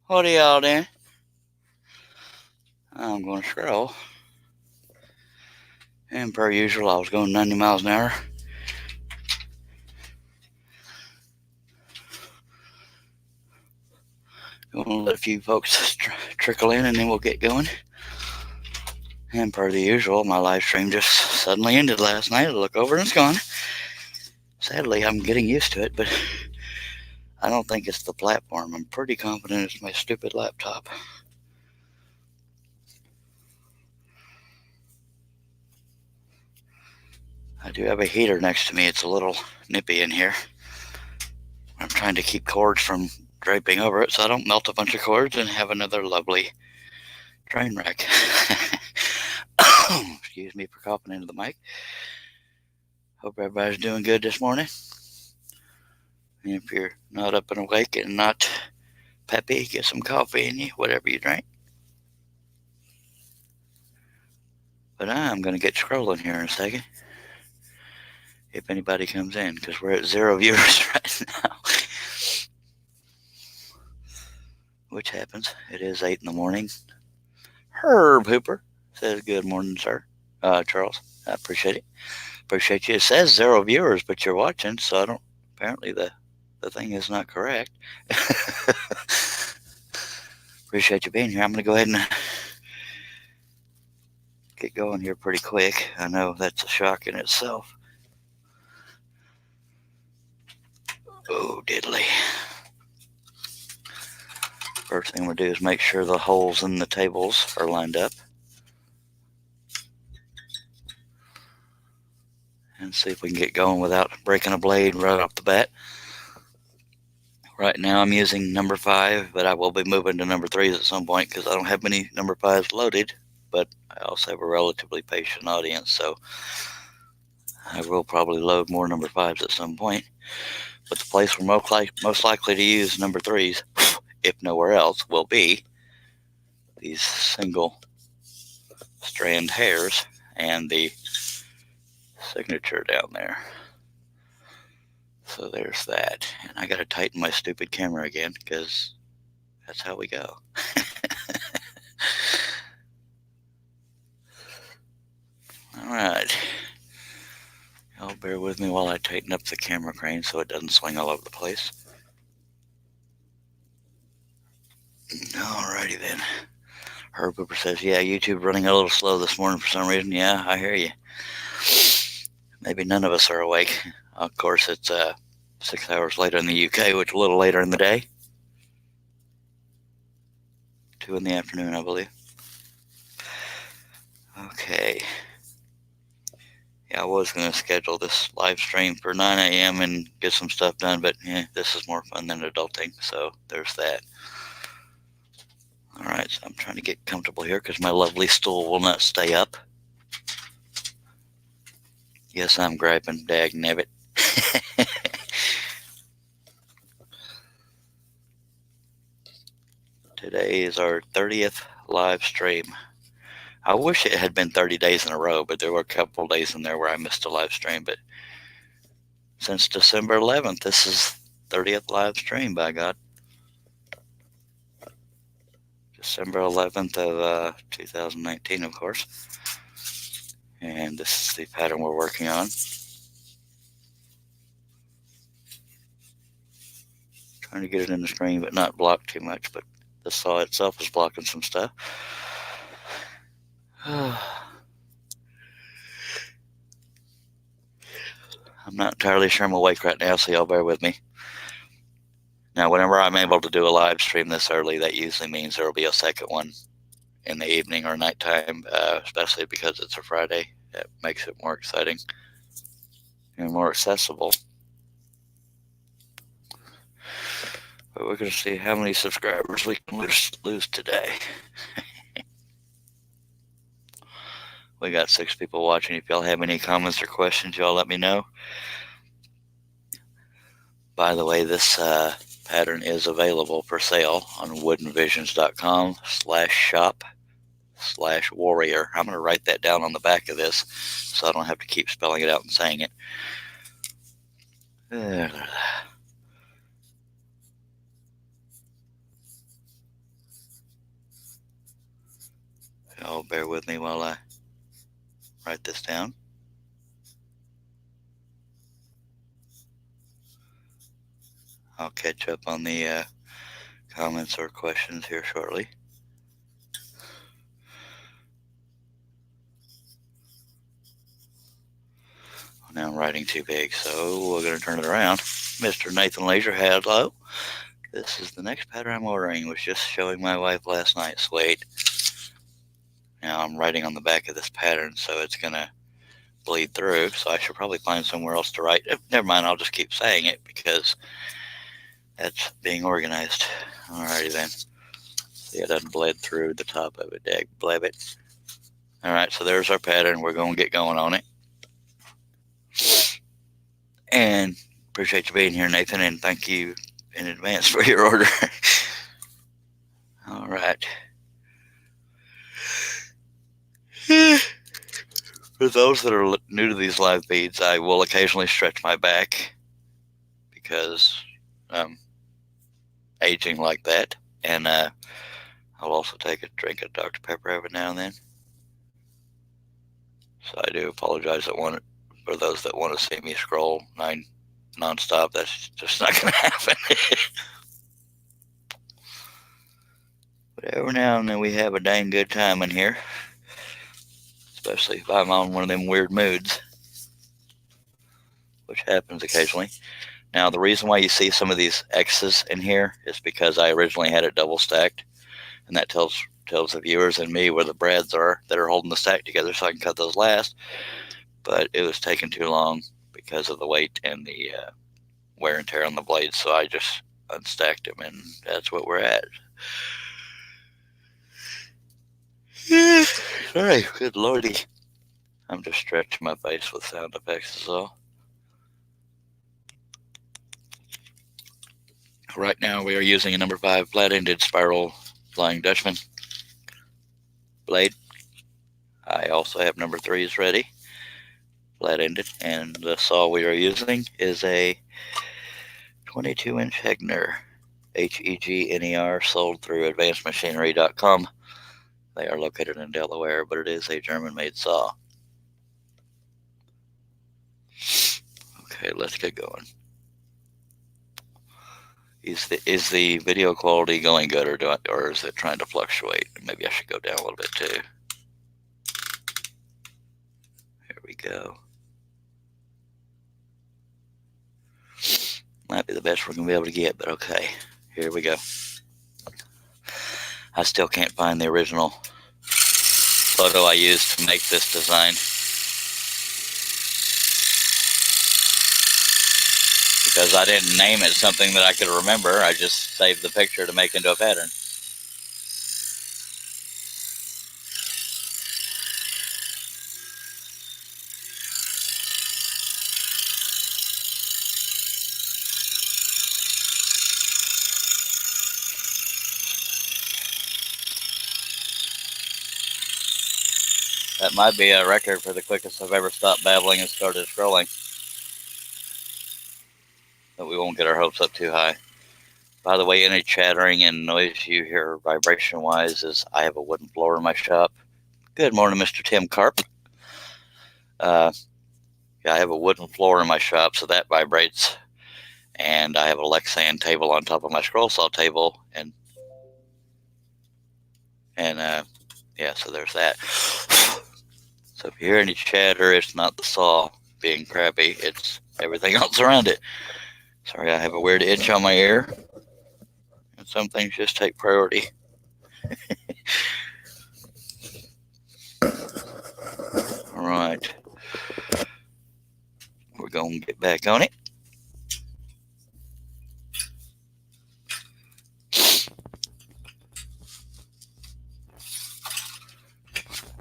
What are y'all doing? I'm going to scroll. And per usual, I was going 90 miles an hour. Going to let a few folks trickle in and then we'll get going. And per the usual, my live stream just suddenly ended last night. I look over and it's gone. Sadly, I'm getting used to it, but I don't think it's the platform. I'm pretty confident it's my stupid laptop. I do have a heater next to me. It's a little nippy in here. I'm trying to keep cords from draping over it so I don't melt a bunch of cords and have another lovely train wreck. Excuse me for coughing into the mic. Hope everybody's doing good this morning. And if you're not up and awake and not peppy, get some coffee in you, whatever you drink. But I'm going to get scrolling here in a second. If anybody comes in, because we're at 0 viewers right now. Which happens. It is 8 in the morning. Herb Hooper says, good morning, sir. Charles, I appreciate it. Appreciate you. It says 0 viewers, but you're watching, so I don't. Apparently the thing is not correct. Appreciate you being here. I'm going to go ahead and get going here pretty quick. I know that's a shock in itself. Oh, diddly. First thing we'll do is make sure the holes in the tables are lined up. And see if we can get going without breaking a blade right off the bat. Right now I'm using number 5, but I will be moving to number 3s at some point because I don't have many number 5s loaded, but I also have a relatively patient audience, so I will probably load more number 5s at some point. But the place we're most likely to use number 3s, if nowhere else, will be these single strand hairs and the signature down there. So there's that. And I got to tighten my stupid camera again because that's how we go. All right. Y'all bear with me while I tighten up the camera crane so it doesn't swing all over the place. Alrighty then. Herb Cooper says, yeah, YouTube running a little slow this morning for some reason. Yeah, I hear you. Maybe none of us are awake. Of course, it's 6 hours later in the UK, which is a little later in the day. 2 in the afternoon, I believe. Okay. Yeah, I was going to schedule this live stream for 9 a.m. and get some stuff done, but this is more fun than adulting, so there's that. All right, so I'm trying to get comfortable here because my lovely stool will not stay up. Yes, I'm griping, dagnabbit. Today is our 30th live stream. I wish it had been 30 days in a row, but there were a couple of days in there where I missed a live stream. But since December 11th, this is 30th live stream, by God. December 11th of 2019, of course. And this is the pattern we're working on. Trying to get it in the screen, but not block too much. But the saw itself is blocking some stuff. I'm not entirely sure I'm awake right now, so y'all bear with me. Now, whenever I'm able to do a live stream this early, that usually means there will be a second one in the evening or nighttime, especially because it's a Friday. That makes it more exciting and more accessible. But we're going to see how many subscribers we can lose today. We got 6 people watching. If y'all have any comments or questions, y'all let me know. By the way, this pattern is available for sale on woodenvisions.com/shop/warrior. I'm going to write that down on the back of this so I don't have to keep spelling it out and saying it. bear with me while I write this down. I'll catch up on the comments or questions here shortly. Now I'm writing too big, so we're going to turn it around. Mr. Nathan Leisure, hello. This is the next pattern I'm ordering. Was just showing my wife last night. Sweet. Now I'm writing on the back of this pattern, so it's going to bleed through, so I should probably find somewhere else to write. Never mind, I'll just keep saying it because that's being organized. Alrighty then. See, it doesn't bleed through the top of it. Dag blab it. Alright, so there's our pattern. We're going to get going on it. And appreciate you being here, Nathan, and thank you in advance for your order. Alright. For those that are new to these live feeds, I will occasionally stretch my back because I'm aging like that. And I'll also take a drink of Dr. Pepper every now and then. So I do apologize for those that want to see me scroll nonstop. That's just not going to happen. But every now and then we have a dang good time in here. Especially if I'm on one of them weird moods, which happens occasionally. Now, the reason why you see some of these X's in here is because I originally had it double stacked, and that tells the viewers and me where the brads are that are holding the stack together, so I can cut those last. But it was taking too long because of the weight and the wear and tear on the blades, so I just unstacked them, and that's what we're at. Sorry, good lordy. I'm just stretching my face with sound effects is all. Right now we are using a number 5 flat-ended spiral Flying Dutchman blade. I also have number 3s ready, flat-ended, and the saw we are using is a 22-inch Hegner, Hegner, sold through advancedmachinery.com. They are located in Delaware, but it is a German-made saw. Okay, let's get going. Is the video quality going good, or is it trying to fluctuate? Maybe I should go down a little bit too. Here we go. Might be the best we're going to be able to get, but okay. Here we go. I still can't find the original photo I used to make this design, because I didn't name it something that I could remember. I just saved the picture to make into a pattern. That might be a record for the quickest I've ever stopped babbling and started scrolling. But we won't get our hopes up too high. By the way, any chattering and noise you hear vibration-wise is I have a wooden floor in my shop. Good morning, Mr. Tim Carp. Yeah, I have a wooden floor in my shop, so that vibrates. And I have a Lexan table on top of my scroll saw table, and yeah, so there's that. So if you hear any chatter, it's not the saw being crappy, it's everything else around it. Sorry, I have a weird itch on my ear, and some things just take priority. All right, we're going to get back on it.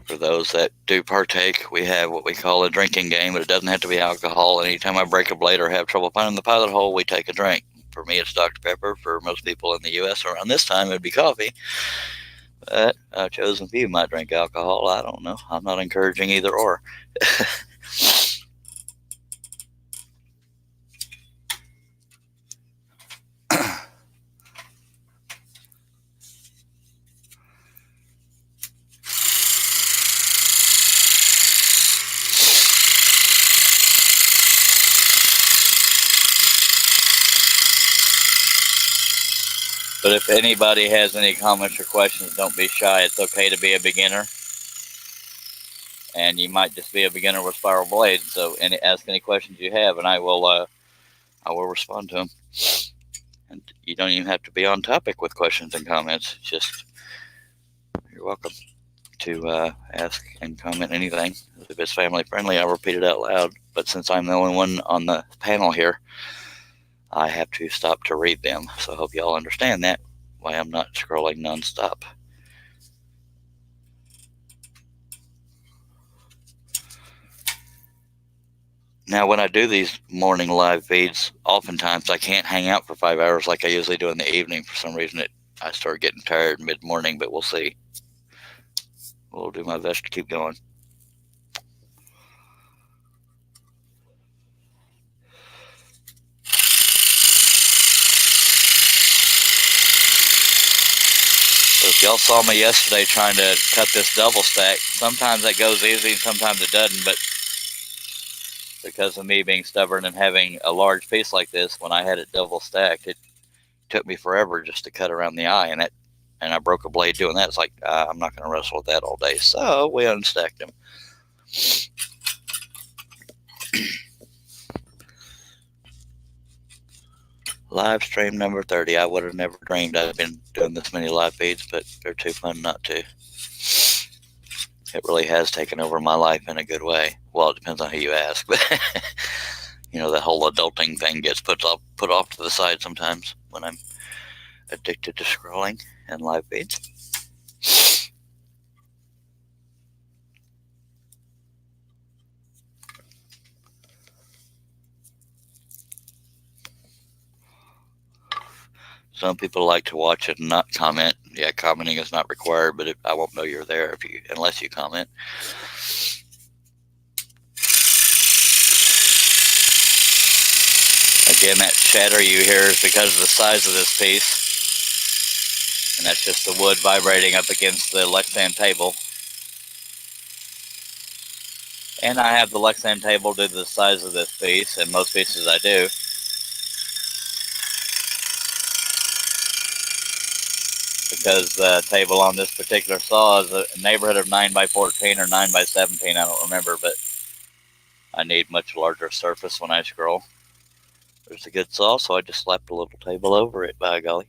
For those that do partake, we have what we call a drinking game, but it doesn't have to be alcohol. Anytime I break a blade or have trouble finding the pilot hole, we take a drink. For me, it's Dr. Pepper. For most people in the U.S. around this time, it'd be coffee. But a chosen few might drink alcohol. I don't know. I'm not encouraging either or. But if anybody has any comments or questions, don't be shy. It's okay to be a beginner. And you might just be a beginner with spiral blades. So ask any questions you have, and I will respond to them. And you don't even have to be on topic with questions and comments. Just, you're welcome to ask and comment anything. If it's family friendly, I'll repeat it out loud. But since I'm the only one on the panel here, I have to stop to read them. So I hope you all understand that, why I'm not scrolling nonstop. Now, when I do these morning live feeds, oftentimes I can't hang out for 5 hours like I usually do in the evening. For some reason, I start getting tired mid-morning, but we'll see. We'll do my best to keep going. So if y'all saw me yesterday trying to cut this double stack, sometimes that goes easy and sometimes it doesn't, but because of me being stubborn and having a large piece like this, when I had it double stacked, it took me forever just to cut around the eye, and I broke a blade doing that. It's like, I'm not going to wrestle with that all day, so we unstacked them. Live stream number 30. I would have never dreamed I'd been doing this many live feeds, but they're too fun not to. It really has taken over my life in a good way. Well, it depends on who you ask, but you know, the whole adulting thing gets put off to the side sometimes when I'm addicted to scrolling and live feeds. Some people like to watch it and not comment. Yeah, commenting is not required, but I won't know you're there unless you comment. Again, that chatter you hear is because of the size of this piece, and that's just the wood vibrating up against the Lexan table. And I have the Lexan table due to the size of this piece, and most pieces I do. Because the table on this particular saw is a neighborhood of 9x14 or 9x17, I don't remember, but I need much larger surface when I scroll. There's a good saw, so I just slapped a little table over it, by golly.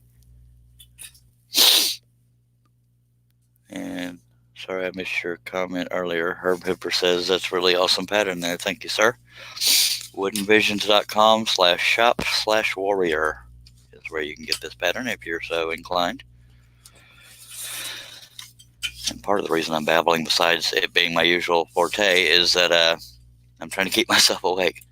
And sorry I missed your comment earlier. Herb Hooper says that's really awesome pattern there. Thank you, sir. woodenvisions.com/shop/warrior is where you can get this pattern if you're so inclined. And part of the reason I'm babbling, besides it being my usual forte, is that I'm trying to keep myself awake.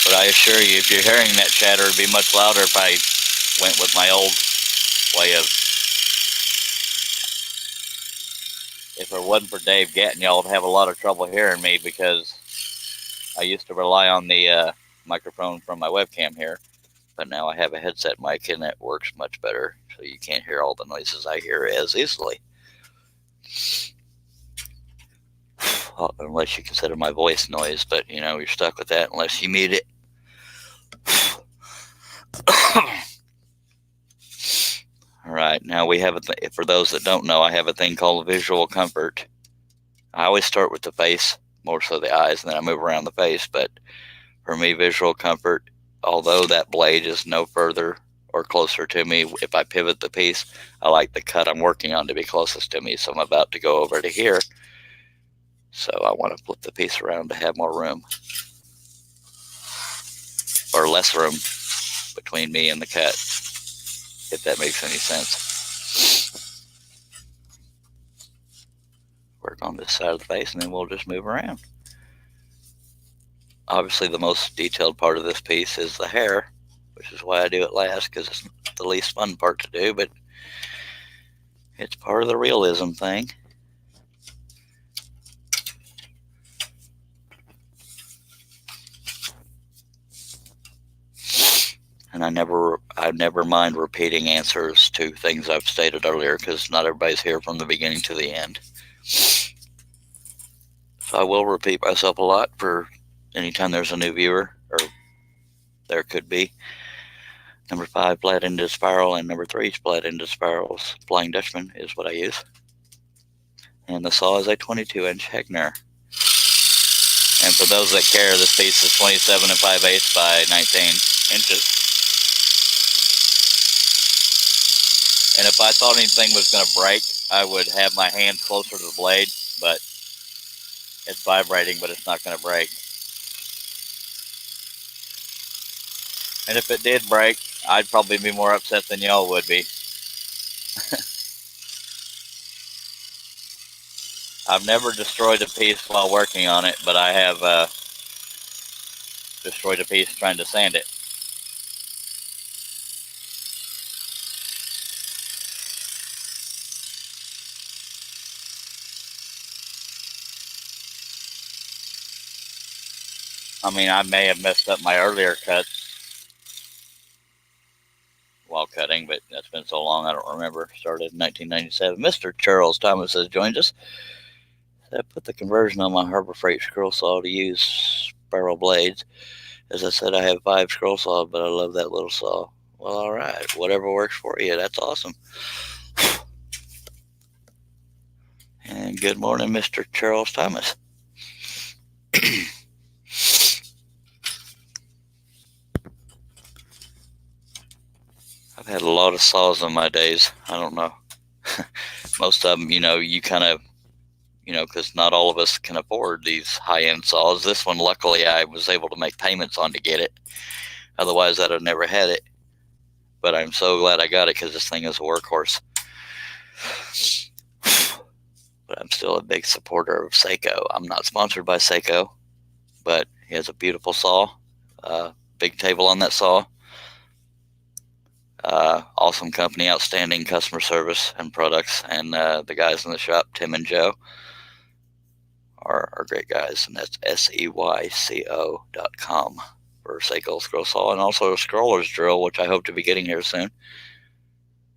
But I assure you, if you're hearing that chatter, it'd be much louder if I went with my old way of... If it wasn't for Dave Gatton, y'all would have a lot of trouble hearing me, because I used to rely on the microphone from my webcam here, but now I have a headset mic and it works much better, so you can't hear all the noises I hear as easily. Well, unless you consider my voice noise, but you know, you're stuck with that unless you mute it. All right, now we have for those that don't know, I have a thing called visual comfort. I always start with the face, more so the eyes, and then I move around the face. But for me, visual comfort, although that blade is no further or closer to me, if I pivot the piece, I like the cut I'm working on to be closest to me. So I'm about to go over to here. So I want to flip the piece around to have more room, or less room, between me and the cut, if that makes any sense. Work on this side of the face, and then we'll just move around. Obviously, the most detailed part of this piece is the hair, which is why I do it last, because it's the least fun part to do, but it's part of the realism thing. And And I never mind repeating answers to things I've stated earlier, because not everybody's here from the beginning to the end. So I will repeat myself a lot for anytime there's a new viewer, or there could be. Number 5, flat ended spiral, and number 3, flat ended spirals. Flying Dutchman is what I use. And the saw is a 22-inch Hegner. And for those that care, this piece is 27 5/8 by 19 inches. And if I thought anything was going to break, I would have my hand closer to the blade, but it's vibrating, but it's not going to break. And if it did break, I'd probably be more upset than y'all would be. I've never destroyed a piece while working on it, but I have destroyed a piece trying to sand it. I mean, I may have messed up my earlier cuts while cutting, but that's been so long I don't remember. Started in 1997. Mr. Charles Thomas has joined us. I put the conversion on my Harbor Freight scroll saw to use spiral blades. As I said, I have 5 scroll saws, but I love that little saw. Well, all right. Whatever works for you. That's awesome. And good morning, Mr. Charles Thomas. I've had a lot of saws in my days. I don't know. Most of them, you kind of, because not all of us can afford these high-end saws. This one, luckily, I was able to make payments on to get it. Otherwise, I'd have never had it. But I'm so glad I got it, because this thing is a workhorse. But I'm still a big supporter of Seiko. I'm not sponsored by Seiko, but he has a beautiful saw. Big table on that saw. Awesome company, outstanding customer service and products, and the guys in the shop, Tim and Joe, are great guys, and that's SEYCO.com for Seiko scroll saw, and also a scroller's drill, which I hope to be getting here soon,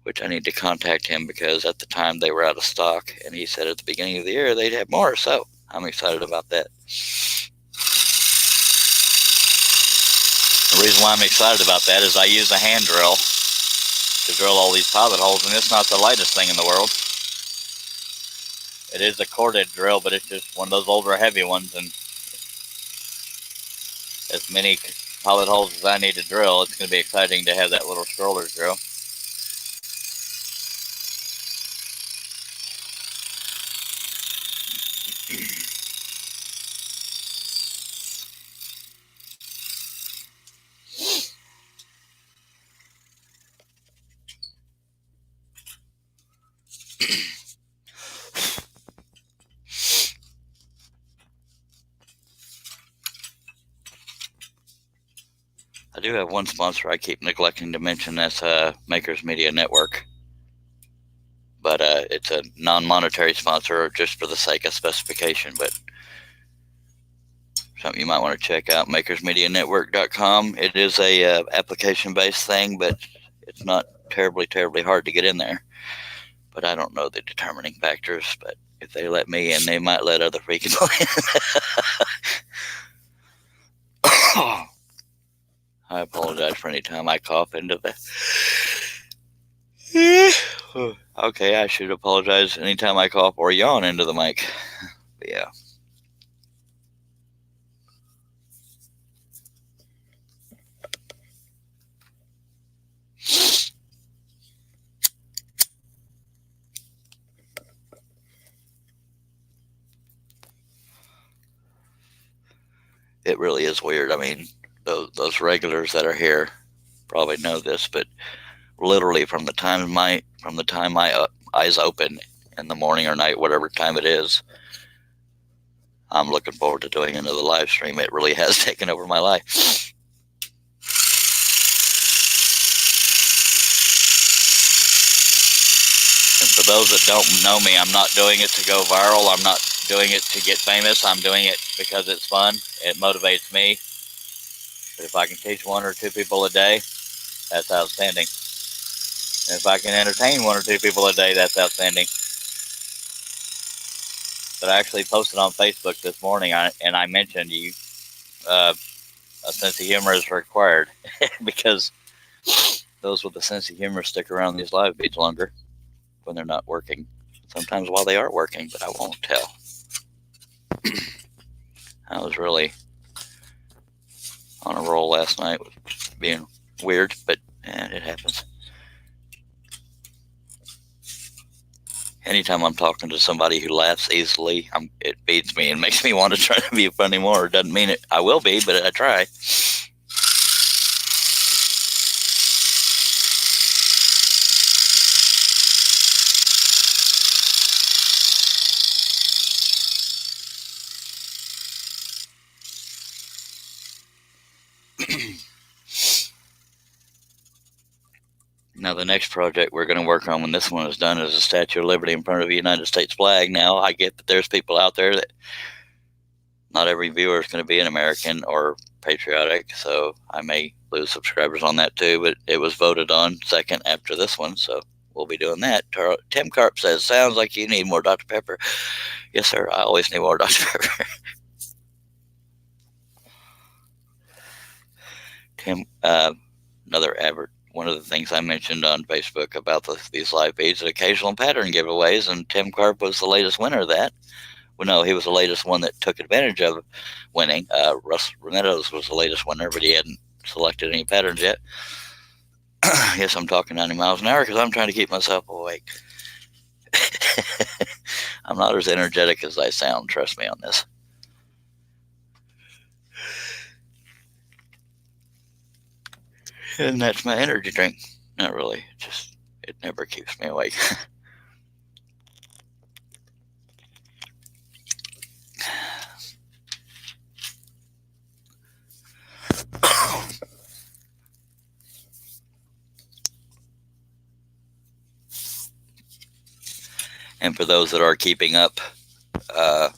which I need to contact him, because at the time they were out of stock, and he said at the beginning of the year they'd have more, so I'm excited about that. The reason why I'm excited about that is I use a hand drill to drill all these pilot holes, and it's not the lightest thing in the world. It is a corded drill, but it's just one of those older heavy ones, and as many pilot holes as I need to drill, it's going to be exciting to have that little scroller drill. I do have one sponsor I keep neglecting to mention. That's Makers Media Network. But it's a non-monetary sponsor just for the sake of specification. But something you might want to check out, makersmedianetwork.com. It is a application-based thing, but it's not terribly hard to get in there. But I don't know the determining factors. But if they let me in, they might let other people in. I apologize for any time I cough into the... Okay, I should apologize anytime I cough or yawn into the mic. But yeah. It really is weird. I mean, those regulars that are here probably know this, but literally from the time my eyes open in the morning or night, whatever time it is, I'm looking forward to doing another live stream. It really has taken over my life. And for those that don't know me, I'm not doing it to go viral. I'm not doing it to get famous. I'm doing it because it's fun. It motivates me. But if I can teach 1 or 2 people a day, that's outstanding. And if I can entertain 1 or 2 people a day, that's outstanding. But I actually posted on Facebook this morning, and I mentioned you. A sense of humor is required because those with a sense of humor stick around these live feeds longer when they're not working. Sometimes while they are working, but I won't tell. I was really on a roll last night with being weird, but it happens. Anytime I'm talking to somebody who laughs easily, it beats me and makes me want to try to be funny more. It doesn't mean it I will be, but I try. Now, the next project we're going to work on when this one is done is a Statue of Liberty in front of the United States flag. Now, I get that there's people out there that not every viewer is going to be an American or patriotic, so I may lose subscribers on that too, but it was voted on second after this one, so we'll be doing that. Tim Carp says, sounds like you need more Dr. Pepper. Yes, sir, I always need more Dr. Pepper. Tim, one of the things I mentioned on Facebook about these live feeds, occasional pattern giveaways, and Tim Carp was the latest winner of that. Well, no, he was the latest one that took advantage of winning. Russ Meadows was the latest winner, but he hadn't selected any patterns yet. Yes, I'm talking 90 miles an hour because I'm trying to keep myself awake. I'm not as energetic as I sound, trust me on this. And that's my energy drink. Not really, just it never keeps me awake. And for those that are keeping up, I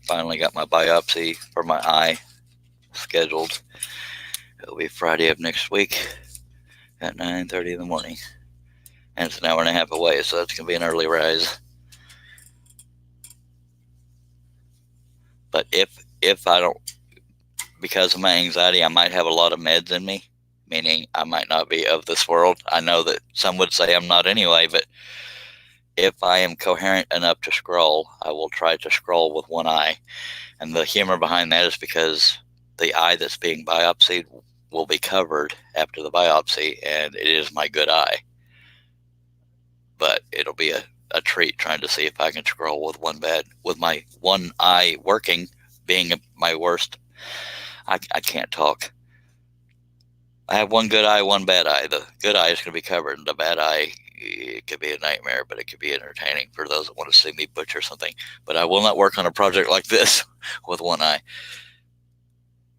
finally got my biopsy for my eye scheduled. It'll be Friday of next week at 9:30 in the morning. And it's an hour and a half away, so that's going to be an early rise. But if I don't, because of my anxiety, I might have a lot of meds in me, meaning I might not be of this world. I know that some would say I'm not anyway, but if I am coherent enough to scroll, I will try to scroll with one eye. And the humor behind that is because the eye that's being biopsied will be covered after the biopsy, and it is my good eye. But it'll be a treat trying to see if I can scroll with my one eye working, being my worst. I can't talk. I have one good eye, one bad eye. The good eye is going to be covered, and the bad eye, it could be a nightmare, but it could be entertaining for those that want to see me butcher something. But I will not work on a project like this with one eye.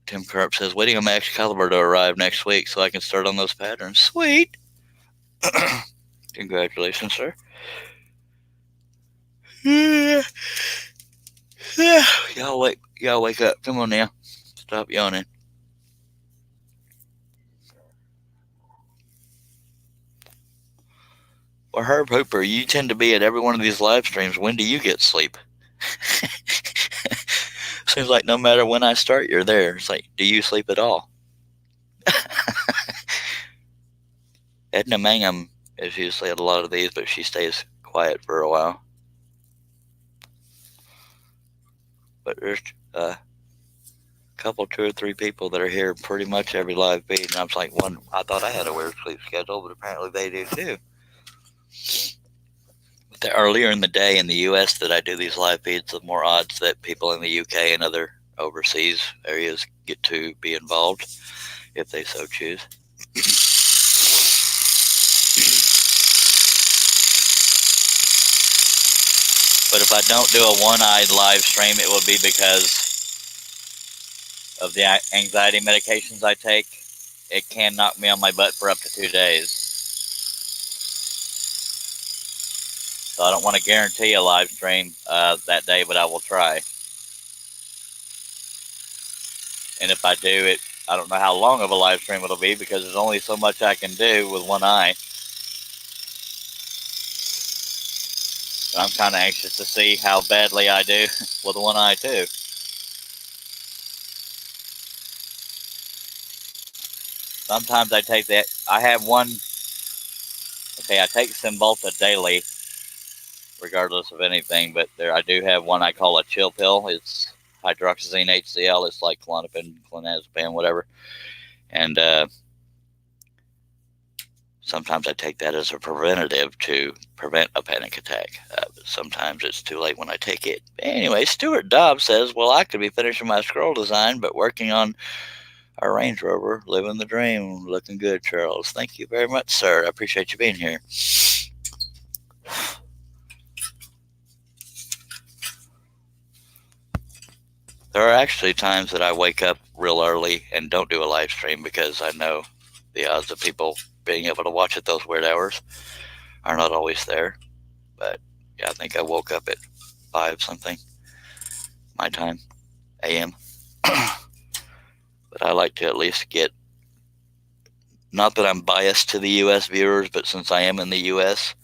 Tim Carp says, waiting on Max Caliber to arrive next week so I can start on those patterns. Sweet. Congratulations, sir. Yeah. Y'all wake up. Come on now. Stop yawning. Well, Herb Hooper, you tend to be at every one of these live streams. When do you get sleep? Seems like no matter when I start, you're there. It's like, do you sleep at all? Edna Mangum is usually at a lot of these, but she stays quiet for a while. But there's a couple, 2 or 3 people that are here pretty much every live feed. And I was like, I thought I had a weird sleep schedule, but apparently they do too. The earlier in the day in the U.S. that I do these live feeds, the more odds that people in the U.K. and other overseas areas get to be involved, if they so choose. But if I don't do a one-eyed live stream, it will be because of the anxiety medications I take. It can knock me on my butt for up to 2 days. So I don't want to guarantee a live stream that day, but I will try. And if I do, I don't know how long of a live stream it'll be because there's only so much I can do with one eye. I'm kind of anxious to see how badly I do with one eye too. Sometimes I take that. I have one. Okay, I take Cymbalta daily, regardless of anything. But there, I do have one I call a chill pill. It's hydroxyzine HCl. It's like Klonopin, clonazepam, whatever. And sometimes I take that as a preventative to prevent a panic attack. Sometimes it's too late when I take it. Anyway, Stuart Dobbs says, well, I could be finishing my scroll design, but working on our Range Rover, living the dream. Looking good, Charles. Thank you very much, sir. I appreciate you being here. There are actually times that I wake up real early and don't do a live stream because I know the odds of people being able to watch at those weird hours are not always there. But yeah, I think I woke up at 5 something my time, AM. But I like to at least get, not that I'm biased to the U.S. viewers, but since I am in the U.S.,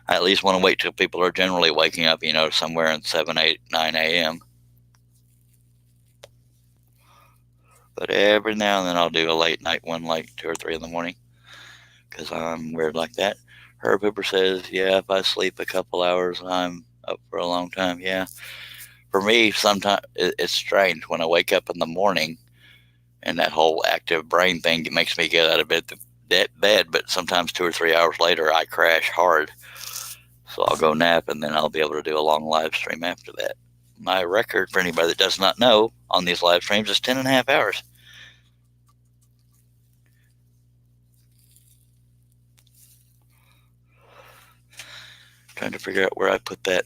I at least want to wait till people are generally waking up, somewhere in 7, 8, 9 a.m. But every now and then I'll do a late night one, like 2 or 3 in the morning, because I'm weird like that. Herb Hooper says, yeah, if I sleep a couple hours, I'm up for a long time. Yeah. For me, sometimes it's strange when I wake up in the morning and that whole active brain thing makes me get out of bed, but sometimes 2 or 3 hours later, I crash hard. So I'll go nap, and then I'll be able to do a long live stream after that. My record, for anybody that does not know, on these live streams is 10 and a half hours. Trying to figure out where I put that.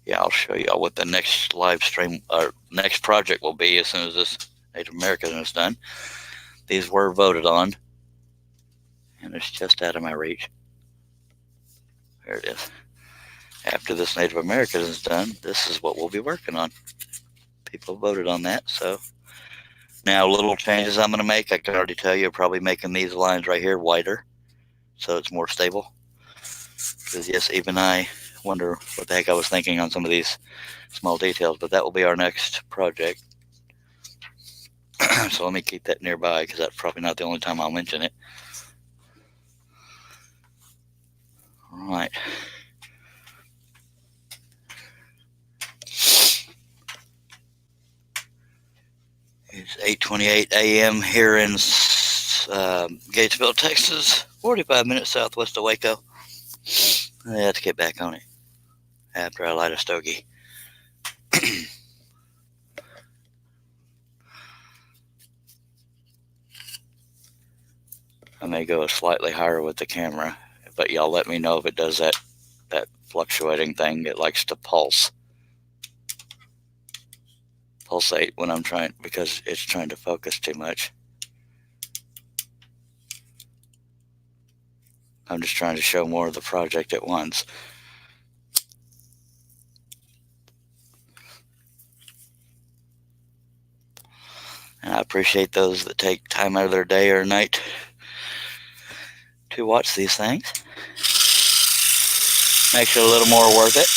Yeah, I'll show y'all what the next live stream or next project will be as soon as this Native American is done. These were voted on, and it's just out of my reach. There it is. After this Native American is done, this is what we'll be working on. People voted on that, so now little changes I'm going to make. I can already tell you, probably making these lines right here wider so it's more stable. Because yes, even I wonder what the heck I was thinking on some of these small details, but that will be our next project. So let me keep that nearby because that's probably not the only time I'll mention it. All right. It's 8:28 a.m. here in Gatesville, Texas, 45 minutes southwest of Waco. I have to get back on it after I light a stogie. I may go slightly higher with the camera, but y'all let me know if it does that fluctuating thing. It likes to pulsate when I'm trying, because it's trying to focus too much. I'm just trying to show more of the project at once. And I appreciate those that take time out of their day or night to watch these things. Makes it a little more worth it.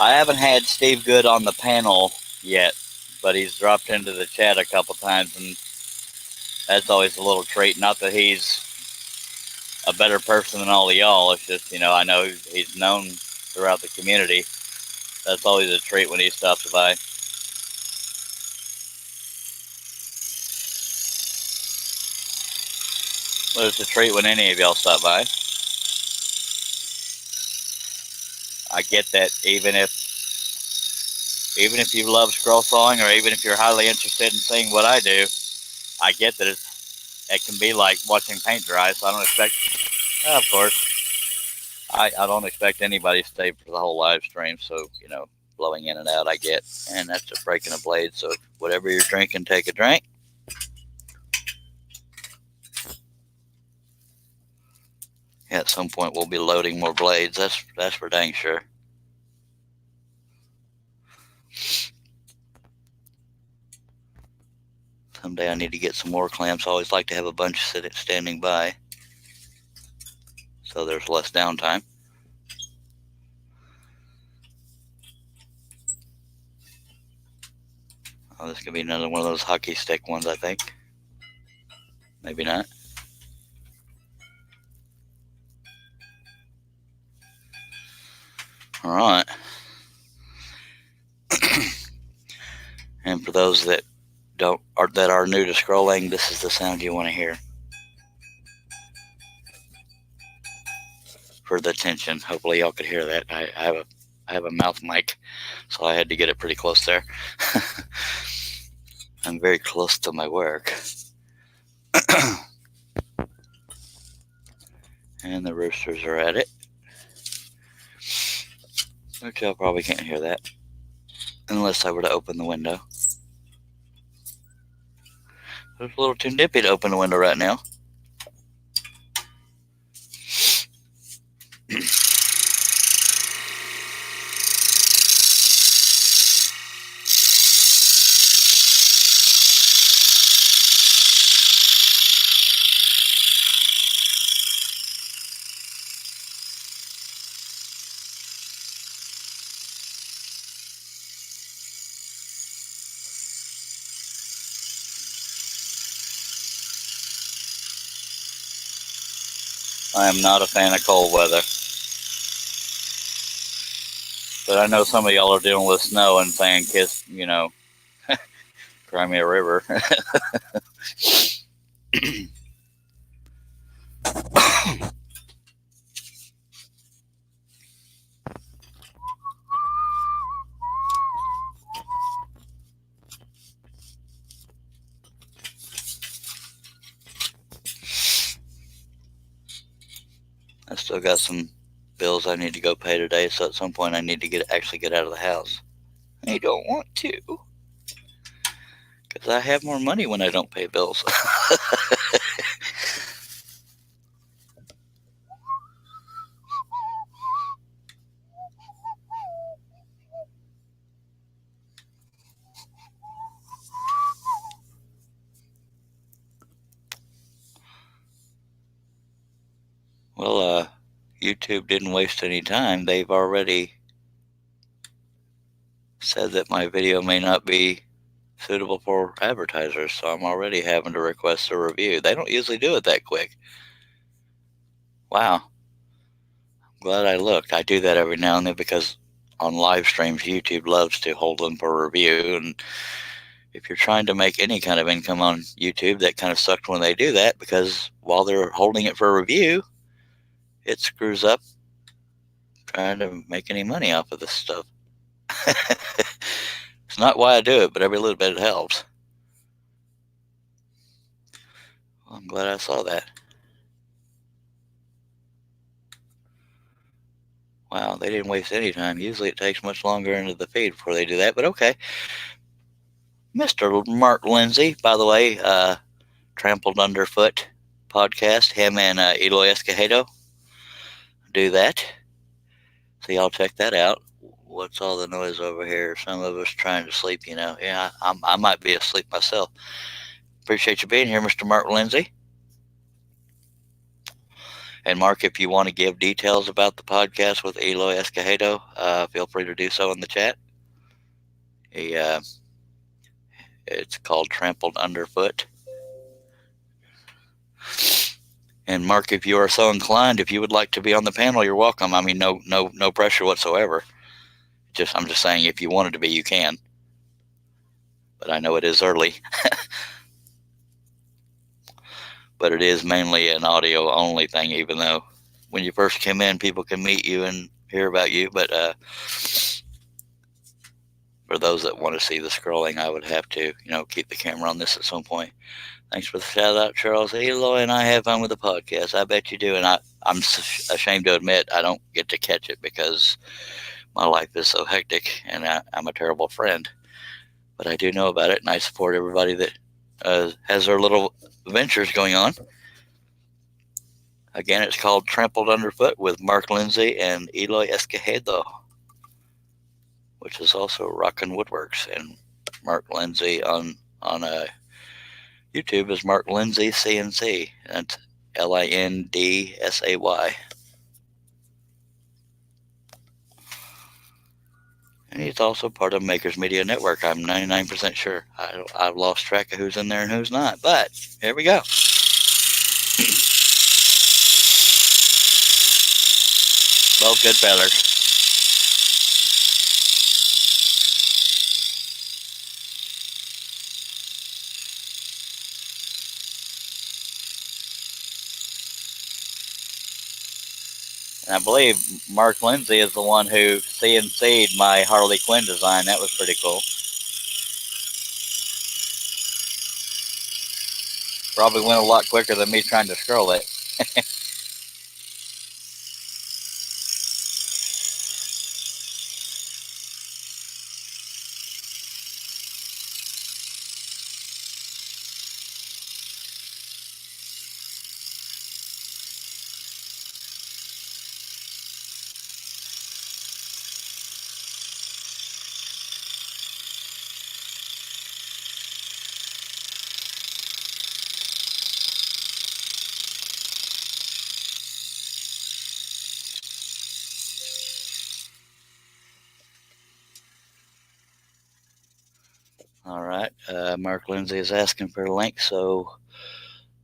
I haven't had Steve Good on the panel yet, but he's dropped into the chat a couple times, and that's always a little treat. Not that he's a better person than all of y'all. It's just, I know he's known throughout the community. That's always a treat when he stops by. Well, it's a treat when any of y'all stop by. I get that even if you love scroll sawing, or even if you're highly interested in seeing what I do, I get that it can be like watching paint dry. So I don't expect, of course, I don't expect anybody to stay for the whole live stream. So, blowing in and out, I get, and that's just breaking a blade. So whatever you're drinking, take a drink. At some point, we'll be loading more blades. That's for dang sure. Someday I need to get some more clamps. I always like to have a bunch standing by, so there's less downtime. Oh, this could be another one of those hockey stick ones, I think. Maybe not. All right. And for those that are new to scrolling, this is the sound you want to hear for the tension. Hopefully y'all could hear that. I have a mouth mic, so I had to get it pretty close there. I'm very close to my work. And the roosters are at it. Which y'all probably can't hear that unless I were to open the window. It's a little too nippy to open the window right now. I am not a fan of cold weather. But I know some of y'all are dealing with snow and saying, cry me a river. I still got some bills I need to go pay today, so at some point I need to actually get out of the house. I don't want to, because I have more money when I don't pay bills. Well, YouTube didn't waste any time. They've already said that my video may not be suitable for advertisers, so I'm already having to request a review. They don't usually do it that quick. Wow. I'm glad I looked. I do that every now and then because on live streams, YouTube loves to hold them for review. And if you're trying to make any kind of income on YouTube, that kind of sucks when they do that, because while they're holding it for review, it screws up trying to make any money off of this stuff. It's not why I do it, but every little bit it helps. Well, I'm glad I saw that. Wow, they didn't waste any time. Usually it takes much longer into the feed before they do that, but okay. Mr. Mark Lindsay, by the way, Trampled Underfoot podcast, him and Eloy Escojedo do that. So y'all check that out. What's all the noise over here? Some of us trying to sleep, Yeah, I might be asleep myself. Appreciate you being here, Mr. Mark Lindsay. And Mark, if you want to give details about the podcast with Eloy Escojedo, feel free to do so in the chat. It's called Trampled Underfoot. And Mark, if you are so inclined, if you would like to be on the panel, you're welcome. I mean, no pressure whatsoever. I'm just saying, if you wanted to be, you can. But I know it is early. But it is mainly an audio only thing, even though when you first come in, people can meet you and hear about you. But for those that want to see the scrolling, I would have to, keep the camera on this at some point. Thanks for the shout out, Charles. Eloy and I have fun with the podcast. I bet you do. And I'm ashamed to admit I don't get to catch it because my life is so hectic and I'm a terrible friend. But I do know about it, and I support everybody that has their little ventures going on. Again, it's called Trampled Underfoot with Mark Lindsay and Eloy Escojedo, which is also Rockin' Woodworks. And Mark Lindsay on YouTube is Mark Lindsay CNC. That's Lindsay. And he's also part of Makers Media Network. I'm 99% sure. I've lost track of who's in there and who's not. But here we go. Both good fellers. And I believe Mark Lindsay is the one who CNC'd my Harley Quinn design. That was pretty cool. Probably went a lot quicker than me trying to scroll it. All right. Mark Lindsay is asking for a link, so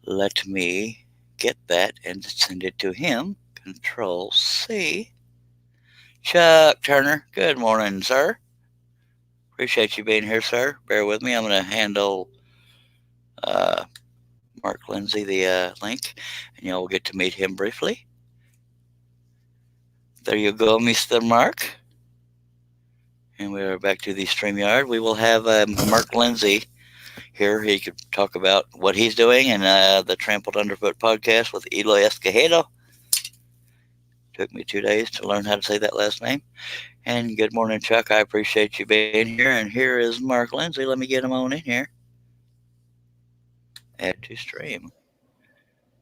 let me get that and send it to him. Control C. Chuck Turner, good morning, sir. Appreciate you being here, sir. Bear with me. I'm going to handle Mark Lindsay the link, and y'all will get to meet him briefly. There you go, Mr. Mark. And we are back to the StreamYard. We will have Mark Lindsay here. He could talk about what he's doing and the Trampled Underfoot podcast with Eloy Escojedo. Took me 2 days to learn how to say that last name. And good morning, Chuck. I appreciate you being here. And here is Mark Lindsay. Let me get him on in here. Add to stream.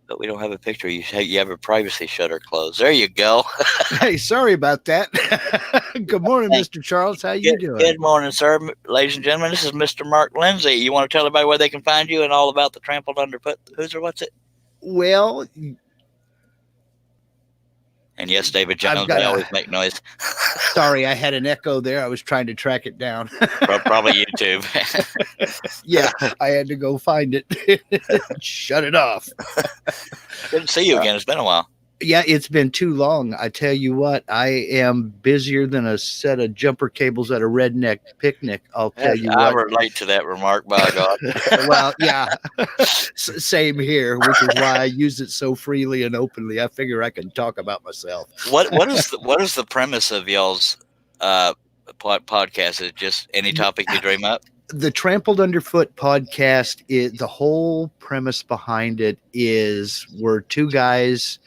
But we don't have a picture. You have a privacy shutter closed. There you go. Hey, sorry about that. Good morning, Mr. Charles. How you doing? Good morning, sir. Ladies and gentlemen, this is Mr. Mark Lindsay. You want to tell everybody where they can find you and all about the Trampled Underfoot? Who's or what's it? Well, and yes, David Jones, they always make noise. Sorry, I had an echo there. I was trying to track it down. Probably YouTube. Yeah, I had to go find it. Shut it off. Good to see you again. It's been a while. Yeah, it's been too long. I tell you what, I am busier than a set of jumper cables at a redneck picnic. I'll tell you what. I relate to that remark, by God. Well, yeah, same here, which is why I use it so freely and openly. I figure I can talk about myself. What is the premise of y'all's podcast? Is it just any topic you dream up? The Trampled Underfoot podcast, the whole premise behind it is we're two guys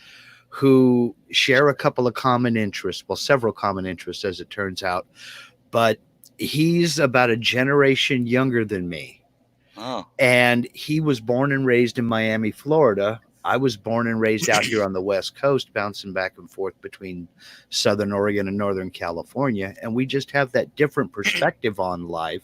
who share a couple of common interests, well, several common interests as it turns out, but he's about a generation younger than me. Oh. And he was born and raised in Miami, Florida. I was born and raised out here on the West Coast, bouncing back and forth between Southern Oregon and Northern California. And we just have that different perspective on life.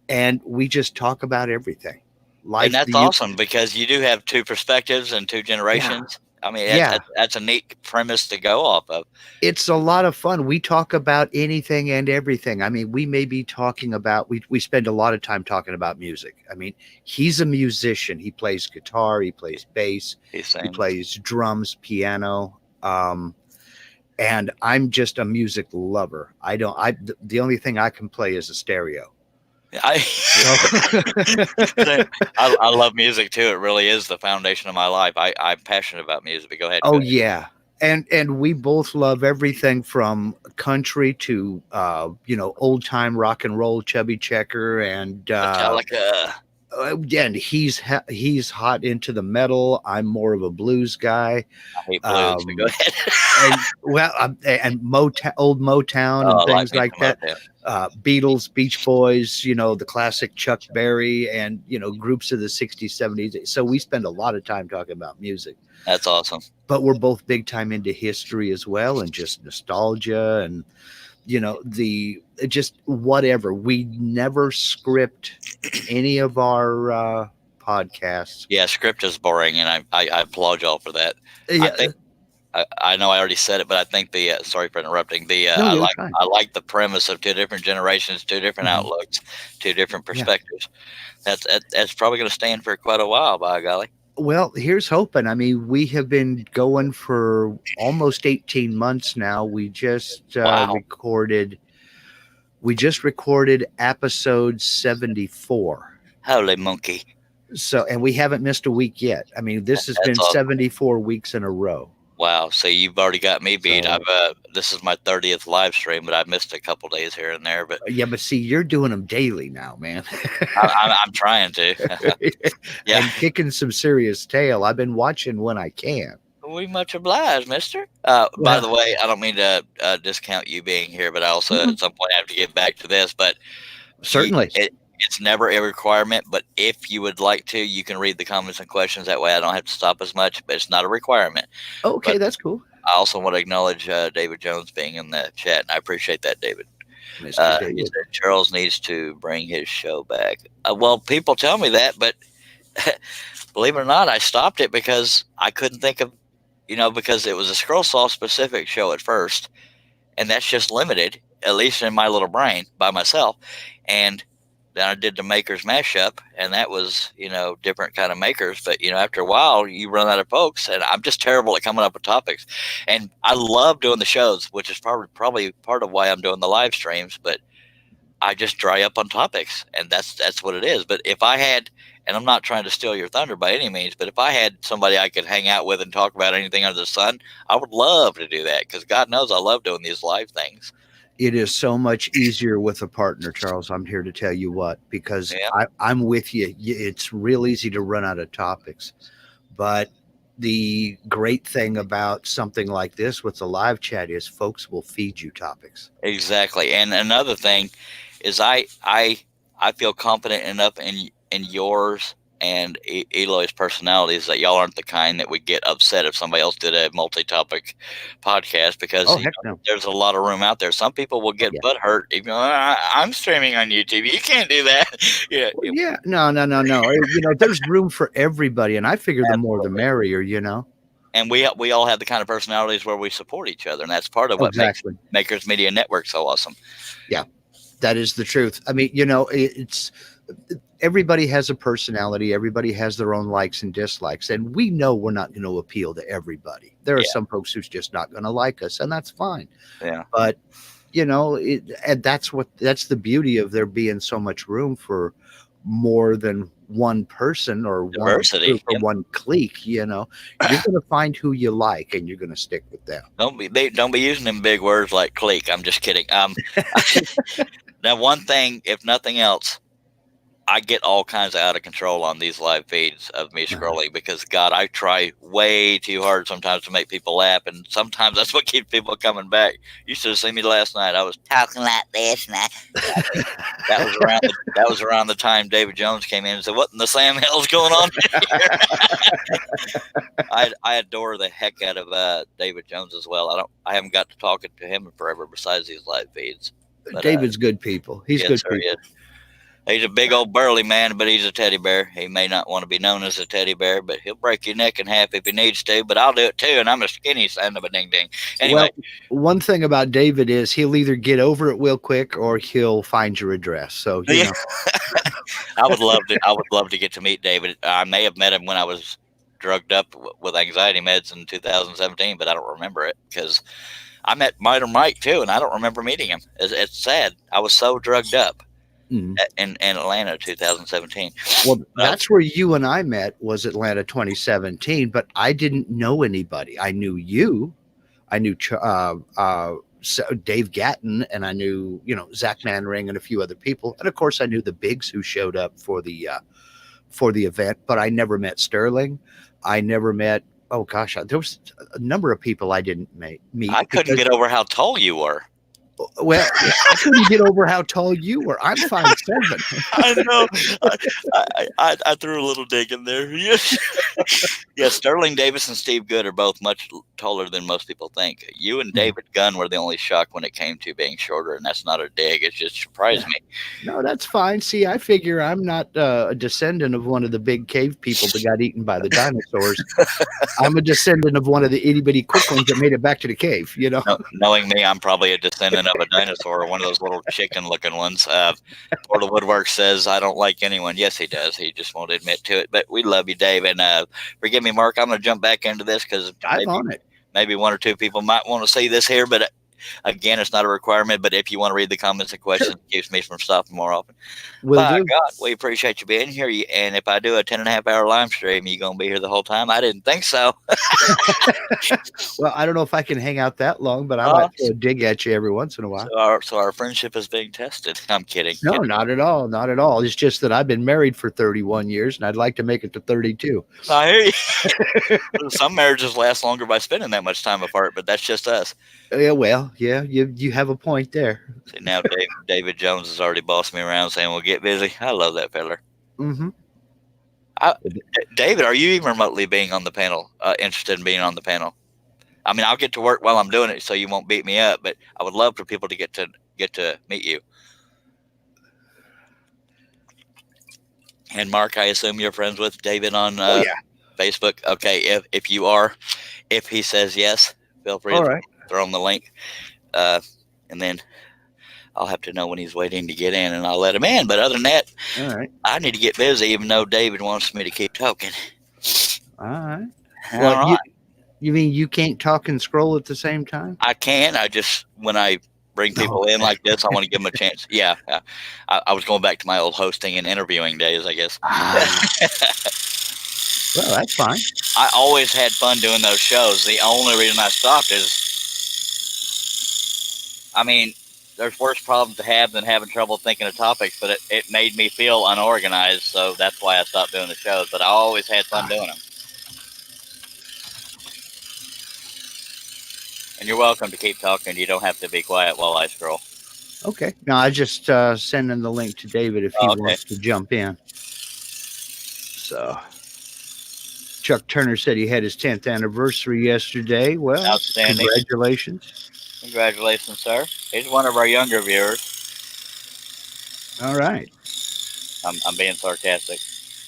And we just talk about everything. Life, and that's awesome because you do have two perspectives and two generations. Yeah. I mean, that's a neat premise to go off of. It's a lot of fun. We talk about anything and everything. I mean, we may be talking about, we spend a lot of time talking about music. I mean, he's a musician. He plays guitar, he plays bass, he plays drums, piano. And I'm just a music lover. The only thing I can play is a stereo. I love music too. It really is the foundation of my life. I'm passionate about music. But go ahead. Yeah. And we both love everything from country to old time rock and roll, Chubby Checker and Metallica. And he's hot into the metal. I'm more of a blues guy. I hate blues. Go ahead. And old Motown and things like that. Beatles, Beach Boys, the classic Chuck Berry, and groups of the 60s, 70s. So we spend a lot of time talking about music. That's awesome. But we're both big time into history as well, and just nostalgia, and the just whatever. We never script any of our podcasts. Yeah, script is boring, and I applaud y'all for that. Yeah. I think I know I already said it, but I think sorry for interrupting. No, you're fine. I like the premise of two different generations, two different outlooks, two different perspectives. That's probably going to stand for quite a while, by golly. Well, here's hoping. I mean, we have been going for almost 18 months now. We just Wow. recorded episode 74. Holy monkey! So, and we haven't missed a week yet. I mean, this has been awesome. 74 weeks in a row. Wow. So you've already got me beat. So- This is my 30th live stream, but I missed a couple days here and there. But Yeah, but see, you're doing them daily now, man. I'm trying to. Yeah. And kicking some serious tail. I've been watching when I can. We much obliged, mister. By the way, I don't mean to discount you being here, but I also at some point have to get back to this. But Certainly. it's never a requirement. But if you would like to, you can read the comments and questions. That way I don't have to stop as much, but it's not a requirement. Okay, but- that's cool. I also want to acknowledge David Jones being in the chat, and I appreciate that, David. Mr. He David. said Charles needs to bring his show back. Well, people tell me that, but believe it or not, I stopped it because I couldn't think of, because it was a Scroll Saw specific show at first, and that's just limited, at least in my little brain by myself. And then I did the Makers mashup, and that was, different kind of makers. But, after a while, you run out of folks, and I'm just terrible at coming up with topics. And I love doing the shows, which is probably part of why I'm doing the live streams. But I just dry up on topics, and that's what it is. But if I had, and I'm not trying to steal your thunder by any means, but if I had somebody I could hang out with and talk about anything under the sun, I would love to do that, because God knows I love doing these live things. It is so much easier with a partner, Charles. I'm here to tell you what, because Yeah. I'm with you. It's real easy to run out of topics. But the great thing about something like this with the live chat is folks will feed you topics. Exactly. And another thing is I feel confident enough in yours and Eloy's personalities that y'all aren't the kind that would get upset if somebody else did a multi-topic podcast, because Oh, heck no. there's a lot of room out there. Some people will get Yeah. butthurt. Even I'm streaming on YouTube. You can't do that. Yeah. Yeah, no. There's room for everybody, and I figure the more the merrier. And we all have the kind of personalities where we support each other, and that's part of what Exactly. makes Makers Media Network so awesome. That is the truth. I mean, it's everybody has a personality. Everybody has their own likes and dislikes, and we know we're not going to appeal to everybody. There are some folks who's just not going to like us, and that's fine. Yeah. But and that's the beauty of there being so much room for more than one person or Diversity, one group or one clique. You're going to find who you like, and you're going to stick with them. Don't be using them big words like clique. I'm just kidding. Now, one thing, if nothing else, I get all kinds of out of control on these live feeds of me scrolling, because God, I try way too hard sometimes to make people laugh, and sometimes that's what keeps people coming back. You should have seen me last night. I was talking like this, and that was around the time David Jones came in and said, "What in the Sam hell's going on here?" I adore the heck out of David Jones as well. I haven't got to talking to him in forever besides these live feeds. But, David's good people. He's good sir, people. He's a big old burly man, but he's a teddy bear. He may not want to be known as a teddy bear, but he'll break your neck in half if he needs to. But I'll do it too, and I'm a skinny son of a ding ding. Anyway, well, one thing about David is he'll either get over it real quick or he'll find your address. So I would love to get to meet David. I may have met him when I was drugged up with anxiety meds in 2017, but I don't remember it, because I met Mike too, and I don't remember meeting him. It's sad. I was so drugged up. In Atlanta 2017. Well, that's where you and I met, was Atlanta 2017, but I didn't know anybody. I knew you. I knew Dave Gatton, and I knew, Zach Manring and a few other people. And of course I knew the bigs who showed up for the event, but I never met Sterling. I never met, there was a number of people I didn't meet. I couldn't get over how tall you were. Well, I couldn't get over how tall you were. I'm 5'7". I know. I threw a little dig in there. Yeah, Sterling Davis and Steve Good are both much taller than most people think. You and David Gunn were the only shock when it came to being shorter, and that's not a dig. It just surprised me. No, that's fine. See, I figure I'm not a descendant of one of the big cave people that got eaten by the dinosaurs. I'm a descendant of one of the itty bitty quick ones that made it back to the cave, you know? Knowing me, I'm probably a descendant of a dinosaur, one of those little chicken-looking ones. Portal Woodwork says, I don't like anyone. Yes, he does. He just won't admit to it. But we love you, Dave. And forgive me, Mark, I'm going to jump back into this because maybe one or two people might want to see this here. But again, it's not a requirement. But if you want to read the comments and questions, it keeps me from stopping more often. By God, we appreciate you being here. And if I do a 10.5-hour live stream, you going to be here the whole time? I didn't think so. Well, I don't know if I can hang out that long, but I might throw a dig at you every once in a while. So our friendship is being tested. I'm kidding. No, not at all. Not at all. It's just that I've been married for 31 years and I'd like to make it to 32. I hear you. Some marriages last longer by spending that much time apart, but that's just us. Yeah, well, yeah, you have a point there. See, now David Jones has already bossed me around saying we'll get busy. I love that feller. Mm-hmm. David, are you even remotely being on the panel, interested in being on the panel? I mean, I'll get to work while I'm doing it so you won't beat me up, but I would love for people to get to meet you. And Mark, I assume you're friends with David on Facebook. Okay, if you are, if he says yes, feel free to throw him the link. And then I'll have to know when he's waiting to get in, and I'll let him in. But other than that, all right, I need to get busy, even though David wants me to keep talking. All right. Well, you mean you can't talk and scroll at the same time? I can. I just, when I bring people in like this, I want to give them a chance. Yeah. I was going back to my old hosting and interviewing days, I guess. Well, that's fine. I always had fun doing those shows. The only reason I stopped is, I mean, there's worse problems to have than having trouble thinking of topics, but it made me feel unorganized, so that's why I stopped doing the shows. But I always had fun doing them. And you're welcome to keep talking. You don't have to be quiet while I scroll. Okay. No, I just sending the link to David if he wants to jump in. So, Chuck Turner said he had his 10th anniversary yesterday. Well, outstanding. Congratulations. Congratulations, sir. He's one of our younger viewers. All right. I'm being sarcastic.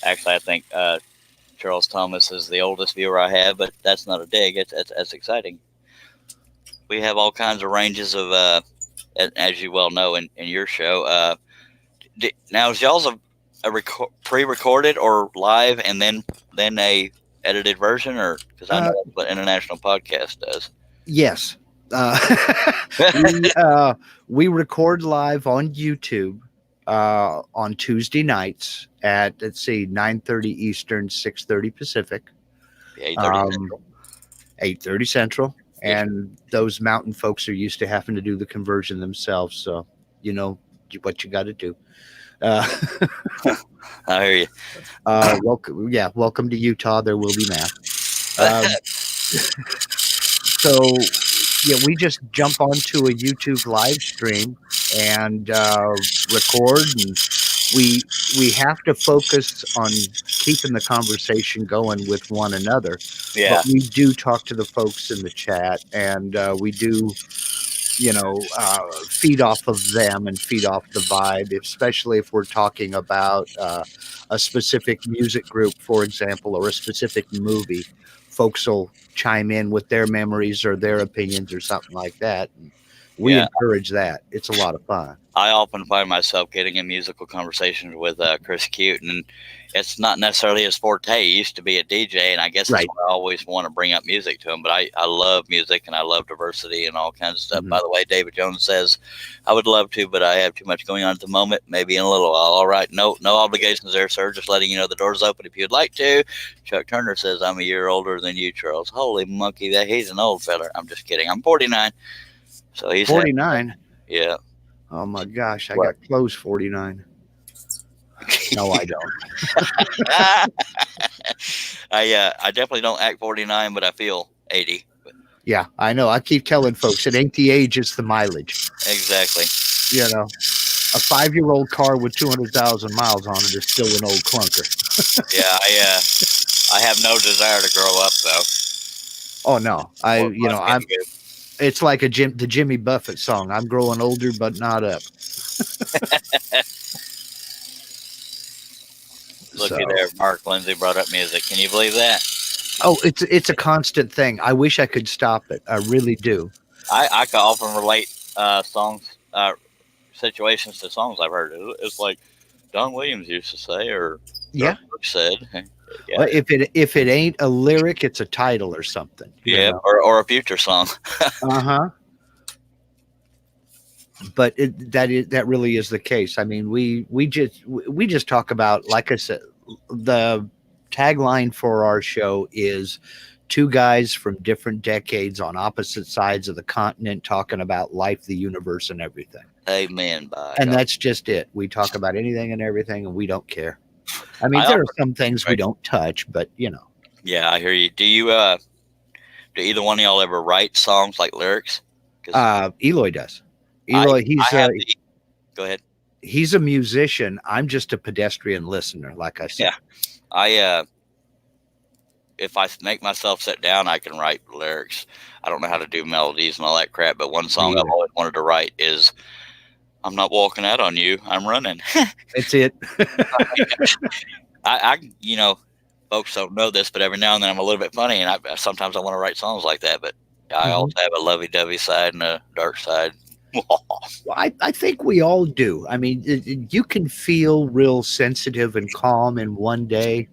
Actually, I think Charles Thomas is the oldest viewer I have, but that's not a dig. It's exciting. We have all kinds of ranges of, as you well know in your show. Now, is y'all's a pre-recorded or live and then a edited version, or because I know that's what International Podcast does. Yes. We record live on YouTube on Tuesday nights at 9:30 Eastern, 6:30 Pacific, 8:30 Central. 8:30 Central. And those mountain folks are used to having to do the conversion themselves, so you know what you got to do. I hear you. Welcome to Utah. There will be math. So, we just jump onto a YouTube live stream and record, and we have to focus on keeping the conversation going with one another. Yeah. But we do talk to the folks in the chat, and we do, feed off of them and feed off the vibe, especially if we're talking about a specific music group, for example, or a specific movie. Folks will chime in with their memories or their opinions or something like that. We encourage that. It's a lot of fun. I often find myself getting in musical conversations with Chris Cute, and it's not necessarily his forte. He used to be a DJ, and I guess that's why I always want to bring up music to him. But I love music, and I love diversity and all kinds of stuff. Mm-hmm. By the way, David Jones says, I would love to, but I have too much going on at the moment. Maybe in a little while. All right. No obligations there, sir. Just letting you know the door's open if you'd like to. Chuck Turner says, I'm a year older than you, Charles. Holy monkey, he's an old feller. I'm just kidding. I'm 49. So he's 49. Yeah. Oh my gosh, I got close 49. No, I don't. I definitely don't act 49, but I feel 80. Yeah, I know. I keep telling folks it ain't the age, it's the mileage. exactly. You know, a 5-year-old car with 200,000 miles on it is still an old clunker. Yeah, I have no desire to grow up though. Oh no, More fun I'm. getting good. It's like the Jimmy Buffett song. I'm growing older, but not up. Looky So, there, Mark Lindsay brought up music. Can you believe that? oh, it's a constant thing. I wish I could stop it. I really do. I can often relate songs, situations to songs I've heard. It's like Don Williams used to say, or Yeah. Garth Brooks said. Yeah, Well, if it ain't a lyric, it's a title or something. You yeah, know. or a future song. Uh-huh. But that really is the case. I mean, we just talk about, like I said, the tagline for our show is two guys from different decades on opposite sides of the continent talking about life, the universe, and everything. Amen. By And God. that's just it. We talk about anything and everything, and we don't care. I mean, I there are often, some things we right. don't touch, but you know. Yeah, I hear you. Do either one of y'all ever write songs like lyrics? Because Eloy does. I Eloy, I have the. Go ahead. he's a musician. I'm just a pedestrian listener, like I said. Yeah, I if I make myself sit down, I can write lyrics. I don't know how to do melodies and all that crap, but one Me song I've either. always wanted to write is "I'm not walking out on you, I'm running." That's it. Folks don't know this, but every now and then I'm a little bit funny, and sometimes I want to write songs like that. But I Mhm. also have a lovey-dovey side and a dark side. Well, I think we all do. I mean, you can feel real sensitive and calm in one day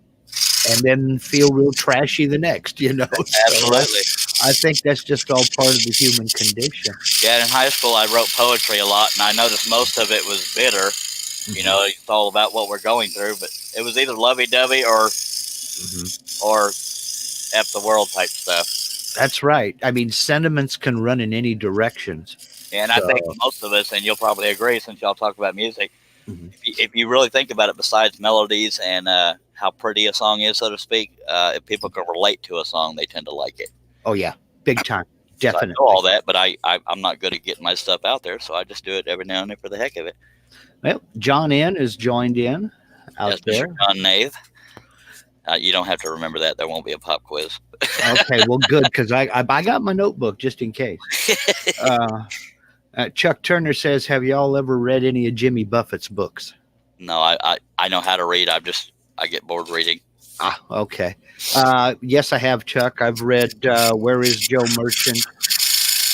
and then feel real trashy the next, you know? So Absolutely. I think that's just all part of the human condition. Yeah, in high school I wrote poetry a lot, and I noticed most of it was bitter. You know, it's all about what we're going through, but it was either lovey-dovey or F the world type stuff. That's right. I mean, sentiments can run in any directions. And I think So, most of us, and you'll probably agree since y'all talk about music, mhm. if you really think about it, besides melodies and how pretty a song is, so to speak, if people can relate to a song, they tend to like it. Oh yeah, big time, So I definitely. know all that, but I'm not good at getting my stuff out there, so I just do it every now and then for the heck of it. Well, John N is joined in out Yes, there. Mr. John Nave. You don't have to remember that. There won't be a pop quiz. Okay, well, good, because I got my notebook just in case. Chuck Turner says, "Have y'all ever read any of Jimmy Buffett's books?" No, I know how to read. I get bored reading. Ah, okay. Yes, I have, Chuck. I've read "Where Is Joe Merchant"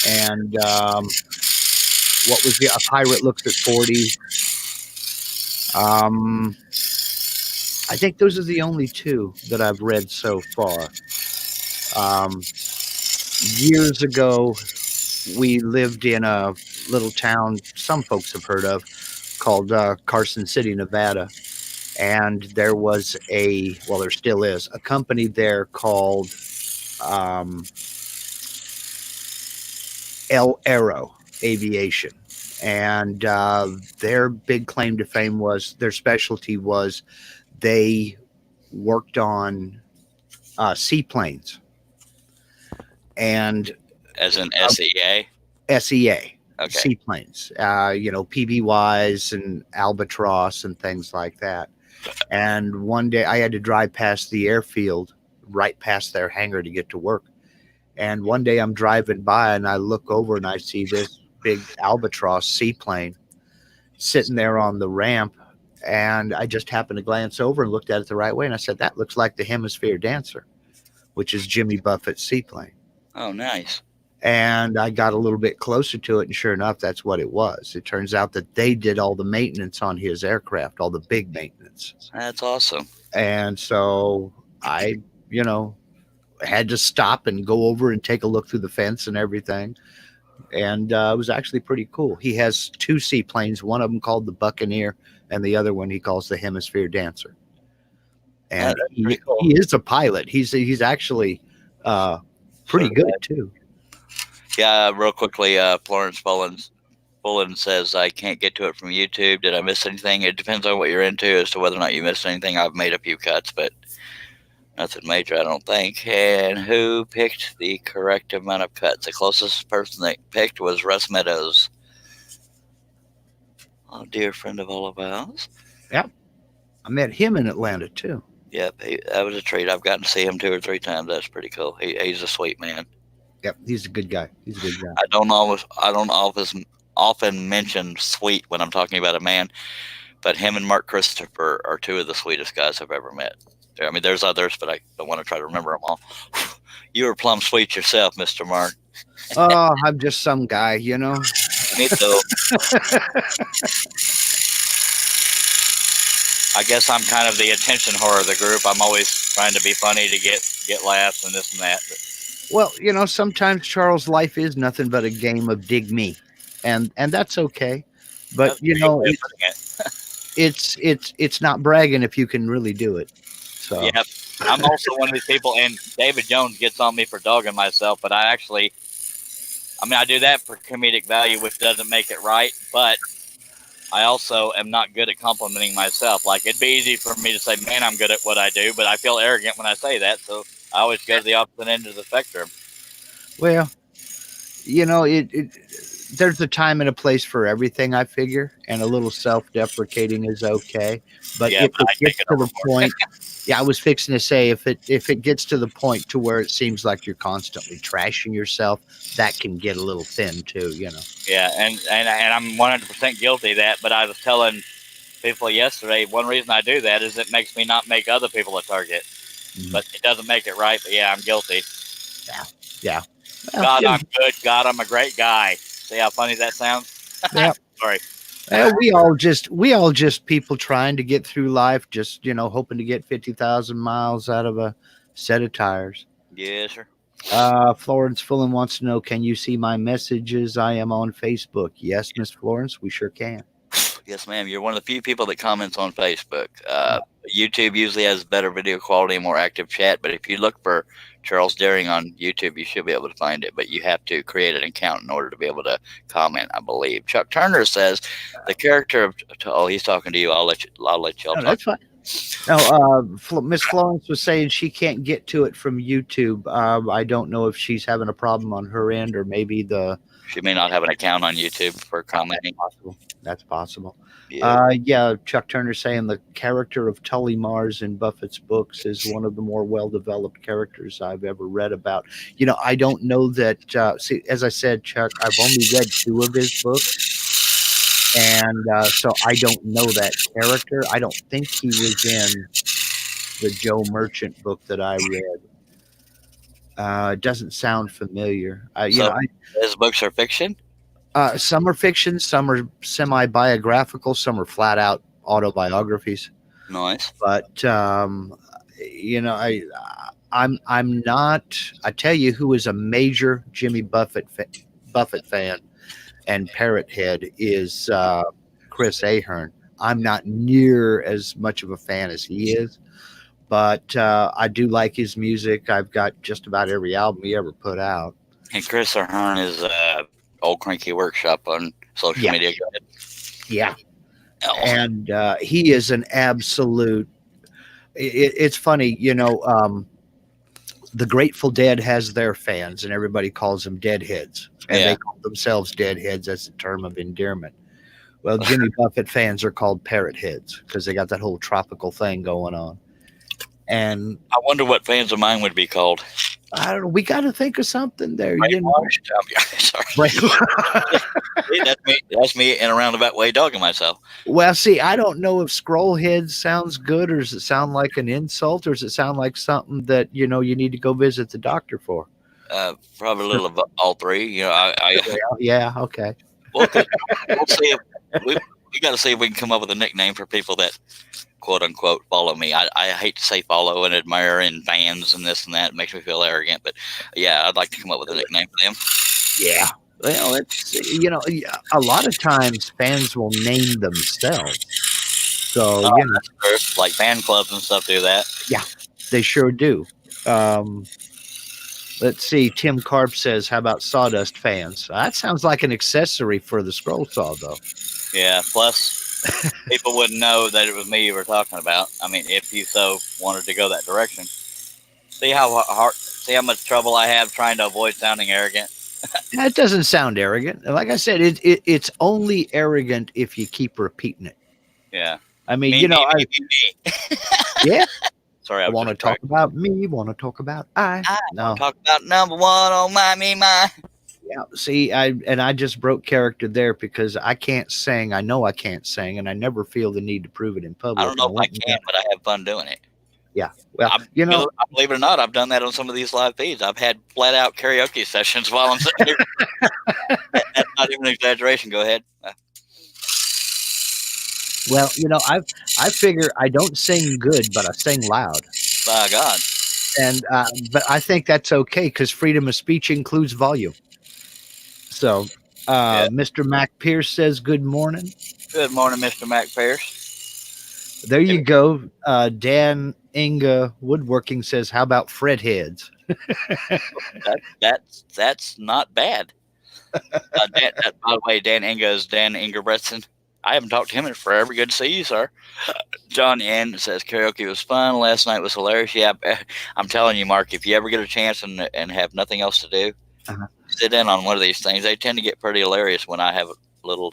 and what was A Pirate Looks at 40. I think those are the only two that I've read so far. Years ago, we lived in a little town some folks have heard of called Carson City, Nevada. And there was there still is a company there called El Aero Aviation. And their big claim to fame was their specialty was they worked on seaplanes and As in SEA? SEA Okay. seaplanes, PBYs and Albatross and things like that. And one day I had to drive past the airfield, right past their hangar to get to work. And one day I'm driving by and I look over and I see this big Albatross seaplane sitting there on the ramp. And I just happened to glance over and looked at it the right way. And I said, that looks like the Hemisphere Dancer, which is Jimmy Buffett's seaplane. Oh, nice. And I got a little bit closer to it, and sure enough, that's what it was. It turns out that they did all the maintenance on his aircraft, all the big maintenance. That's awesome. And so I, had to stop and go over and take a look through the fence and everything. And it was actually pretty cool. He has two seaplanes, one of them called the Buccaneer, and the other one he calls the Hemisphere Dancer. And cool. he is a pilot. He's actually pretty good too. Yeah, real quickly, Florence Bullen says, I can't get to it from YouTube. Did I miss anything? It depends on what you're into as to whether or not you missed anything. I've made a few cuts, but nothing major, I don't think. And who picked the correct amount of cuts? The closest person that picked was Russ Meadows. a dear friend of all of ours. Yep. I met him in Atlanta too. Yep, that was a treat. I've gotten to see him 2 or 3 times. That's pretty cool. He's a sweet man. Yep. He's a good guy. He's a good guy. I don't always often mention sweet when I'm talking about a man, but him and Mark Christopher are two of the sweetest guys I've ever met. I mean, there's others, but I don't want to try to remember them all. You were plumb sweet yourself, Mr. Mark. Oh, I'm just some guy, you know. Me too. I guess I'm kind of the attention whore of the group. I'm always trying to be funny to get laughs and this and that. But Well, you know, sometimes Charles' life is nothing but a game of dig me, and that's okay. But that's a you good know, way of putting it. it's not bragging if you can really do it. So Yeah, I'm also one of these people, and David Jones gets on me for dogging myself, but I mean, I do that for comedic value, which doesn't make it right, but I also am not good at complimenting myself. Like, it'd be easy for me to say, man, I'm good at what I do, but I feel arrogant when I say that, so I always go to the opposite end of the spectrum. well, you know, there's a time and a place for everything, I figure, and a little self-deprecating is okay. But Yeah, if but I it take gets it to the overboard. point, yeah, I was fixing to say if it gets to the point to where it seems like you're constantly trashing yourself, that can get a little thin too, you know. Yeah, and I'm 100% guilty of that, but I was telling people yesterday, one reason I do that is it makes me not make other people a target. Mhm. But it doesn't make it right, but yeah, I'm guilty. Yeah. Well, God, you know, I'm good. God, I'm a great guy. See how funny that sounds? yeah. Sorry. We all just people trying to get through life, just you know, hoping to get 50,000 miles out of a set of tires. Yes, sir. Florence Fulham wants to know, can you see my messages? I am on Facebook. Yes, Miss Florence, we sure can. Yes, ma'am. You're one of the few people that comments on Facebook. YouTube usually has better video quality and more active chat, but if you look for Charles Daring on YouTube, you should be able to find it. But you have to create an account in order to be able to comment, I believe. Chuck Turner says the character of he's talking to you. I'll let y'all No, talk. that's fine. No, Miss Florence was saying she can't get to it from YouTube. I don't know if she's having a problem on her end or maybe the. She may not have an account on YouTube for commenting. Possible. That's possible. Yeah. Yeah, Chuck Turner saying the character of Tully Mars in Buffett's books is one of the more well-developed characters I've ever read about. You know, I don't know that. See, as I said, Chuck, I've only read 2 of his books, and so I don't know that character. I don't think he was in the Joe Merchant book that I read. It doesn't sound familiar. So his books are fiction? Some are fiction, some are semi-biographical, some are flat out autobiographies. Nice. But you know, I'm not. I tell you, who is a major Jimmy Buffett fan and parrot head is Chris Ahern. I'm not near as much of a fan as he is, but I do like his music. I've got just about every album he ever put out. And Chris Ahern is Old Cranky Workshop on social media. Go ahead. Yeah. Oh. And he is an absolute. It's funny, you know. The Grateful Dead has their fans, and everybody calls them Deadheads, and they call themselves Deadheads as a term of endearment. Well, Jimmy Buffett fans are called Parrot Heads because they got that whole tropical thing going on. And I wonder what fans of mine would be called. I don't know. We got to think of something there. You know? Sorry. That's me in a roundabout way dogging myself. Well, see, I don't know if Scrollhead sounds good, or does it sound like an insult, or does it sound like something that you know you need to go visit the doctor for? Probably a little of all three. You know, yeah, okay. We'll see if we got to see if we can come up with a nickname for people that quote unquote follow me. I hate to say follow and admire and fans and this and that. It makes me feel arrogant, but yeah, I'd like to come up with a nickname for them. Yeah. Well, it's, you know, a lot of times fans will name themselves. So, you know, like fan clubs and stuff do that. Yeah, they sure do. Let's see. Tim Karp says, how about Sawdust fans? That sounds like an accessory for the scroll saw, though. Yeah. Plus, people wouldn't know that it was me you were talking about. I mean, if you so wanted to go that direction. See how much trouble I have trying to avoid sounding arrogant. That doesn't sound arrogant. Like I said, it's only arrogant if you keep repeating it. Yeah. I mean, Me, you know, me, I me, me, me. yeah, Sorry, I I was want to talk distracted. about me, want to talk about I. I want No, to talk about number one on my me, my. yeah. See, I just broke character there because I can't sing. I know I can't sing, and I never feel the need to prove it in I public. don't And know I if I went and can, got, but I have fun doing it. yeah. Well, you know, Believe it or not, I've done that on some of these live feeds. I've had flat out karaoke sessions while I'm sitting here. That's not even an exaggeration. Go ahead. well, you know, I figure I don't sing good, but I sing loud. By God. And but I think that's okay because freedom of speech includes volume. So, Yeah. Mr. Mac Pierce says good morning. Good morning, Mr. Mac Pierce. There you go. Dan Inga Woodworking says, "How about Fred heads?" That's not bad. By the way, Dan Inga is Dan Ingerbretson. I haven't talked to him in forever. Good to see you, sir. John N says karaoke was fun. Last night was hilarious. Yeah, I'm telling you, Mark, if you ever get a chance and have nothing else to do, Uh-huh. sit in on one of these things. They tend to get pretty hilarious when I have a little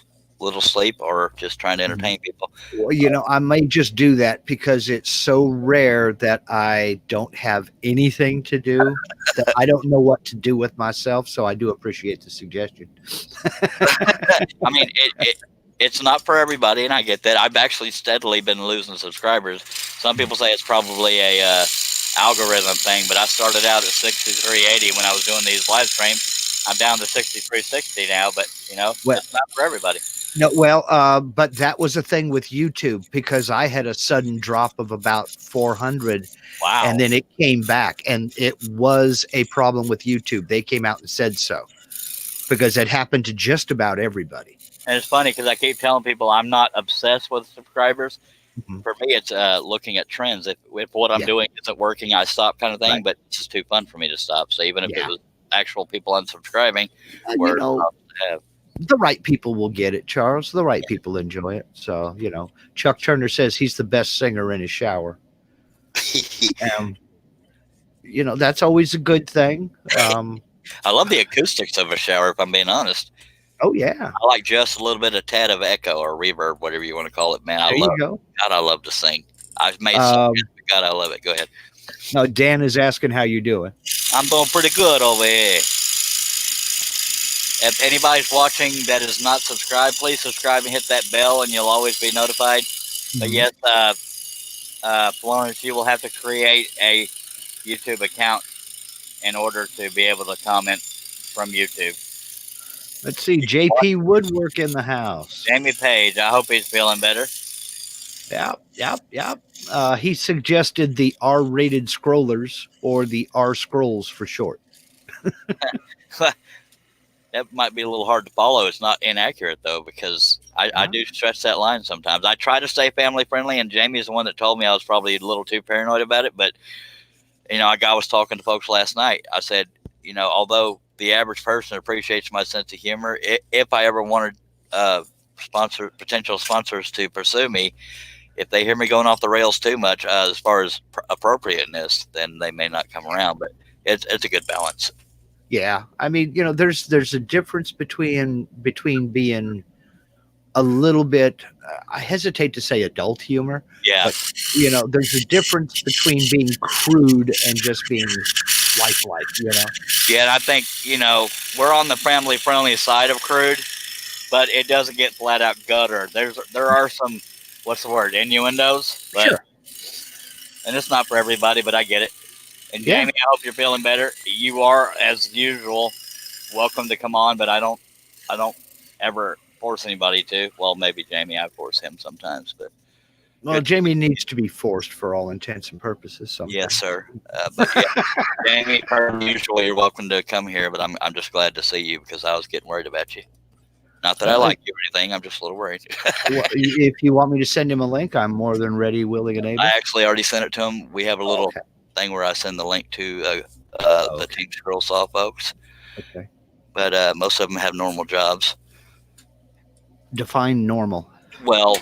sleep or just trying to entertain people. Well, you know, I may just do that because it's so rare that I don't have anything to do that I don't know what to do with myself. So I do appreciate the suggestion. I mean, it's not for everybody, and I get that. I've actually steadily been losing subscribers. Some people say it's probably a algorithm thing, but I started out at 6380 when I was doing these live streams. I'm down to 6360 now, but Well, it's not for everybody. no, well, but that was a thing with YouTube because I had a sudden drop of about 400 Wow. and then it came back and it was a problem with YouTube. They came out and said so because it happened to just about everybody. And it's funny because I keep telling people I'm not obsessed with subscribers. Mhm. For me, it's looking at trends. If what I'm Yeah. doing isn't working, I stop, kind of thing. Right. But it's just too fun for me to stop. So even if Yeah. it was actual people unsubscribing, You we're know, the right people will get it, Charles. The right people enjoy it. So, you know, Chuck Turner says he's the best singer in his shower. Um, you know, that's always a good thing. I love the acoustics of a shower. If I'm being honest, Oh yeah, I like just a little bit of tad of echo or reverb, whatever you want to call it. Man, there you go. God, I love to sing. I've made some. God, I love it. Go ahead. No, Dan is asking how you doing. I'm doing pretty good over here. If anybody's watching that is not subscribed, please subscribe and hit that bell, and you'll always be notified. But yes, Florence, you will have to create a YouTube account in order to be able to comment from YouTube. Let's see, JP Woodwork in the house. Jamie Page, I hope he's feeling better. Yep. He suggested the R-rated scrollers or the R scrolls for short. That might be a little hard to follow. It's not inaccurate though, because I do stretch that line sometimes. I try to stay family friendly, and Jamie's the one that told me I was probably a little too paranoid about it. But I was talking to folks last night. I said, although the average person appreciates my sense of humor, if I ever wanted potential sponsors to pursue me, if they hear me going off the rails too much as far as appropriateness, then they may not come around. But it's a good balance. Yeah, I mean, there's a difference between being a little bit. I hesitate to say adult humor. Yeah, but there's a difference between being crude and just being lifelike. Yeah, and I think we're on the family friendly side of crude, but it doesn't get flat out gutter. There are some, what's the word, innuendos. But, sure. And it's not for everybody, but I get it. And Yeah. Jamie, I hope you're feeling better. You are, as usual, welcome to come on, but I don't ever force anybody to. Well, maybe Jamie, I force him sometimes, but. Well, Jamie needs to be forced for all intents and purposes. Sometimes. Yes, sir. But yeah, Jamie, per usual, you're welcome to come here, but I'm just glad to see you because I was getting worried about you. Not that I like you or anything. I'm just a little worried. Well, if you want me to send him a link, I'm more than ready, willing, and able. I actually already sent it to him. We have a little thing where I send the link to the Team Scrollsaw folks. Okay. But most of them have normal jobs. Define normal. Well,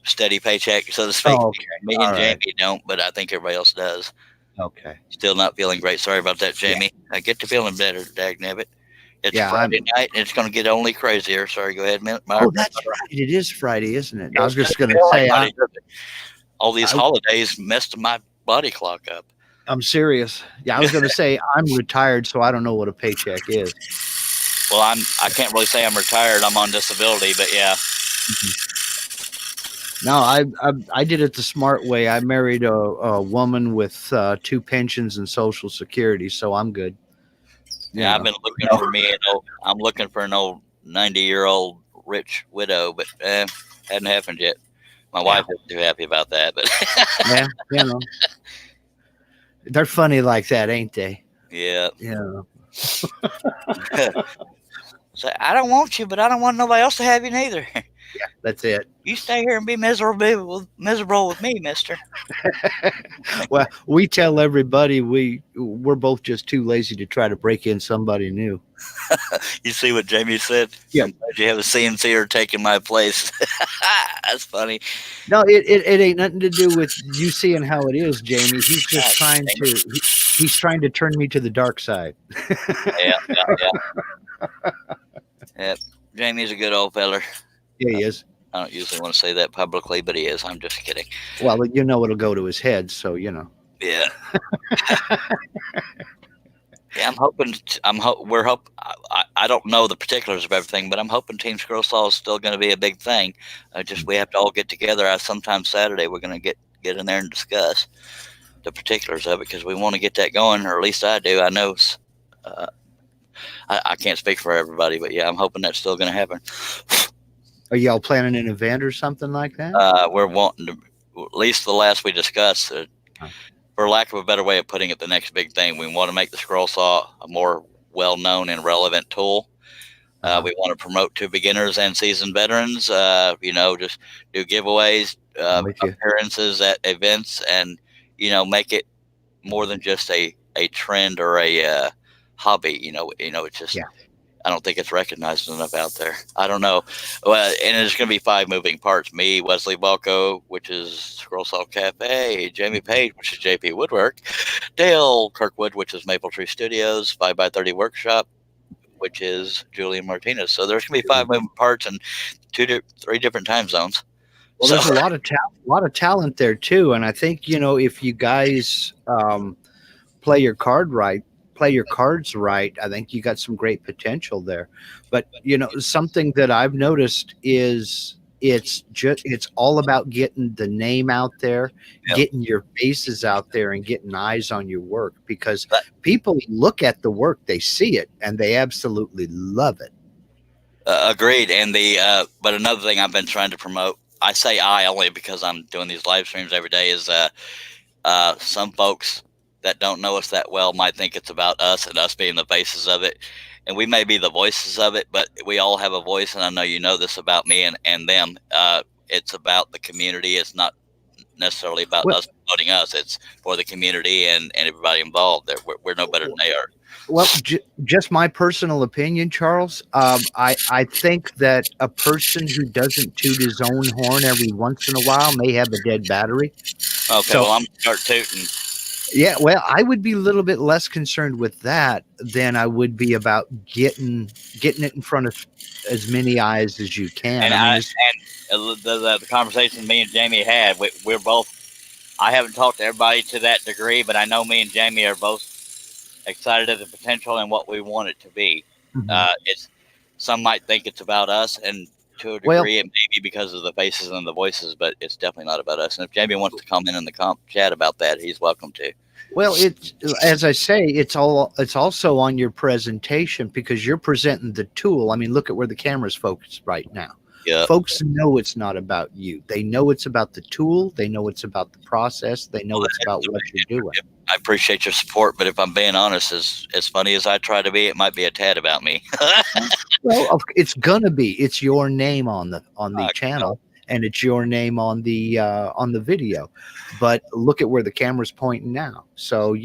steady paycheck, so to speak. Oh, okay. Me and Jamie don't, but I think everybody else does. Okay. Still not feeling great. Sorry about that, Jamie. I get to feeling better, dagnabbit. It's Yeah, Friday night, and it's going to get only crazier. Sorry, go ahead, Mark. oh, that's right. It is Friday, isn't it? I It was just doesn't going to feel like say, Friday, does it? All these I, holidays messed my body clock up. I'm serious. Yeah, I was going to say I'm retired, so I don't know what a paycheck is. Well, I can't really say I'm retired. I'm on disability, but yeah. No, I did it the smart way. I married a woman with 2 pensions and Social Security, so I'm good. Yeah, I've been looking for me I'm looking for an old 90-year-old rich widow, but hadn't happened yet. My wife isn't too happy about that, but Yeah, they're funny like that, ain't they? yeah. Yeah. So I don't want you, but I don't want nobody else to have you neither. That's it. You stay here and be miserable with me, mister. Well, we tell everybody we're both just too lazy to try to break in somebody new. You see what Jamie said? Yeah. I'm glad you have a CNCer taking my place. That's funny. No, it ain't nothing to do with you seeing how it is, Jamie. He's just he's trying to turn me to the dark side. Yeah. Jamie's a good old feller. Yeah, he is. I don't usually want to say that publicly, but he is. I'm just kidding. Well, it'll go to his head, so Yeah. Yeah, I don't know the particulars of everything, but I'm hoping Team Squirrel Saw is still going to be a big thing. We have to all get together. Sometime Saturday, we're going to get in there and discuss the particulars of it because we want to get that going, or at least I do. I know I can't speak for everybody, but yeah, I'm hoping that's still going to happen. Are y'all planning an event or something like that? We're wanting to, at least the last we discussed, for lack of a better way of putting it, the next big thing. We want to make the Scroll Saw a more well-known and relevant tool. We want to promote to beginners and seasoned veterans. Just do giveaways, appearances at events, and make it more than just a trend or a hobby. It's just. Yeah. I don't think it's recognized enough out there. I don't know. Well, and it's going to be 5 moving parts. Me, Wesley Balco, which is Scroll Saw Cafe, Jamie Page, which is JP Woodwork, Dale Kirkwood, which is Maple Tree Studios, 5x30 Workshop, which is Julian Martinez. So there's going to be 5 moving parts in 3 different time zones. Well, there's a lot of talent there too. And I think, if you guys play your cards right, I think you got some great potential there. But something that I've noticed is it's all about getting the name out there, getting your faces out there, and getting eyes on your work, because people look at the work, they see it, and they absolutely love it. Agreed. And but another thing I've been trying to promote, I say I only because I'm doing these live streams every day, is some folks that don't know us that well might think it's about us and us being the faces of it. And we may be the voices of it, but we all have a voice. And I know you know this about me and them. It's about the community. It's not necessarily about us promoting us. It's for the community and everybody involved. We're no better than they are. Well, just my personal opinion, Charles. I think that a person who doesn't toot his own horn every once in a while may have a dead battery. Okay, well, I'm start tooting. Yeah, well, I would be a little bit less concerned with that than I would be about getting it in front of as many eyes as you can. And the conversation me and Jamie had, we're both. I haven't talked to everybody to that degree, but I know me and Jamie are both excited at the potential and what we want it to be. Mm-hmm. Some might think it's about us, and to a degree, it may be because of the faces and the voices, but it's definitely not about us. And if Jamie wants to comment in the chat about that, he's welcome to. Well, it's, as I say, it's also on your presentation, because you're presenting the tool. I mean, look at where the camera's focused right now. Yeah. Folks know it's not about you. They know it's about the tool. They know it's about the process. They know it's about what you're doing. I appreciate your support, but if I'm being honest, as funny as I try to be, it might be a tad about me. Well, it's gonna be. It's your name on the channel, and it's your name on the video. But look at where the camera's pointing now. So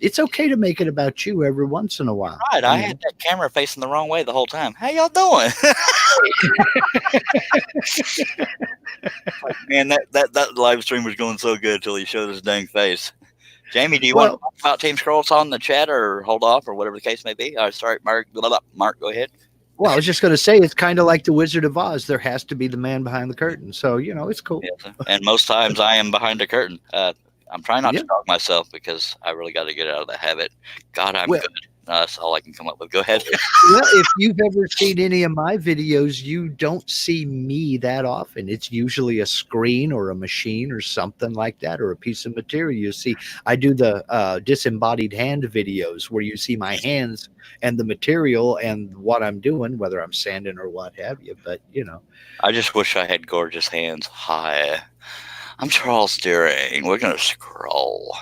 it's okay to make it about you every once in a while. Right. I had that camera facing the wrong way the whole time. How y'all doing? Man, that live stream was going so good until he showed his dang face. Jamie, do you want to Well, talk about Team Scrolls on the chat or hold off or whatever the case may be? Sorry, Mark. Blah, blah, blah. Mark, go ahead. I was just going to say it's kind of like the Wizard of Oz. There has to be the man behind the curtain. So, it's cool. Yes, and most times I am behind the curtain. I'm trying not Yeah. to talk myself because I really got to get out of the habit. God, I'm Well- good. That's all I can come up with. Go ahead. Well, if you've ever seen any of my videos, you don't see me that often. It's usually a screen or a machine or something like that, or a piece of material. You see, I do the disembodied hand videos where you see my hands and the material and what I'm doing, whether I'm sanding or what have you. But, I just wish I had gorgeous hands. Hi, I'm Charles Deering. We're going to scroll.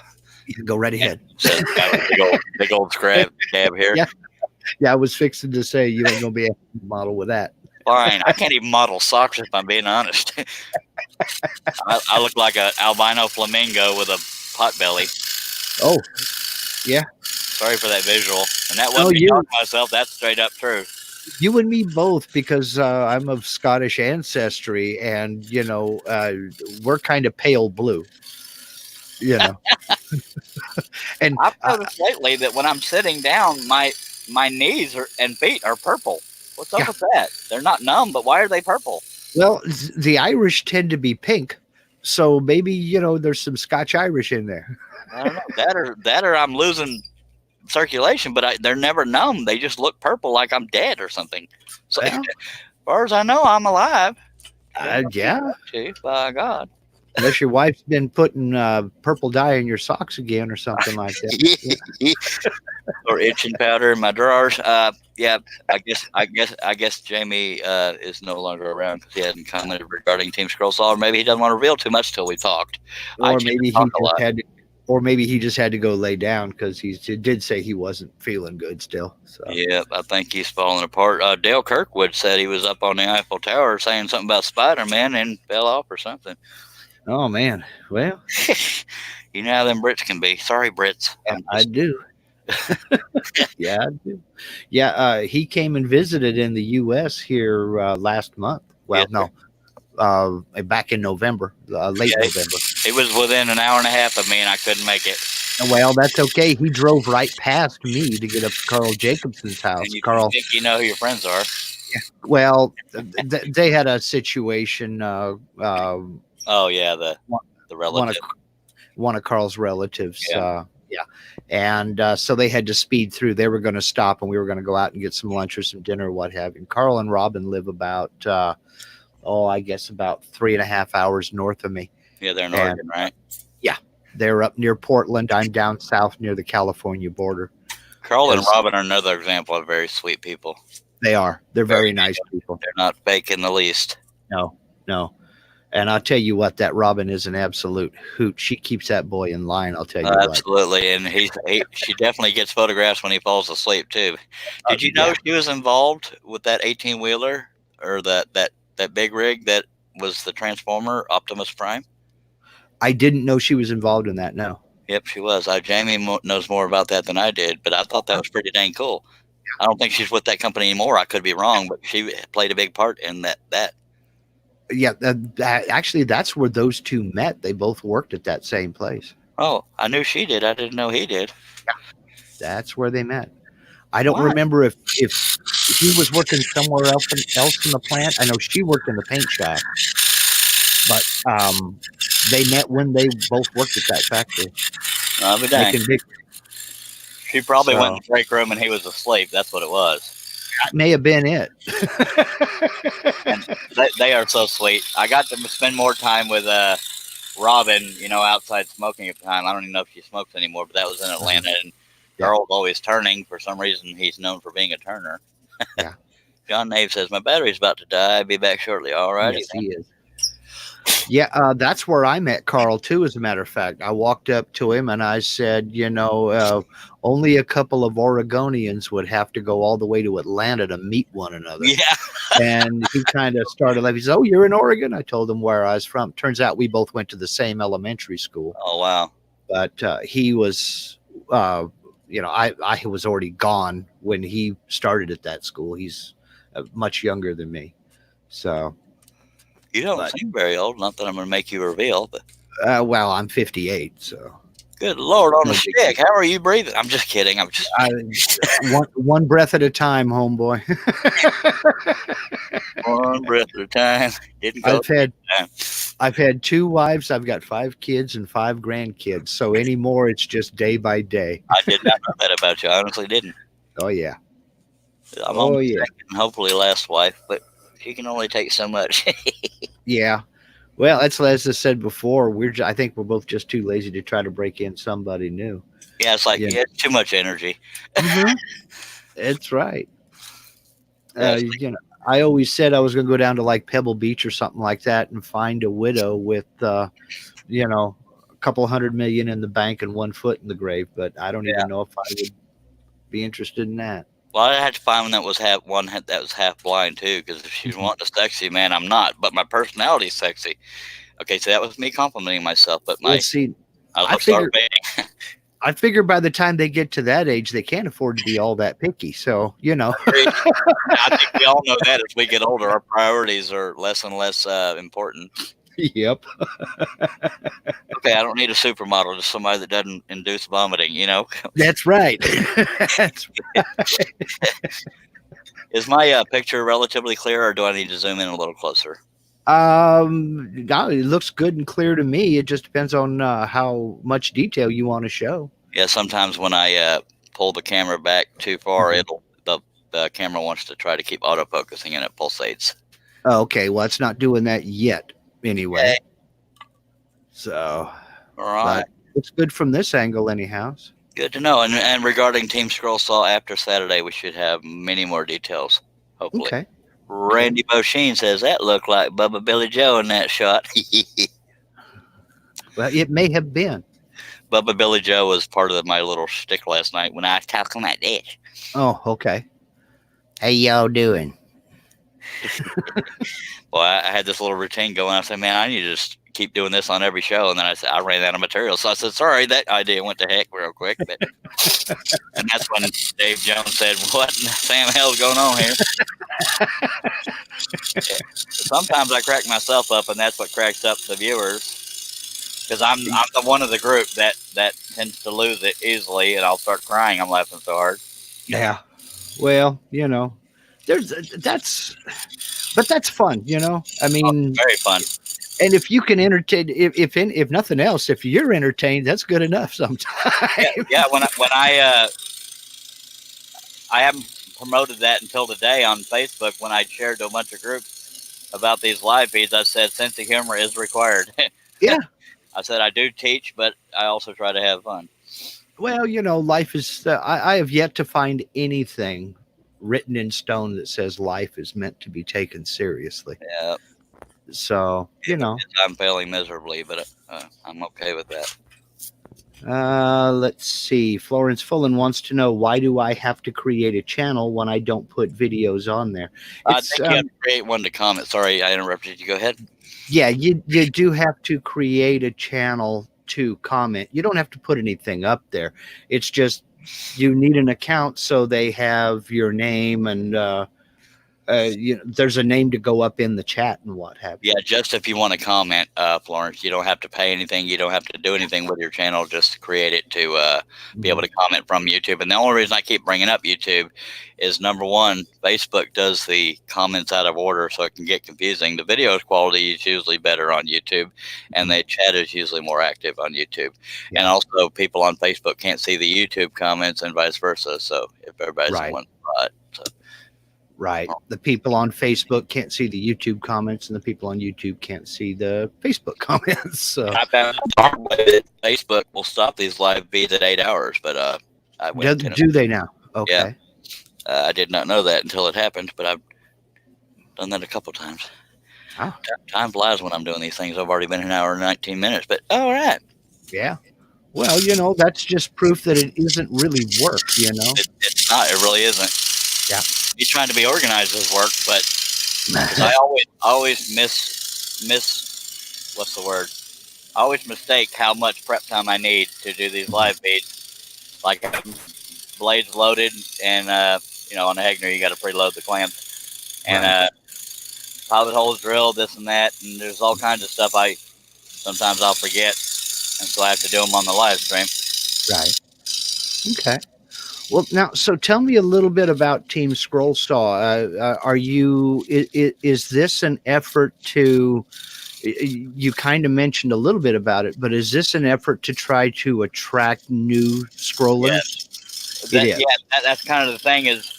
you can go right ahead. Says big old scab here. Yeah. Yeah, I was fixing to say you ain't going to be able to model with that. Fine. I can't even model socks if I'm being honest. I look like an albino flamingo with a pot belly. Oh, Sorry for that visual. And that No, wasn't me you- talking myself. That's straight up true. you and me both, because I'm of Scottish ancestry, and we're kind of pale blue. And I've noticed lately that when I'm sitting down, my knees and feet are purple. What's up Yeah. with that? They're not numb, but why are they purple? well, the Irish tend to be pink, so maybe there's some Scotch Irish in there. I don't know. That or I'm losing circulation, but they're never numb. They just look purple like I'm dead or something. So Well. as far as I know, I'm alive. Yeah, Chief, by God. unless your wife's been putting purple dye in your socks again or something like that. Or itching powder in my drawers. Yeah, I guess Jamie is no longer around because he hadn't commented regarding Team Scroll Saw, or maybe he doesn't want to reveal too much till we talked. I Or tend to maybe he talk a just lot. had to, or maybe he just had to go lay down because he did say he wasn't feeling good still. So Yeah, I think he's falling apart. Dale Kirkwood said he was up on the Eiffel Tower saying something about Spider-Man and fell off or something. oh man, well, You know how them Brits can be. Sorry, Brits. I do. Yeah, I do. Yeah, he came and visited in the U.S. here last month. Well, Yes, no, back in November, late Yeah. November. He was within an hour and a half of me, and I couldn't make it. Well, that's okay. He drove right past me to get up to Carl Jacobson's house. And you Carl, think you know who your friends are. well, they had a situation. Oh yeah, the One relative. one of Carl's relatives. Yeah. And so they had to speed through. They were going to stop, and we were going to go out and get some lunch or some dinner or what have you. And Carl and Robin live about, I guess about 3.5 hours north of me. Yeah, they're in and- Oregon, right? They're up near Portland. I'm down south near the California border. Carl and Yes. Robin are another example of very sweet people. They are. They're very Very nice people. They're not fake in the least. No. And I'll tell you what, that Robin is an absolute hoot. She keeps that boy in line. I'll tell you what. Absolutely, and she definitely gets photographs when he falls asleep too. Did you know yeah. she was involved with that 18-wheeler or that big rig that was the Transformer Optimus Prime? I didn't know she was involved in that. No. Yep, she was. Jamie knows more about that than I did, but I thought that was pretty dang cool. I don't think she's with that company anymore. I could be wrong, but she played a big part in that. Yeah, actually, that's where those two met. They both worked at that same place. Oh, I knew she did. I didn't know he did. That's where they met. I don't Why? remember if he was working somewhere else in the plant. I know she worked in the paint shop, but they met when they both worked at that factory. I'll be dang. Making big, She probably went So- in the break room and he was asleep. That's what it was. that may have been it. They are so sweet. I got to spend more time with Robin, outside smoking at the time. I don't even know if she smokes anymore, but that was in Atlanta. And Yeah. Carl's always turning. For some reason, he's known for being a turner. Yeah. John Nave says, my battery's about to die. I'll be back shortly. All righty. Yes, he is. Yeah, that's where I met Carl too. As a matter of fact, I walked up to him and I said, only a couple of Oregonians would have to go all the way to Atlanta to meet one another. Yeah. And he kind of started like, he said, "Oh, you're in Oregon?" I told him where I was from. Turns out we both went to the same elementary school, Oh, wow. but he was, I was already gone when he started at that school. He's much younger than me, so. You don't But- seem very old. Not that I'm going to make you reveal, but Well, I'm 58, so Good Lord on No a big stick. How are you breathing? I'm just kidding. I'm just I, one breath at a time, homeboy. one breath at a time. Didn't go I've had time. I've had 2 wives, I've got 5 kids and 5 grandkids. So anymore, it's just day by day. I did not know that about you. I honestly didn't. Oh yeah. I'm on Oh my yeah. second, hopefully last wife, but she can only take so much. Yeah. Well, that's as I said before. I think we're both just too lazy to try to break in somebody new. Yeah, it's like Yeah. yeah, too much energy. Hmm. It's right. Yes. I always said I was going to go down to like Pebble Beach or something like that and find a widow with, a couple hundred million in the bank and 1 foot in the grave. But I don't Yeah. even know if I would be interested in that. Well, I had to find one that was that was half blind too, because if she's wanting a sexy man, I'm not. But my personality's sexy. Okay, so that was me complimenting myself. But Well, see, I I love figure starvation. I figure by the time they get to that age, they can't afford to be all that picky. So, I think we all know that as we get older, our priorities are less and less important. Yep. Okay, I don't need a supermodel, just somebody that doesn't induce vomiting. That's right. That's Is my picture relatively clear, or do I need to zoom in a little closer? No, it looks good and clear to me. It just depends on how much detail you want to show. Yeah, sometimes when I pull the camera back too far, Mhm. the camera wants to try to keep autofocusing and it pulsates. Oh, okay, well, it's not doing that yet, Okay. anyway. So, All right. but it's good from this angle, anyhow. Good to know. And regarding Team Scroll Saw after Saturday, we should have many more details, hopefully. Okay. Randy Bosheen says that looked like Bubba Billy Joe in that shot. Well, it may have been. Bubba Billy Joe was part of my little shtick last night when I was talking like this. Oh, okay. How y'all doing? Well, I had this little routine going. I said, man, I need to just keep doing this on every show. And then I said, I ran out of material. So I said, sorry, that idea went to heck real quick. But, and that's when Dave Jones said, what in the Sam hell's going on here? Yeah. Sometimes I crack myself up, and that's what cracks up the viewers. Because I'm the one of the group that tends to lose it easily, and I'll start crying. I'm laughing so hard. Yeah. Well, but that's fun, I mean, Very fun. and if you can entertain, if nothing else, if you're entertained, that's good enough sometimes. Yeah. When I haven't promoted that until today on Facebook when I shared to a bunch of groups about these live feeds. I said sense of humor is required. Yeah. I said I do teach, but I also try to have fun. Well, life is. I have yet to find anything written in stone that says life is meant to be taken seriously. Yeah. So I'm failing miserably, but I'm okay with that. Let's see. Florence Fullen wants to know, why do I have to create a channel when I don't put videos on there? I think you have to create one to comment. Sorry, I interrupted you. Go ahead. Yeah, you do have to create a channel to comment. You don't have to put anything up there. It's just you need an account so they have your name and there's a name to go up in the chat and what have you. Yeah, just if you want to comment, Florence, you don't have to pay anything. You don't have to do anything with your channel. Just create it to be able to comment from YouTube. And the only reason I keep bringing up YouTube is, number one, Facebook does the comments out of order, so it can get confusing. The video quality is usually better on YouTube, and the chat is usually more active on YouTube. Yeah. And also, people on Facebook can't see the YouTube comments and vice versa. So if everybody's in one spot. Right. The people on Facebook can't see the YouTube comments, and the people on YouTube can't see the Facebook comments. So I found that Facebook will stop these live feeds at 8 hours, but do they now? Okay. Yeah. I did not know that until it happened, but I've done that a couple times. Oh. Time flies when I'm doing these things. I've already been an hour and 19 minutes, but all right. Yeah. Well, that's just proof that it isn't really work, It's not. It really isn't. Yeah. He's trying to be organized as work, but I always miss what's the word? I always mistake how much prep time I need to do these live feeds. Like blades loaded, and on the Hegner you got to preload the clamp, and pilot holes drilled, this and that, and there's all kinds of stuff. Sometimes I'll forget, and so I have to do them on the live stream. Right. Okay. Well, now, so tell me a little bit about Team Scroll Saw. Are you? Is this an effort to? You kind of mentioned a little bit about it, but is this an effort to try to attract new scrollers? It is. Yeah, that's kind of the thing is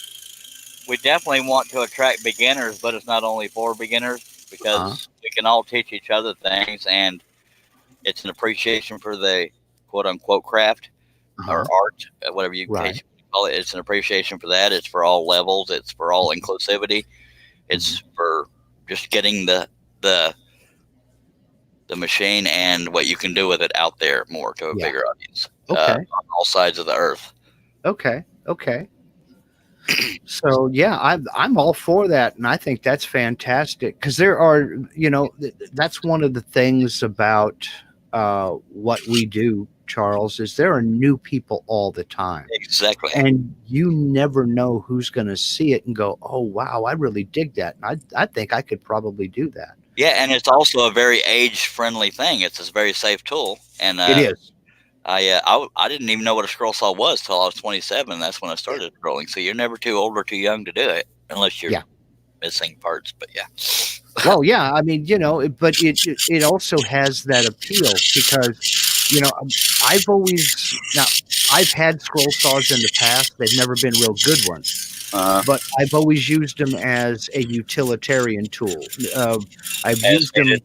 we definitely want to attract beginners, but it's not only for beginners because we can all teach each other things, and it's an appreciation for the quote unquote craft or art, whatever you call it. It's an appreciation for that. It's for all levels. It's for all inclusivity. It's for just getting the machine and what you can do with it out there more to a bigger audience on all sides of the earth. Okay. So yeah, I'm all for that, and I think that's fantastic because there are, that's one of the things about what we do, Charles, is there are new people all the time. Exactly. And you never know who's going to see it and go, oh wow, I really dig that, and I think I could probably do that. Yeah, and it's also a very age-friendly thing. It's a very safe tool, and it is. I didn't even know what a scroll saw was till I was 27. That's when I started scrolling. So you're never too old or too young to do it, unless you're missing parts. But yeah. Well, yeah, I mean, but it also has that appeal because I've had scroll saws in the past. They've never been real good ones. But I've always used them as a utilitarian tool. I've used them,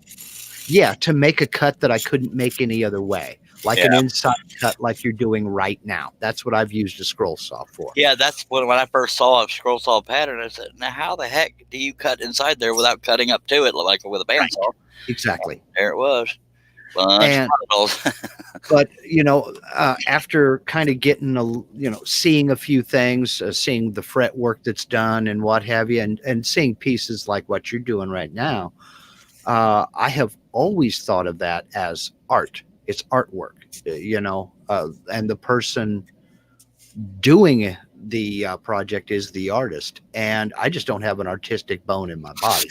to make a cut that I couldn't make any other way, like an inside cut, like you're doing right now. That's what I've used a scroll saw for. Yeah, that's when I first saw a scroll saw pattern. I said, "Now, how the heck do you cut inside there without cutting up to it, like with a bandsaw?" Exactly. There it was. But after kind of getting seeing a few things, seeing the fret work that's done and what have you, and seeing pieces like what you're doing right now, I have always thought of that as art. It's artwork, and the person doing the project is the artist, and I just don't have an artistic bone in my body.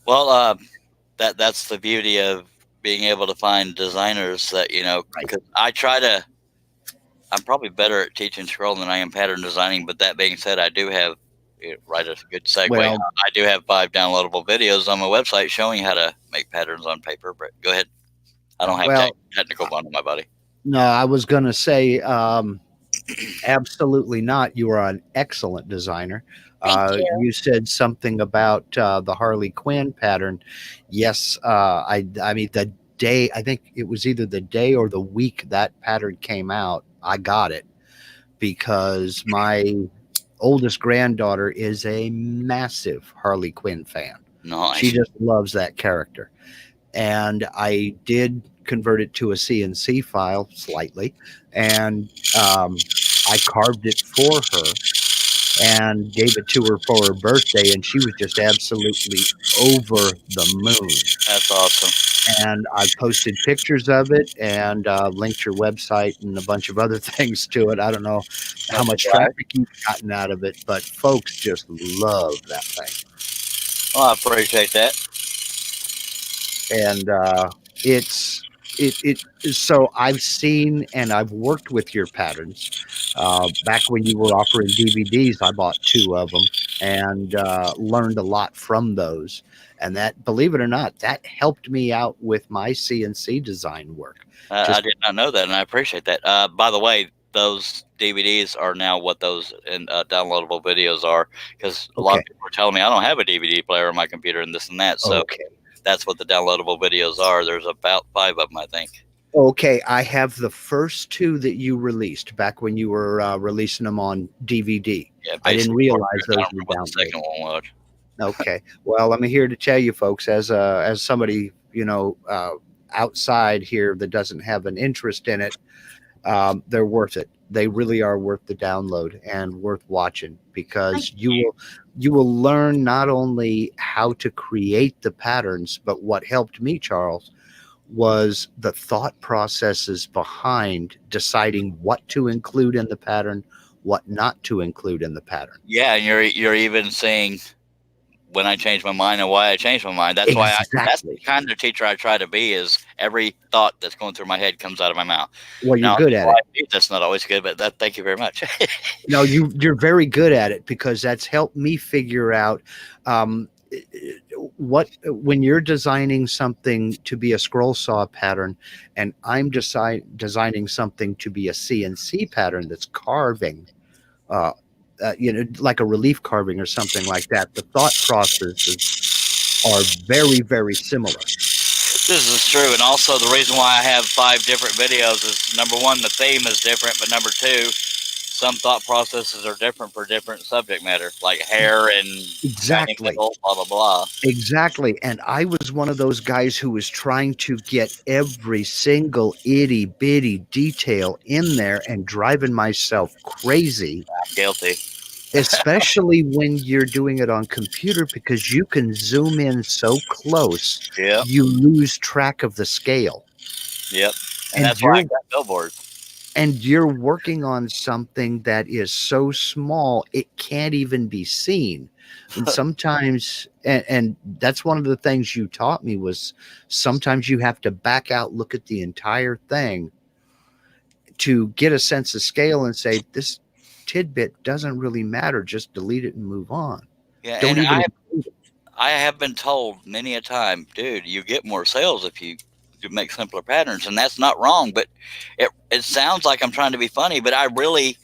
Well, that's the beauty of being able to find designers that, because I'm probably better at teaching scroll than I am pattern designing. But that being said, I do have, right, a good segue. Well, I do have 5 downloadable videos on my website showing how to make patterns on paper. But go ahead. I don't have technical bone in my body. No, I was going to say, absolutely not. You are an excellent designer. You said something about the Harley Quinn pattern. Yes, I mean, the day, I think it was either the day or the week that pattern came out, I got it because my oldest granddaughter is a massive Harley Quinn fan. Nice. She just loves that character. And I did convert it to a CNC file slightly, and I carved it for her and gave it to her for her birthday, and she was just absolutely over the moon. That's awesome. And I posted pictures of it and linked your website and a bunch of other things to it. I don't know how much traffic you've gotten out of it, but folks just love that thing. Well, I appreciate that. And so I've seen and I've worked with your patterns. Back when you were offering DVDs, I bought 2 of them and learned a lot from those. And that, believe it or not, that helped me out with my CNC design work. I did not know that, and I appreciate that. By the way, those DVDs are now what those downloadable videos are, because a lot of people are telling me I don't have a DVD player on my computer and this and that. So that's what the downloadable videos are. There's about 5 of them, I think. Okay, I have the first 2 that you released back when you were releasing them on DVD. Yeah, I didn't realize those were down. The second one was. Okay, well, I'm here to tell you, folks, as somebody outside here that doesn't have an interest in it, they're worth it. They really are worth the download and worth watching, because you will learn not only how to create the patterns, but what helped me, Charles, was the thought processes behind deciding what to include in the pattern, what not to include in the pattern. Yeah, and you're even seeing when I changed my mind and why I changed my mind. That's why that's the Exactly. kind of teacher I try to be. Is every thought that's going through my head comes out of my mouth. Well, you're Now, good at it. that's not always good, but thank you very much. No, you're very good at it, because that's helped me figure out um, what, when you're designing something to be a scroll saw pattern, and I'm designing something to be a CNC pattern that's carving, uh, like a relief carving or something like that. The thought processes are very, very similar. This is true, and also the reason why I have 5 different videos is, number one, the theme is different, but number two, some thought processes are different for different subject matter, like hair and shiny Exactly. metal, blah blah blah. Exactly. And I was one of those guys who was trying to get every single itty bitty detail in there and driving myself crazy, I'm guilty. especially when you're doing it on computer, because you can zoom in so close, Yep, you lose track of the scale. yep, and And that's why I got billboards. you're working on something that is so small it can't even be seen. And sometimes, and that's one of the things you taught me, was sometimes you have to back out, look at the entire thing to get a sense of scale and say, this tidbit doesn't really matter, just delete it and move on. Yeah, Don't and even I have been told many a time, dude, you get more sales if you make simpler patterns, and that's not wrong. But it sounds like I'm trying to be funny, but I really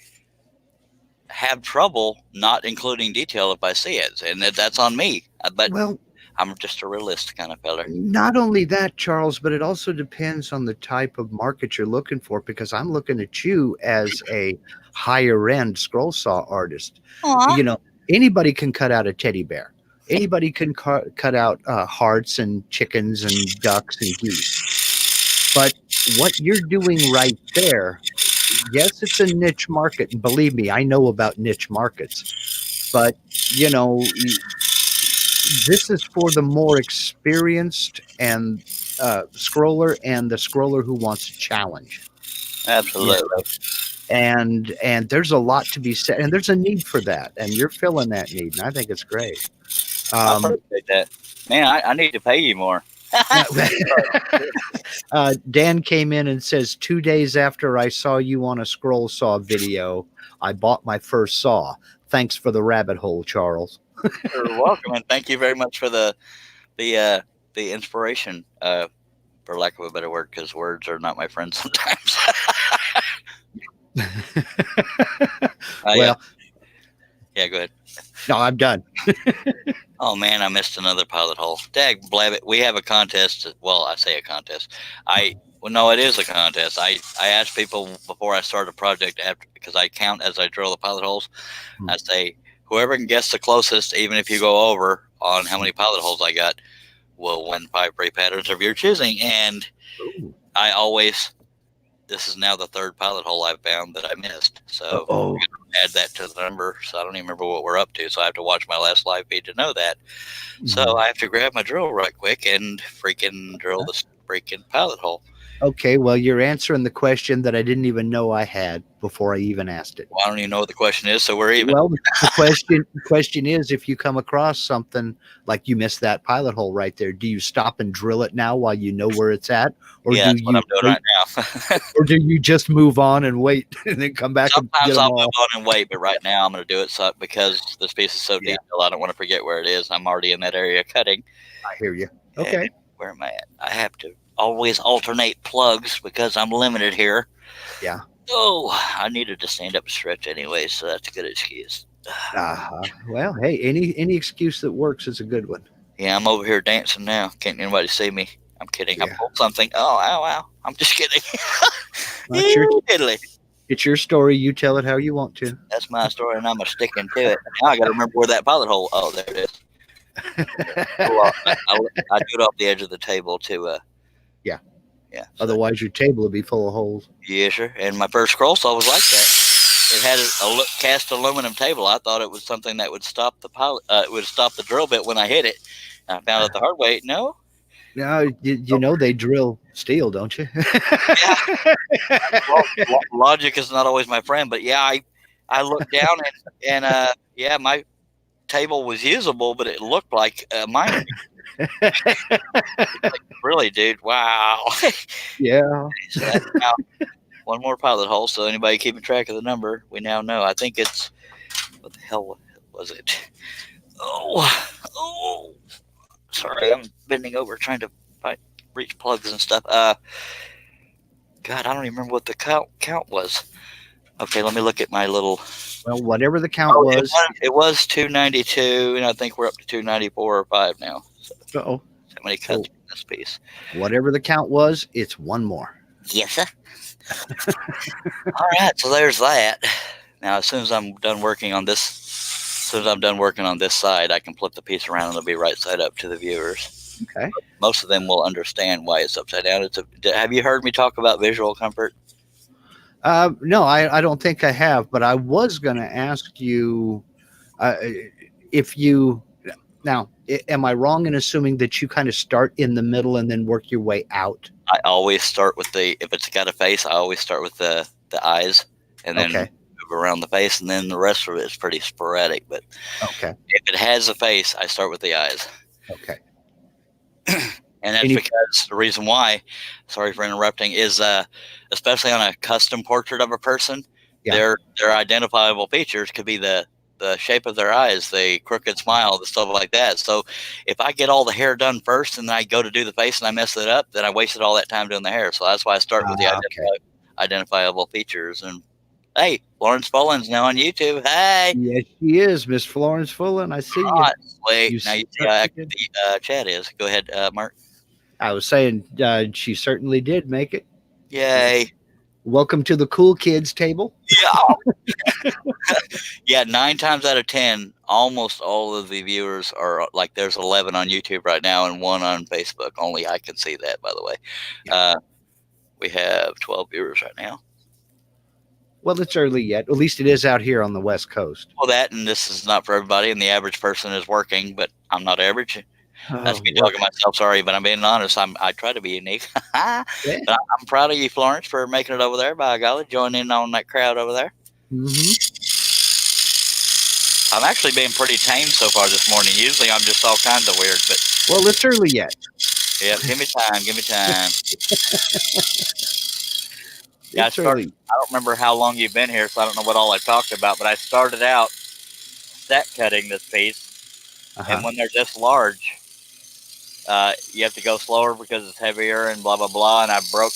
have trouble not including detail if I see it, and that's on me. But well, I'm just a realist kind of feller. not only that, Charles, but it also depends on the type of market you're looking for, because I'm looking at you as a higher end scroll saw artist. Aw. You know, anybody can cut out a teddy bear. Anybody can cut out hearts and chickens and ducks and geese. But what you're doing right there, yes, it's a niche market. And believe me, I know about niche markets. But, you know, this is for the more experienced and scroller, and the scroller who wants a challenge. Absolutely. And there's a lot to be said, and there's a need for that, and you're filling that need, and I think it's great. I appreciate that. Man, I need to pay you more. Dan came in and says, 2 days after I saw you on a scroll saw video, I bought my first saw. Thanks for the rabbit hole, Charles. You're welcome, and thank you very much for the inspiration, for lack of a better word, because words are not my friend sometimes. Well, yeah, go ahead. no, I'm done. Oh man, I missed another pilot hole. Dag blabbit. We have a contest. Well, I say a contest. Well, no, it is a contest. I ask people before I start a project, after, because I count as I drill the pilot holes. I say, whoever can guess the closest, even if you go over on how many pilot holes I got, will win 5 free patterns of your choosing. And I always, this is now the 3rd pilot hole I've found that I missed. So I'm going to add that to the number. So I don't even remember what we're up to. So I have to watch my last live feed to know that. So I have to grab my drill right quick and freaking drill this freaking pilot hole. Okay, well, you're answering the question that I didn't even know I had before I even asked it. Well, I don't even know what the question is, so we're even. Well, the question is, if you come across something like you missed that pilot hole right there, do you stop and drill it now while you know where it's at, or yeah, that's what I'm doing right now. or do you just move on and wait and then come back? Sometimes and I'll move on and wait, but right now I'm going to do it because this piece is so detailed. I don't want to forget where it is. I'm already in that area cutting. I hear you. Okay. And where am I at? I have to always alternate plugs because I'm limited here. Yeah. Oh, I needed to stand up and stretch anyway, so that's a good excuse. Well, hey, any excuse that works is a good one. Yeah, I'm over here dancing now. Can't anybody see me? I'm kidding. Yeah. I pulled something. Oh, ow, ow. I'm just kidding. It's your story. You tell it how you want to. That's my story, and I'm sticking to it. Now I got to remember where that pilot hole. Oh, there it is. Well, I do it off the edge of the table to. Yeah. Yeah. So otherwise, your table would be full of holes. Yeah, sure. And my first scroll saw was like that. It had a cast aluminum table. I thought it was something that would stop the pilot. It would stop the drill bit when I hit it. And I found out the hard way. No. No, you know they drill steel, don't you? Yeah. Well, logic is not always my friend, but yeah, I looked down and yeah, my table was usable, but it looked like a mining. Really, dude. Wow. Yeah. So that's now one more pilot hole. So anybody keeping track of the number, we now know. I think it's what the hell was it? Oh, sorry, I'm bending over trying to reach plugs and stuff. God, I don't even remember what the count was. Okay, let me look at my little. Well, whatever the count It was 292, and I think we're up to 294 or 5 now. So Uh-oh. how many cuts in this piece? Whatever the count was, it's one more. Yes, sir. All right, so there's that. Now, as soon as I'm done working on this side, I can flip the piece around and it'll be right side up to the viewers. Okay. Most of them will understand why it's upside down. Have you heard me talk about visual comfort? No, I don't think I have, but I was going to ask you if you now, am I wrong in assuming that you kind of start in the middle and then work your way out? I always start with if it's got a face, I always start with the eyes and then move around the face, and then the rest of it is pretty sporadic. But if it has a face, I start with the eyes. Okay. And that's because the reason why, sorry for interrupting, is especially on a custom portrait of a person, their identifiable features could be the shape of their eyes, the crooked smile, the stuff like that. So if I get all the hair done first and then I go to do the face and I mess it up, then I wasted all that time doing the hair. So that's why I start with the identifiable features. And hey, Florence Fullen's now on YouTube. Hey. Yes, she is, Miss Florence Fullen. I see you. Wait, now you see how active the chat is. Go ahead, Mark. I was saying she certainly did make it. Yay. Welcome to the cool kids table. Yeah. Yeah, 9 times out of 10, almost all of the viewers are like, there's 11 on YouTube right now and 1 on Facebook. Only I can see that, by the way. Yeah. We have 12 viewers right now. Well, it's early yet. At least it is out here on the West Coast. Well, and this is not for everybody, and the average person is working, but I'm not average. That's me talking to myself. Sorry, but I'm being honest. I try to be unique. But I'm proud of you, Florence, for making it over there. By golly, joining in on that crowd over there. I'm actually being pretty tame so far this morning. Usually I'm just all kinds of weird, but well, it's early yet. Yeah, give me time. Give me time. I don't remember how long you've been here, so I don't know what all I talked about. But I started out set cutting this piece, and when they're this large, you have to go slower because it's heavier and blah, blah, blah. And I broke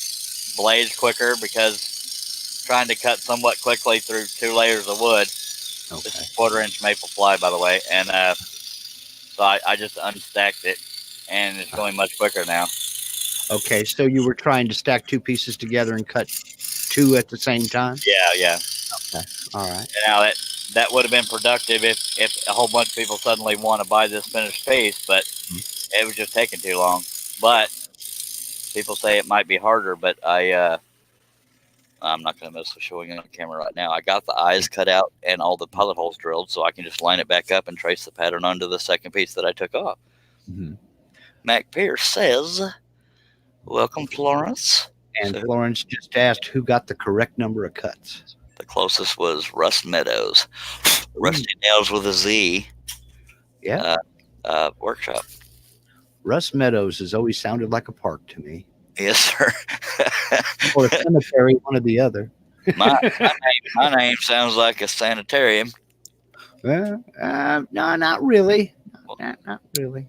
blades quicker because trying to cut somewhat quickly through 2 layers of wood. This is 1/4-inch maple ply, by the way. And so I just unstacked it, and it's going much quicker now. Okay, so you were trying to stack 2 pieces together and cut 2 at the same time? Yeah. Okay, all right. And now that would have been productive if a whole bunch of people suddenly want to buy this finished piece, but it was just taking too long. But people say it might be harder, but I'm not going to mess with showing it on camera right now. I got the eyes cut out and all the pilot holes drilled, so I can just line it back up and trace the pattern onto the second piece that I took off. Mac Pierce says, welcome, Florence. And Florence just asked who got the correct number of cuts. The closest was Russ Meadows. Rusty Nails with a Z. Yeah. Workshop. Russ Meadows has always sounded like a park to me. Yes, sir. Or a cemetery, one or the other. my name sounds like a sanitarium. No, not really. Not really.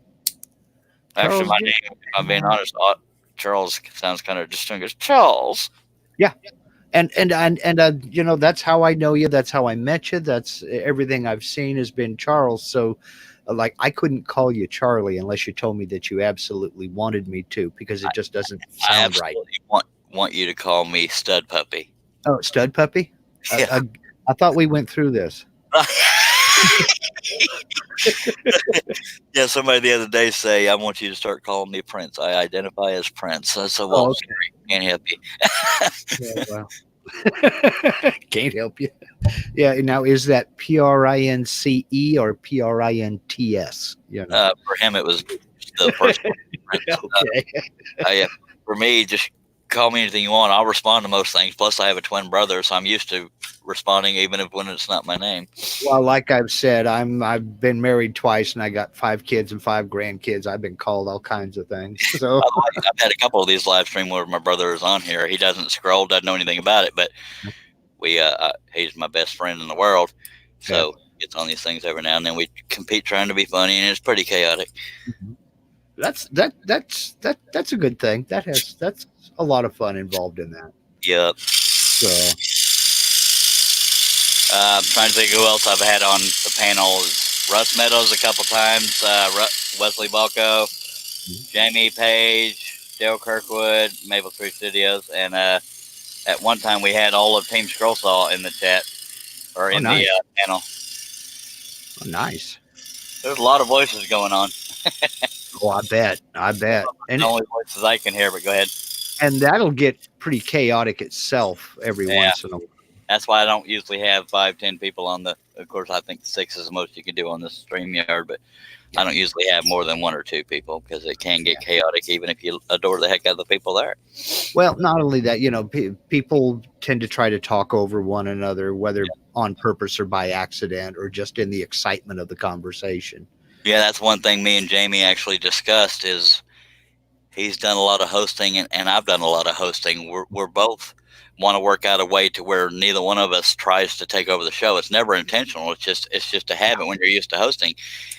Actually, my name, if I'm being honest, Charles sounds kind of distinguished. Charles. Yeah. And you know, that's how I know you. That's how I met you. That's everything I've seen has been Charles. So like, I couldn't call you Charlie unless you told me that you absolutely wanted me to, because it just doesn't sound right. I want you to call me Stud Puppy. Oh, Stud Puppy? Yeah. I thought we went through this. Yeah, somebody the other day say, I want you to start calling me Prince. I identify as Prince. I said, well, can't help you. Yeah, well. Can't help you. Yeah. Now, is that PRINCE or PRINTS? You know? For him, it was the first one. Okay. For me, just call me anything you want. I'll respond to most things. Plus, I have a twin brother, so I'm used to responding even if when it's not my name. Well, like I've said, I've been married twice and I got 5 kids and 5 grandkids. I've been called all kinds of things. So I've had a couple of these live stream where my brother is on here. He doesn't scroll, doesn't know anything about it, but he's my best friend in the world. So it's on these things every now and then. We compete trying to be funny, and it's pretty chaotic. that's a good thing. That's a lot of fun involved in that. Yep. So I'm trying to think who else I've had on the panel. Russ Meadows a couple times, Wesley Balco, Jamie Page, Dale Kirkwood, Maple Tree Studios, and at one time we had all of Team Scrollsaw in the chat or in the panel. Oh, nice. There's a lot of voices going on. Oh, I bet. And the only voices I can hear, but go ahead. And that'll get pretty chaotic itself every once in a while. That's why I don't usually have 5-10 people on the. Of course, I think 6 is the most you can do on the StreamYard, but I don't usually have more than 1 or 2 people because it can get chaotic, even if you adore the heck out of the people there. Well, not only that, people tend to try to talk over one another, whether on purpose or by accident, or just in the excitement of the conversation. Yeah, that's one thing me and Jamie actually discussed is he's done a lot of hosting and I've done a lot of hosting. We're both want to work out a way to where neither one of us tries to take over the show. It's never intentional. It's just a habit when you're used to hosting.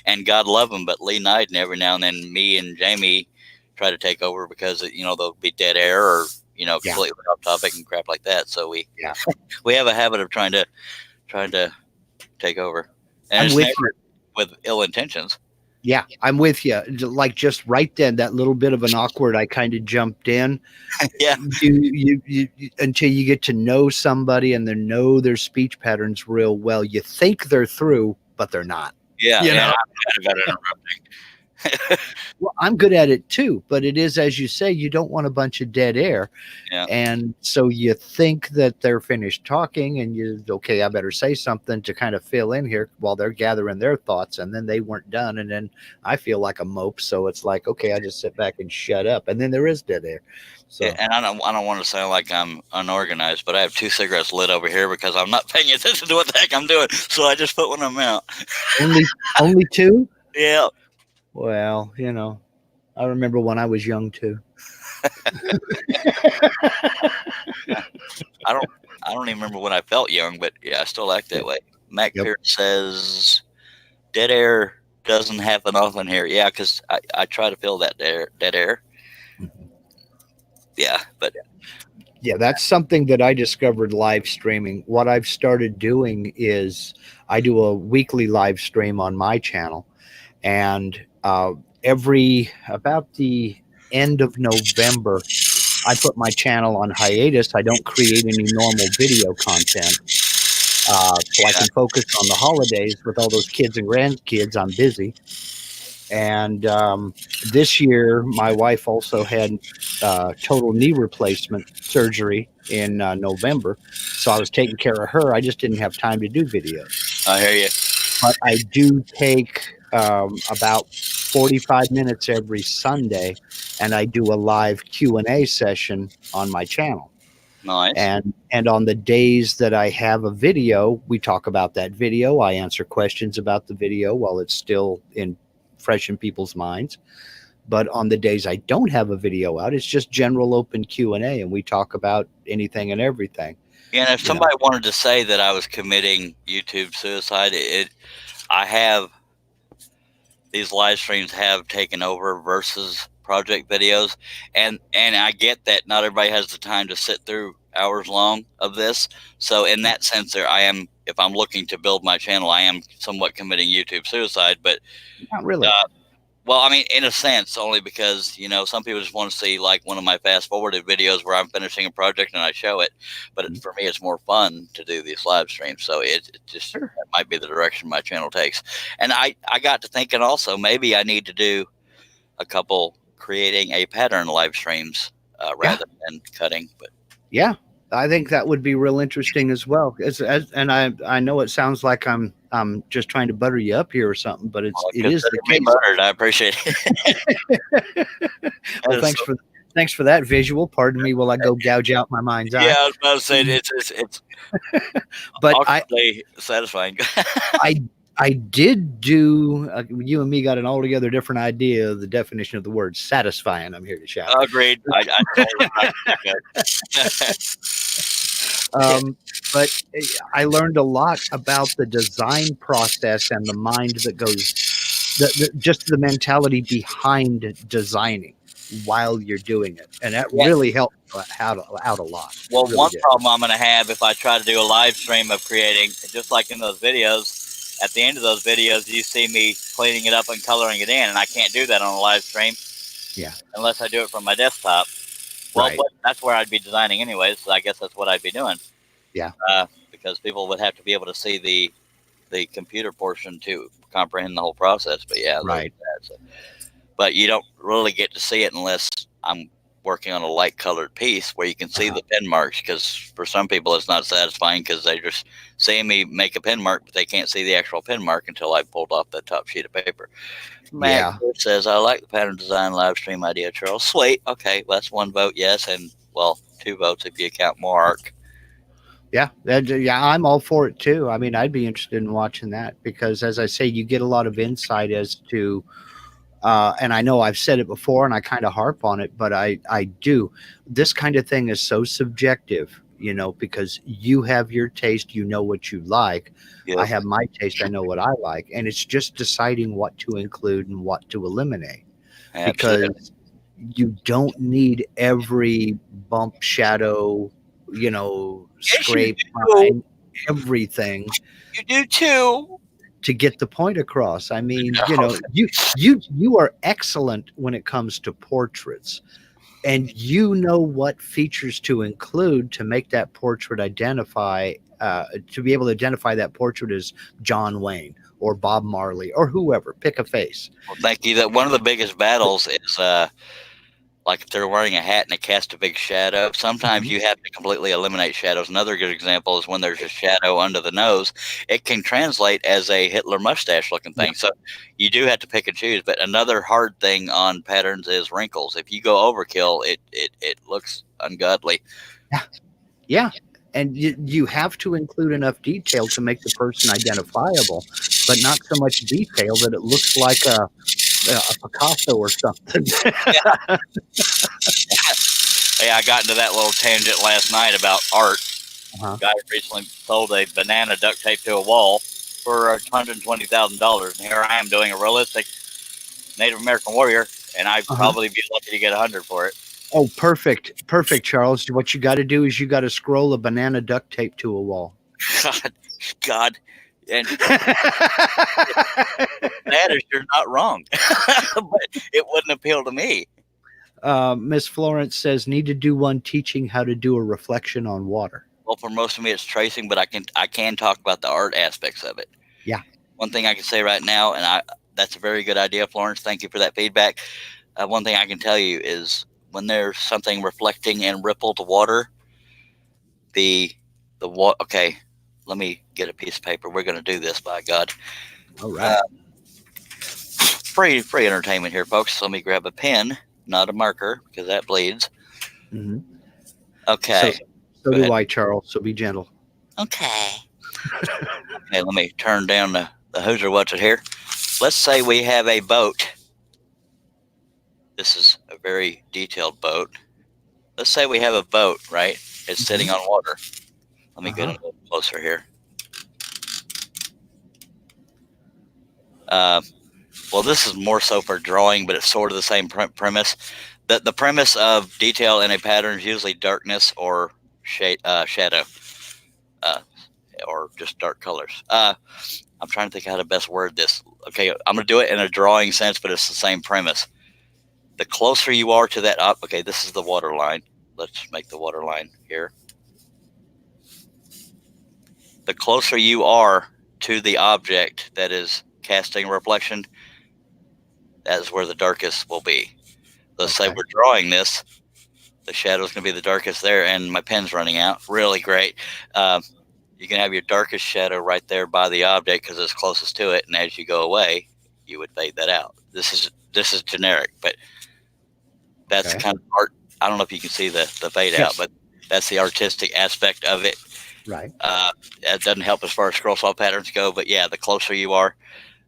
And God love him, but Lee Knighton, every now and then me and Jamie try to take over because there'll be dead air or completely off topic and crap like that. So we have a habit of trying to take over. And it's never with ill intentions. Yeah, I'm with you. Like just right then, that little bit of an awkward, I kind of jumped in. Yeah. You until you get to know somebody and they know their speech patterns real well. You think they're through, but they're not. Yeah. I'm bad about interrupting. Well, I'm good at it too, but it is, as you say, you don't want a bunch of dead air. Yeah. And so you think that they're finished talking and I better say something to kind of fill in here while they're gathering their thoughts. And then they weren't done. And then I feel like a mope. So it's like, okay, I just sit back and shut up. And then there is dead air. So, and I don't want to sound like I'm unorganized, but I have 2 cigarettes lit over here because I'm not paying attention to what the heck I'm doing. So I just put one of them out. Only 2? Yeah. Well, I remember when I was young too. I don't even remember when I felt young, but yeah, I still act that way. Mac Pierce says dead air doesn't happen often here. Yeah, because I try to fill that dead air. Yeah, but yeah, that's something that I discovered live streaming. What I've started doing is I do a weekly live stream on my channel, and about the end of November, I put my channel on hiatus. I don't create any normal video content. So I can focus on the holidays with all those kids and grandkids. I'm busy. And this year, my wife also had total knee replacement surgery in November. So I was taking care of her. I just didn't have time to do videos. I hear you. But I do take about 45 minutes every Sunday, and I do a live Q&A session on my channel. Nice. And on the days that I have a video, we talk about that video. I answer questions about the video while it's still fresh in people's minds. But on the days I don't have a video out, it's just general open Q&A, and we talk about anything and everything. Yeah, and if somebody wanted to say that I was committing YouTube suicide, I have these live streams have taken over versus project videos, and I get that not everybody has the time to sit through hours long of this. So in that sense, I am. If I'm looking to build my channel, I am somewhat committing YouTube suicide, but not really. Well, I mean, in a sense, only because, some people just want to see like one of my fast forwarded videos where I'm finishing a project and I show it. But for me, it's more fun to do these live streams. So it just that might be the direction my channel takes. And I got to thinking also, maybe I need to do a couple creating a pattern live streams rather than cutting. But yeah, I think that would be real interesting as well. And I know it sounds like I'm just trying to butter you up here or something, but it is the case. Buttered. I appreciate it. Well, Thanks for that visual. Pardon me while I go gouge out my mind's Yeah, eye. I was about to say it's But awkwardly satisfying. I did do. You and me got an altogether different idea of the definition of the word satisfying. I'm here to shout. Agreed. I totally like But I learned a lot about the design process and the mind that goes, just the mentality behind designing while you're doing it, and that Yeah. really helped out a lot. It Well, really one did. problem I'm going to have if I try to do a live stream of creating, just like in those videos, at the end of those videos, you see me cleaning it up and coloring it in, and I can't do that on a live stream. Yeah. Unless I do it from my desktop. Well, Right. but that's where I'd be designing anyways, so I guess that's what I'd be doing. Yeah. Because people would have to be able to see the computer portion to comprehend the whole process. But yeah, Right. but you don't really get to see it unless I'm working on a light colored piece where you can see the pen marks, because for some people it's not satisfying because they just see me make a pen mark, but they can't see the actual pen mark until I pulled off the top sheet of paper. Matt says, I like the pattern design live stream idea, Charles. Sweet. Okay, well, that's 1 vote, yes, and well, 2 votes if you count Mark. Yeah, I'm all for it too. I mean, I'd be interested in watching that because, as I say, you get a lot of insight as to, and I know I've said it before and I kind of harp on it, but I do. This kind of thing is so subjective, because you have your taste, you know what you like. Yes. I have my taste, I know what I like. And it's just deciding what to include and what to eliminate. Absolutely. Because you don't need every bump, shadow, scrape line, everything. You do too. To get the point across. I mean, you are excellent when it comes to portraits, and you know what features to include to make that portrait identify, to be able to identify that portrait as John Wayne or Bob Marley or whoever. Pick a face. Well, thank you. That one of the biggest battles is like if they're wearing a hat and it casts a big shadow. Sometimes you have to completely eliminate shadows. Another good example is when there's a shadow under the nose. It can translate as a Hitler mustache looking thing. So you do have to pick and choose. But another hard thing on patterns is wrinkles. If you go overkill, it looks ungodly. Yeah. And you have to include enough detail to make the person identifiable, but not so much detail that it looks like a Picasso or something. Hey, I got into that little tangent last night about art. Guy recently sold a banana duct tape to a wall for $120,000, and here I am doing a realistic Native American warrior, and I'd probably be lucky to get 100 for it. Oh, perfect, Charles. What you got to do is you got to scroll a banana duct tape to a wall. God. And that is, you're not wrong, but it wouldn't appeal to me. Miss Florence says, need to do one teaching how to do a reflection on water. Well, for most of me, it's tracing, but I can talk about the art aspects of it. Yeah. One thing I can say right now, and that's a very good idea, Florence. Thank you for that feedback. One thing I can tell you is when there's something reflecting in rippled water, the water. Okay, let me get a piece of paper. We're going to do this, by God. All right. Free entertainment here, folks. So let me grab a pen, not a marker, because that bleeds. Okay. So do I, Charles. So be gentle. Okay. Okay, let me turn down the Hoosier What's It here. Let's say we have a boat. This is a very detailed boat. Let's say we have a boat, right? It's sitting on water. Let me get a little closer here. Well, this is more so for drawing, but it's sort of the same premise. The premise of detail in a pattern is usually darkness or shadow, or just dark colors. I'm trying to think how to best word this. Okay, I'm going to do it in a drawing sense, but it's the same premise. The closer you are to that, okay, this is the water line. Let's make the water line here. The closer you are to the object that is casting reflection, that is where the darkest will be. Let's say we're drawing this. The shadow is going to be the darkest there, and my pen's running out. Really great. You can have your darkest shadow right there by the object because it's closest to it, and as you go away, you would fade that out. This is generic, but that's the kind of I don't know if you can see the fade out, Yes. but that's the artistic aspect of it. Right. That doesn't help as far as scroll saw patterns go, but yeah, the closer you are,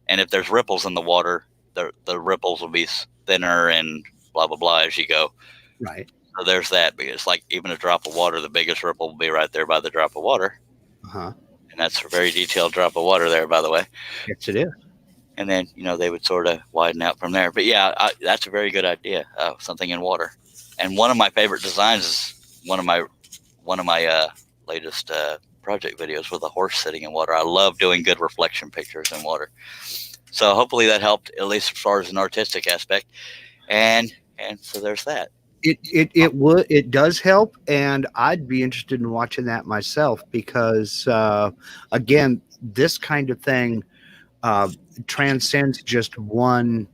and if there's ripples in the water, the ripples will be thinner and blah blah blah as you go. Right. So there's that. Because like even a drop of water, the biggest ripple will be right there by the drop of water, Uh-huh. and that's a very detailed drop of water there, by the way. Yes, it is. And then they would sort of widen out from there. But yeah, that's a very good idea. Something in water. And one of my favorite designs is one of my latest project videos with a horse sitting in water. I love doing good reflection pictures in water. So hopefully that helped, at least as far as an artistic aspect. And so there's that. It does help, and I'd be interested in watching that myself because again, this kind of thing transcends just one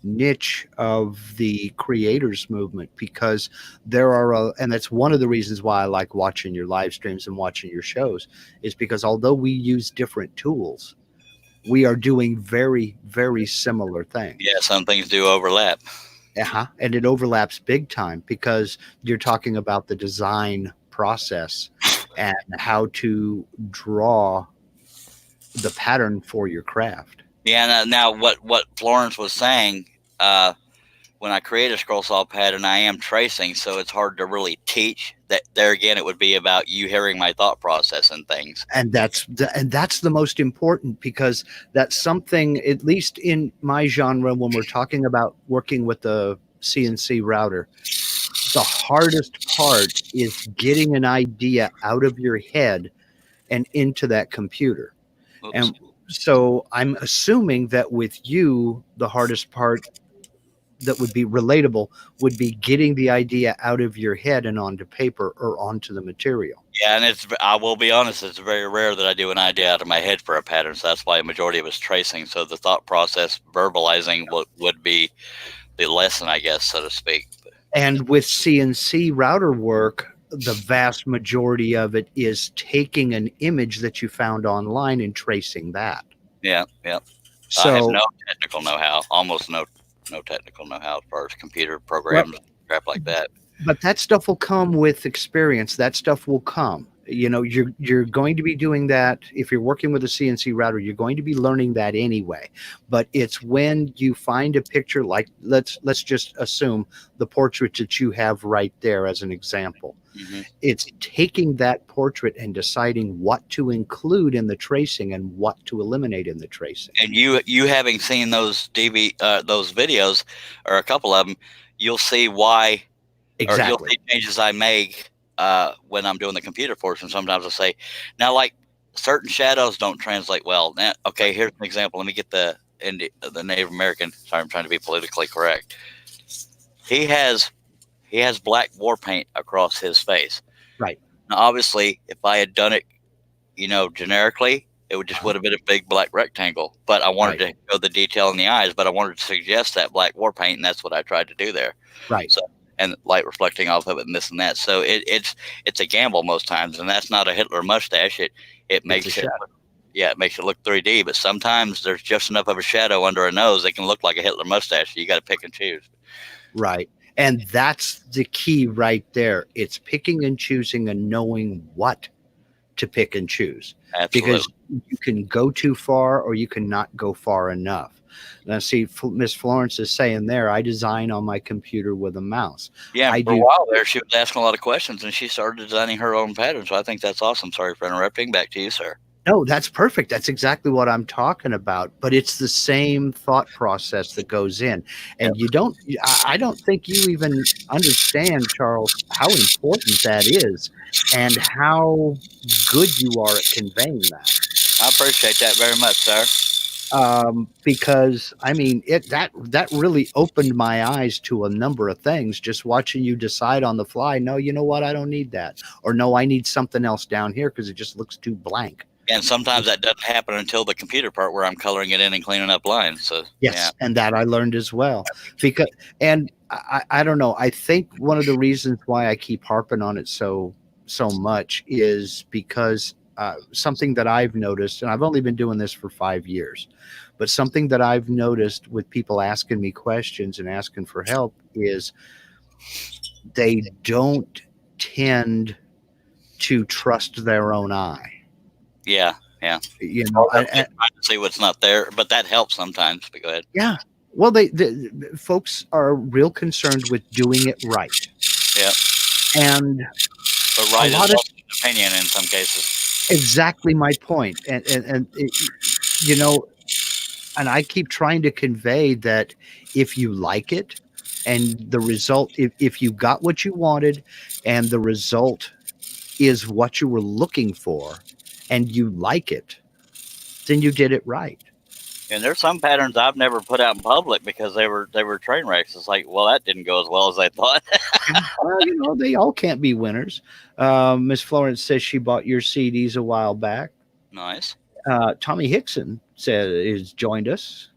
niche of the creators movement, because there are and that's one of the reasons why I like watching your live streams and watching your shows, is because although we use different tools, we are doing very, very similar things. Yeah, some things do overlap. And it overlaps big time, because you're talking about the design process and how to draw the pattern for your craft. Yeah. Now what Florence was saying, when I create a scroll saw pattern, I am tracing, so it's hard to really teach. That there again, it would be about you hearing my thought process and things. And that's the most important, because that's something, at least in my genre, when we're talking about working with the CNC router, the hardest part is getting an idea out of your head and into that computer. Oops. And so I'm assuming that with you, the hardest part that would be relatable would be getting the idea out of your head and onto paper or onto the material. Yeah, and I will be honest, it's very rare that I do an idea out of my head for a pattern, so that's why a majority of it's tracing. So the thought process, verbalizing would be the lesson, I guess, so to speak. And with CNC router work, the vast majority of it is taking an image that you found online and tracing that. Yeah. So I have no technical know-how, almost no technical know-how as far as computer programs, crap like that. But that stuff will come with experience. That stuff will come. You're going to be doing that. If you're working with a CNC router, you're going to be learning that anyway. But it's when you find a picture, like let's just assume the portrait that you have right there as an example. Mm-hmm. It's taking that portrait and deciding what to include in the tracing and what to eliminate in the tracing. And you having seen those those videos, or a couple of them, you'll see why. Exactly. Or you'll see changes I make when I'm doing the computer portion. Sometimes I'll say, now, like certain shadows don't translate well. Now, okay, here's an example. Let me get the Native American. Sorry, I'm trying to be politically correct. He has black war paint across his face. Right. Now, obviously, if I had done it, generically, it would have been a big black rectangle. But I wanted to show the detail in the eyes, but I wanted to suggest that black war paint, and that's what I tried to do there. Right. So, and light reflecting off of it and this and that. So it's a gamble most times, and that's not a Hitler mustache. It makes it look 3D, but sometimes there's just enough of a shadow under a nose that can look like a Hitler mustache. So you got to pick and choose. Right. And that's the key right there. It's picking and choosing and knowing what to pick and choose. Absolutely. Because you can go too far or you cannot go far enough. Now, see, Miss Florence is saying there, I design on my computer with a mouse. Yeah, for a while there, she was asking a lot of questions, and she started designing her own patterns. So I think that's awesome. Sorry for interrupting. Back to you, sir. No, that's perfect. That's exactly what I'm talking about. But it's the same thought process that goes in. And I don't think you even understand, Charles, how important that is and how good you are at conveying that. I appreciate that very much, sir. Because I mean, that really opened my eyes to a number of things, just watching you decide on the fly. No, you know what? I don't need that. Or no, I need something else down here because it just looks too blank. And sometimes that doesn't happen until the computer part where I'm coloring it in and cleaning up lines. So yes, yeah. And that I learned as well. Because, and I don't know, I think one of the reasons why I keep harping on it so much is because something that I've noticed, and I've only been doing this for 5 years, but something that I've noticed with people asking me questions and asking for help is they don't tend to trust their own eye. Yeah. You know, Trying to see what's not there, but that helps sometimes. But go ahead. yeah. Well, they folks are real concerned with doing it right. Yeah. And But right a is lot of also an opinion in some cases. exactly my point. And you know, and I keep trying to convey that if you like it and the result, if you got what you wanted and the result is what you were looking for and you like it, then you did it right. And there's some patterns I've never put out in public because they were train wrecks. It's like, well, that didn't go as well as I thought. Well, you know, they all can't be winners. Miss Florence says she bought your CDs a while back. Nice. Tommy Hickson has joined us.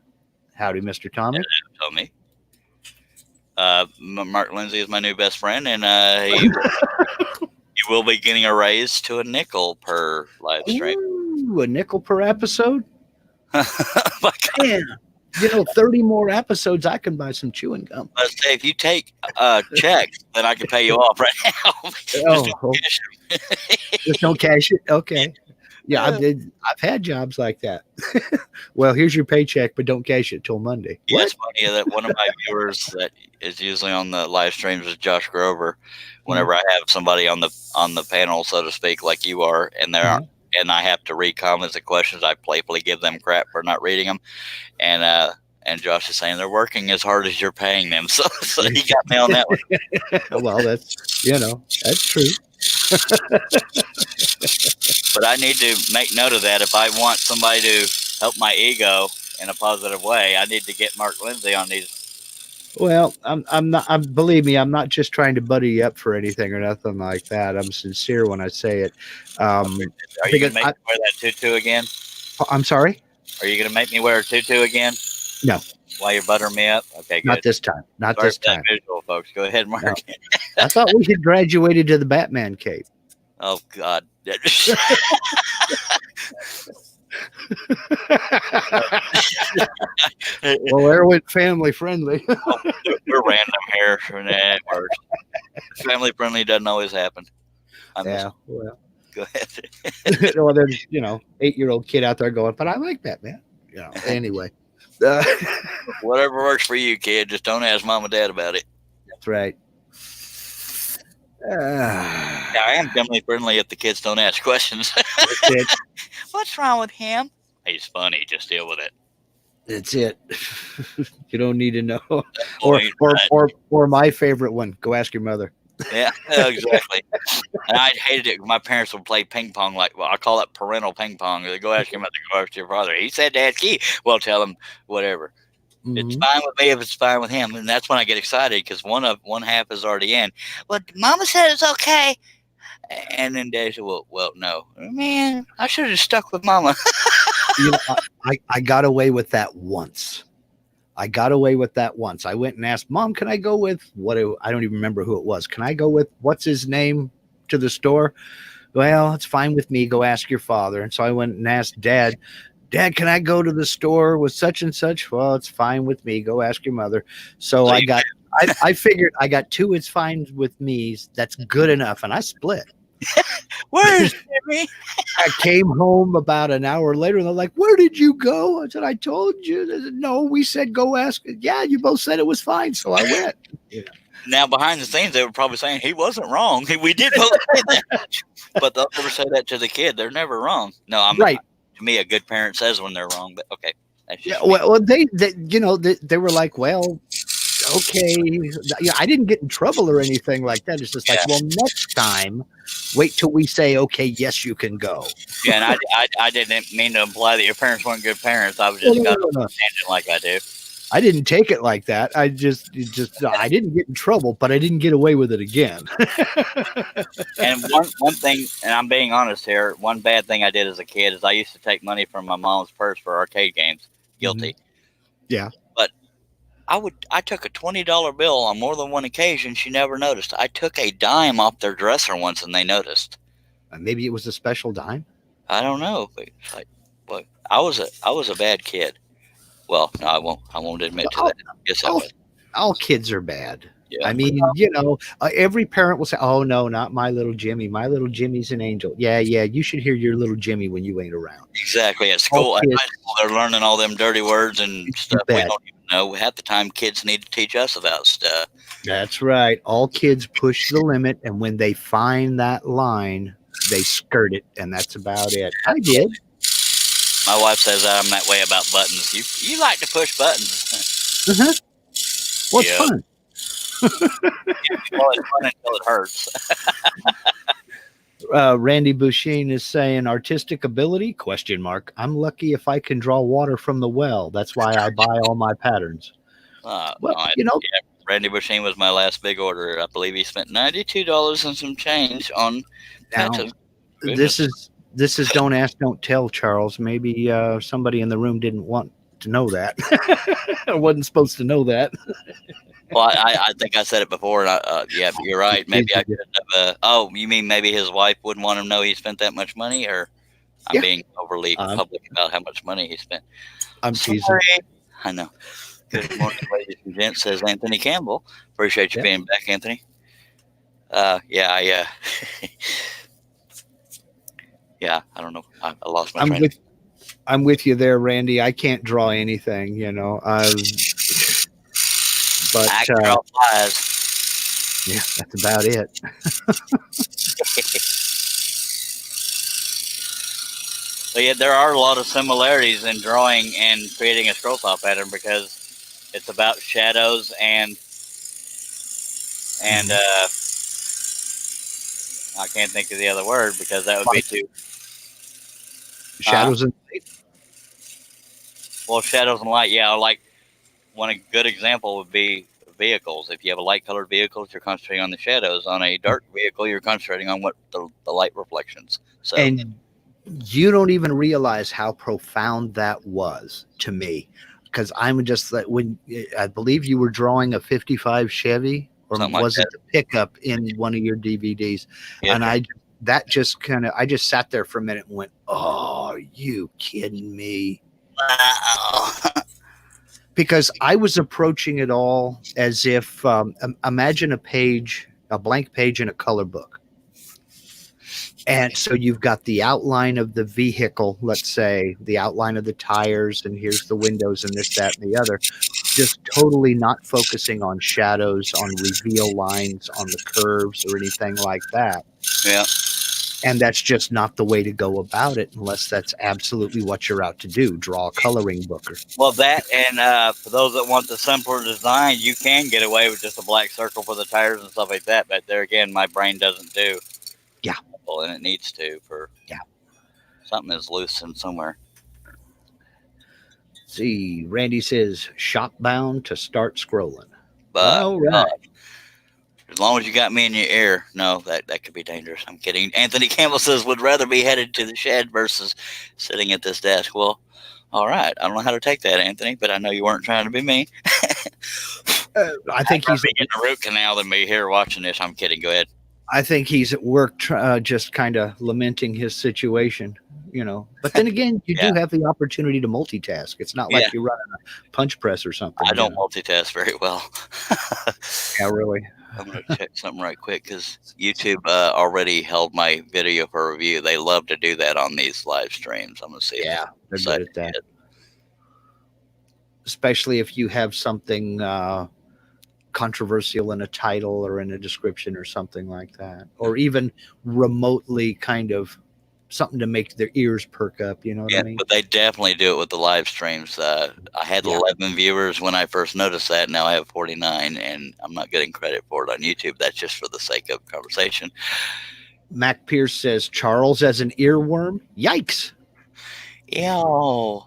Howdy, Mr. Tommy. Tell me. Mark Lindsay is my new best friend, and he will be getting a raise to a nickel per live stream. Ooh, a nickel per episode? My God. Yeah. You know, 30 more episodes, I can buy some chewing gum. Let's say if you take checks, then I can pay you off right now. Just don't cash it. Okay. Yeah, I've had jobs like that. Well, here's your paycheck, but don't cash it till Monday. Yeah, it's funny that one of my viewers that is usually on the live streams is Josh Grover. Whenever I have somebody on the panel, so to speak, like you are, and and I have to read comments and questions, I playfully give them crap for not reading them. And Josh is saying they're working as hard as you're paying them. So he got me on that one. Well, that's true. But I need to make note of that. If I want somebody to help my ego in a positive way, I need to get Mark Lindsay on these. Well, I'm not. Believe me, I'm not just trying to buddy you up for anything or nothing like that. I'm sincere when I say it. Are you going to make me wear that tutu again? I'm sorry. Are you going to make me wear a tutu again? No. While you're buttering me up? Okay, good. Not this time. Not Sorry this time. Visual, folks. Go ahead, Mark. No. I thought we had graduated to the Batman cape. Oh, God. Well, there went family friendly. We're random here. Family friendly doesn't always happen. Yeah, well. Go ahead. Well, there's 8-year-old kid out there going, but I like Batman. Anyway. Whatever works for you, kid. Just don't ask mom and dad about it. That's right. Yeah, I am family friendly if the kids don't ask questions. That's it. What's wrong with him? He's funny. Just deal with it. That's it. You don't need to know. Right. Or my favorite one. Go ask your mother. Yeah, exactly. And I hated it. My parents would play ping pong I call it parental ping pong. They go ask your mother, go ask your father. He said that's key. Well, tell him whatever. Mm-hmm. It's fine with me if it's fine with him, and that's when I get excited because one half is already in. Well, Mama said it's okay, and then Dad said, "Well, no, man, I should have stuck with Mama." I got away with that once. I went and asked Mom, "Can I go with I don't even remember who it was. Can I go with what's his name to the store?" Well, it's fine with me. Go ask your father. And so I went and asked Dad. Dad, can I go to the store with such and such? Well, it's fine with me. Go ask your mother. So I figured I got 2 it's fine with me. That's good enough. And I split. Where's Jimmy? I came home about an hour later and they're like, "Where did you go?" I said, "I told you." They said, "No, we said go ask." Yeah, you both said it was fine. So I went. Yeah. Now, behind the scenes, they were probably saying he wasn't wrong. We did both say that. But they'll never say that to the kid. They're never wrong. No, I'm right. To me, a good parent says when they're wrong, but okay. Yeah, well, they they were like, well, okay. I didn't get in trouble or anything like that. It's just like, well, next time, wait till we say, okay, yes, you can go. Yeah, and I didn't mean to imply that your parents weren't good parents. I was just got a tangent like I do. I didn't take it like that. I just I didn't get in trouble, but I didn't get away with it again. And one thing, and I'm being honest here, one bad thing I did as a kid is I used to take money from my mom's purse for arcade games. Guilty. Mm-hmm. Yeah. But I took a $20 bill on more than one occasion. She never noticed. I took a dime off their dresser once and they noticed. Maybe it was a special dime. I don't know. But it's like, well, I was a bad kid. Well, no, I won't admit to that. Yes, I was. All kids are bad. Yeah. I mean, every parent will say, "Oh no, not my little Jimmy. My little Jimmy's an angel." Yeah, yeah. You should hear your little Jimmy when you ain't around. Exactly. At All school, at kids, high school, they're learning all them dirty words and you stuff we bet. don't even know. Half the time, kids need to teach us about stuff. That's right. All kids push the limit, and when they find that line, they skirt it, and that's about it. I did. My wife says I'm that way about buttons. You like to push buttons. Uh-huh. Well, it's Yeah. fun. Well, it's fun until it hurts. Randy Busheen is saying artistic ability? Question mark. I'm lucky if I can draw water from the well. That's why I buy all my patterns. Well, Yeah, Randy Busheen was my last big order. I believe he spent $92 and some change on now patches. this is don't ask, don't tell, Charles. Maybe somebody in the room didn't want to know that. I wasn't supposed to know that. Well, I think I said it before. And yeah, you're right. Maybe I could have. Oh, you mean maybe his wife wouldn't want him to know he spent that much money, or I'm being overly public about how much money he spent? I'm teasing. I know. Good morning, ladies and gents. Says Anthony Campbell. Appreciate you being back, Anthony. Yeah. Yeah, I don't know. I lost my train. I'm with you there, Randy. I can't draw anything, but I can draw flies. Yeah, that's about it. But yeah, there are a lot of similarities in drawing and creating a scroll saw pattern because it's about shadows and I can't think of the other word because that would be too shadows and light. Well, shadows and light. Yeah, like one good example would be vehicles. If you have a light colored vehicle, you're concentrating on the shadows. On a dark vehicle, you're concentrating on what the light reflections. So, and you don't even realize how profound that was to me, because I'm just like, when I believe you were drawing a 55 Chevy, or was it the pickup in one of your DVDs? Yeah. And I just sat there for a minute and went, "Oh, are you kidding me?" Wow. Because I was approaching it all as if, imagine a blank page in a color book. And so you've got the outline of the vehicle, let's say, the outline of the tires, and here's the windows and this, that, and the other, just totally not focusing on shadows, on reveal lines, on the curves or anything like that. Yeah. And that's just not the way to go about it unless that's absolutely what you're out to do, draw a coloring book. Well, that, and for those that want the simpler design, you can get away with just a black circle for the tires and stuff like that. But there again, my brain doesn't do. Yeah. And it needs to for something is loose in somewhere. See, Randy says shop bound to start scrolling. But all right. As long as you got me in your ear, no, that could be dangerous. I'm kidding. Anthony Campbell says would rather be headed to the shed versus sitting at this desk. Well, all right. I don't know how to take that, Anthony, but I know you weren't trying to be mean. I think he's getting a root canal than me here watching this. I'm kidding. Go ahead. I think he's at work, just kind of lamenting his situation, But then again, you do have the opportunity to multitask. It's not like you're running a punch press or something. I don't multitask very well. Yeah, really. I'm going to check something right quick because YouTube already held my video for review. They love to do that on these live streams. I'm going to see. Yeah, they're good at that. Especially if you have something controversial in a title or in a description or something like that, or even remotely kind of something to make their ears perk up. You know what I mean? But they definitely do it with the live streams. I had 11 viewers when I first noticed that. Now I have 49, and I'm not getting credit for it on YouTube. That's just for the sake of conversation. Mac Pierce says Charles as an earworm. Yikes! Ew.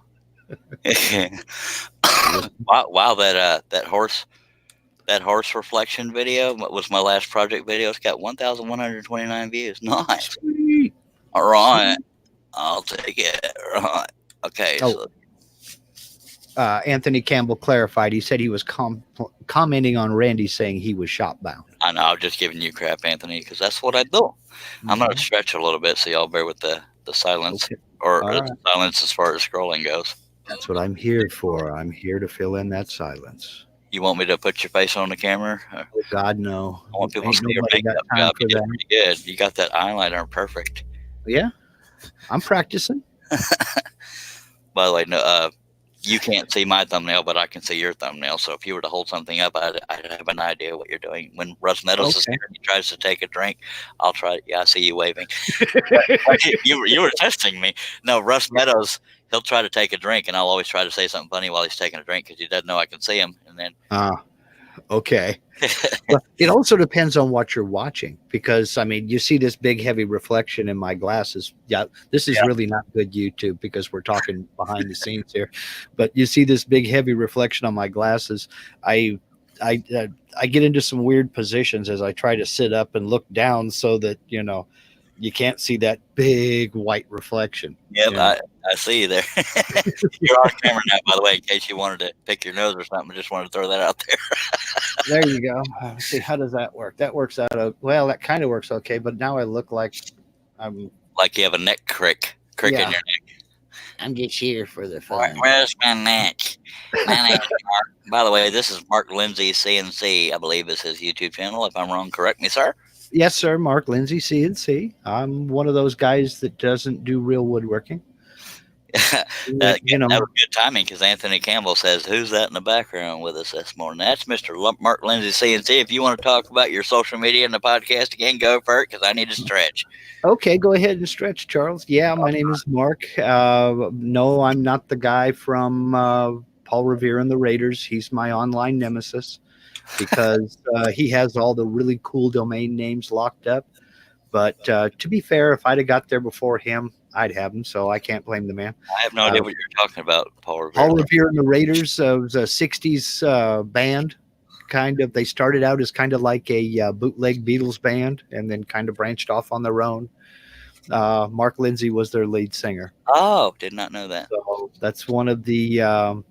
Wow, that horse reflection video was my last project video. It's got 1,129 views. Nice. Sweet. All right. I'll take it. All right. Okay. So. Anthony Campbell clarified. He said he was commenting on Randy saying he was shop bound. I know. I'm just giving you crap, Anthony, because that's what I do. Mm-hmm. I'm going to stretch a little bit, so y'all bear with the silence or the silence as far as scrolling goes. That's what I'm here for. I'm here to fill in that silence. You want me to put your face on the camera? Oh God, no. I want people to Ain't see your nobody got makeup time job. for You did that. pretty good. You got that eyeliner perfect. Yeah, I'm practicing. By the way, no, you can't see my thumbnail, but I can see your thumbnail. So if you were to hold something up, I'd have an idea what you're doing. When Russ Meadows is Okay. here and he tries to take a drink, I'll try. Yeah, I see you waving. You were testing me. No, Russ Meadows, he'll try to take a drink, and I'll always try to say something funny while he's taking a drink because he doesn't know I can see him. And then Okay. Well, it also depends on what you're watching, because I mean, you see this big heavy reflection in my glasses. Yeah, this is really not good YouTube because we're talking behind the scenes here. But you see this big heavy reflection on my glasses. I I I get into some weird positions as I try to sit up and look down so that you can't see that big white reflection. Yep, You know? I see you there. You're on camera now, by the way, in case you wanted to pick your nose or something. I just wanted to throw that out there. There you go. Let's see, how does that work? That works out. Well, that kind of works okay, but now I look like I'm Like you have a neck crick in Yeah. your neck. I'm just here for the fun. Where's my neck? My name's Mark. By the way, this is Mark Lindsay CNC, I believe is his YouTube channel. If I'm wrong, correct me, sir. Yes, sir. Mark Lindsay, CNC. I'm one of those guys that doesn't do real woodworking. That was good timing because Anthony Campbell says, "Who's that in the background with us this morning?" That's Mr. Mark Lindsay CNC. If you want to talk about your social media and the podcast again, go for it because I need to stretch. Okay, go ahead and stretch, Charles. Yeah, my name is Mark. No, I'm not the guy from Paul Revere and the Raiders. He's my online nemesis because he has all the really cool domain names locked up. But to be fair, if I'd have got there before him, I'd have him. So I can't blame the man. I have no idea what you're talking about, Paul Revere. Paul Revere and the Raiders was a 60s band. Kind of, they started out as kind of like a bootleg Beatles band and then kind of branched off on their own. Mark Lindsay was their lead singer. Oh, did not know that. So that's one of the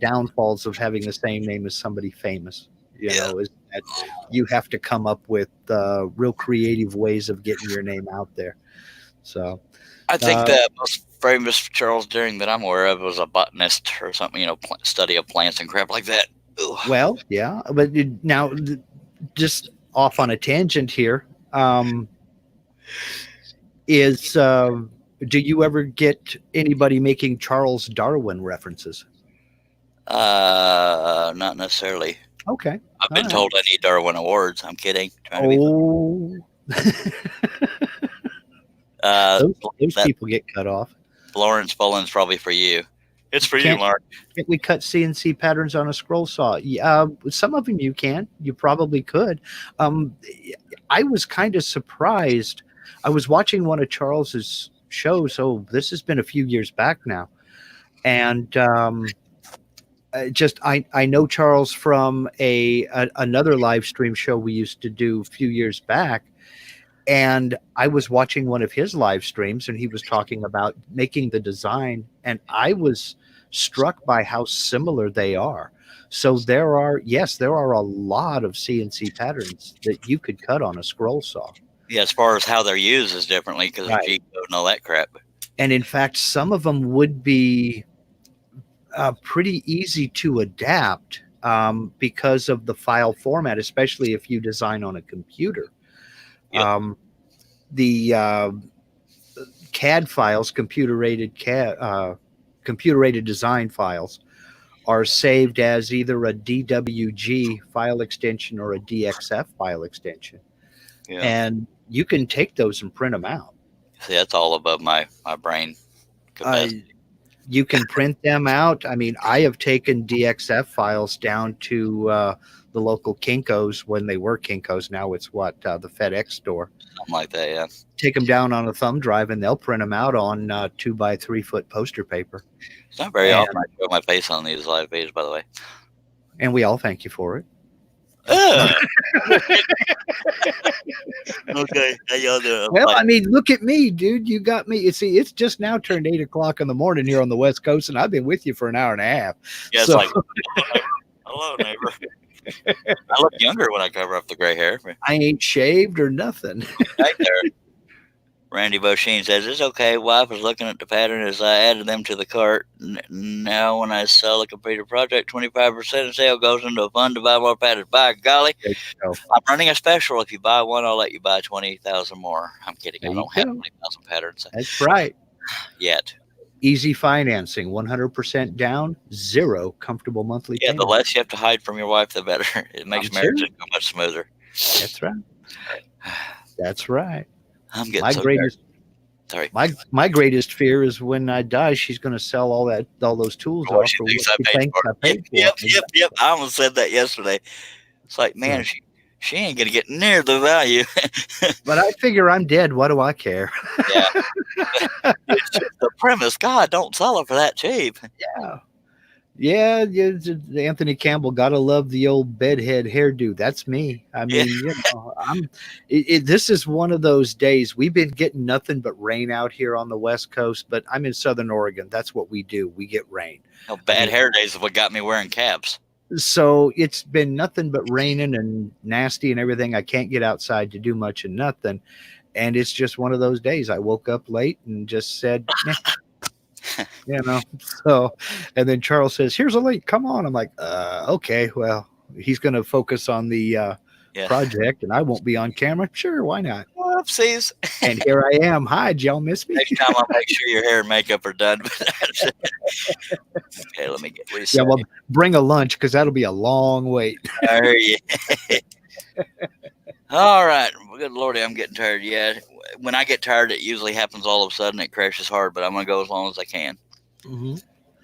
downfalls of having the same name as somebody famous. Is that you have to come up with real creative ways of getting your name out there. So I think the most famous Charles Deering that I'm aware of was a botanist or something, study of plants and crap like that. Ugh. Well, yeah, but now just off on a tangent here, do you ever get anybody making Charles Darwin references? Not necessarily. Okay. I've been told I need Darwin Awards. I'm kidding. Those people get cut off. Lawrence Bullen's probably for you. It's for you, Mark. Can't we cut CNC patterns on a scroll saw? Yeah, some of them you can. You probably could. I was kind of surprised. I was watching one of Charles's shows. So this has been a few years back now, and I know Charles from another live stream show we used to do a few years back. And I was watching one of his live streams and he was talking about making the design. And I was struck by how similar they are. So there are a lot of CNC patterns that you could cut on a scroll saw. Yeah, as far as how they're used is differently because of G code and all that crap. And in fact, some of them would be pretty easy to adapt because of the file format, especially if you design on a computer. Yep. The CAD files, computer-aided design files, are saved as either a DWG file extension or a DXF file extension. Yeah. And you can take those and print them out. See, that's all above my brain capacity. You can print them out. I mean, I have taken DXF files down to the local Kinko's when they were Kinko's. Now it's the FedEx store. Something like that, yeah. Take them down on a thumb drive and they'll print them out on 2 by 3 foot poster paper. It's not very often I show my face on these live videos, by the way. And we all thank you for it. Okay. How y'all doing? Well, I mean, look at me, dude. You got me. You see, it's just now turned 8 o'clock in the morning here on the West Coast, and I've been with you for an hour and a half. Yeah, it's like, hello, neighbor. I look younger when I cover up the gray hair. I ain't shaved or nothing. Right there. Randy Bosheen says, it's okay. Wife was looking at the pattern as I added them to the cart. Now, when I sell a completed project, 25% of sale goes into a fund to buy more patterns. By golly, There you go. I'm running a special. If you buy one, I'll let you buy 20,000 more. I'm kidding. There I you don't have go. 20,000 patterns That's right. yet. Easy financing, 100% down, zero comfortable monthly Yeah, the payment. less you have to hide from your wife, the better. It makes I'm marriage serious. go much smoother. That's right. That's right. I'm getting My so greatest Sorry. my greatest fear is when I die, she's going to sell all those tools What off she for thinks what I she paid thinks for. I paid for. Yep. I almost said that yesterday. It's like, man, So, she ain't gonna get near the value. but I figure I'm dead. What do I care? Yeah. It's just the premise. God, don't sell it for that cheap. Yeah. Anthony Campbell, gotta love the old bedhead hairdo. That's me. I Yeah. mean, this is one of those days. We've been getting nothing but rain out here on the West Coast, but I'm in Southern Oregon. That's what we do. We get rain. No, bad hair days is what got me wearing caps. So it's been nothing but raining and nasty and everything. I can't get outside to do much and nothing. And it's just one of those days. I woke up late and just said, "Meh," So, and then Charles says, "Here's a link. Come on." I'm like, okay, well, he's going to focus on the Yeah. project and I won't be on camera. Sure. Why not? Whoopsies. And here I am. Hi, did y'all miss me? Next time I'll make sure your hair and makeup are done. Okay, let me get reset. Yeah. Well, bring a lunch because that'll be a long wait. There you. All right. Good Lordy, I'm getting tired. Yeah. When I get tired, it usually happens all of a sudden. It crashes hard, but I'm going to go as long as I can. Mm-hmm.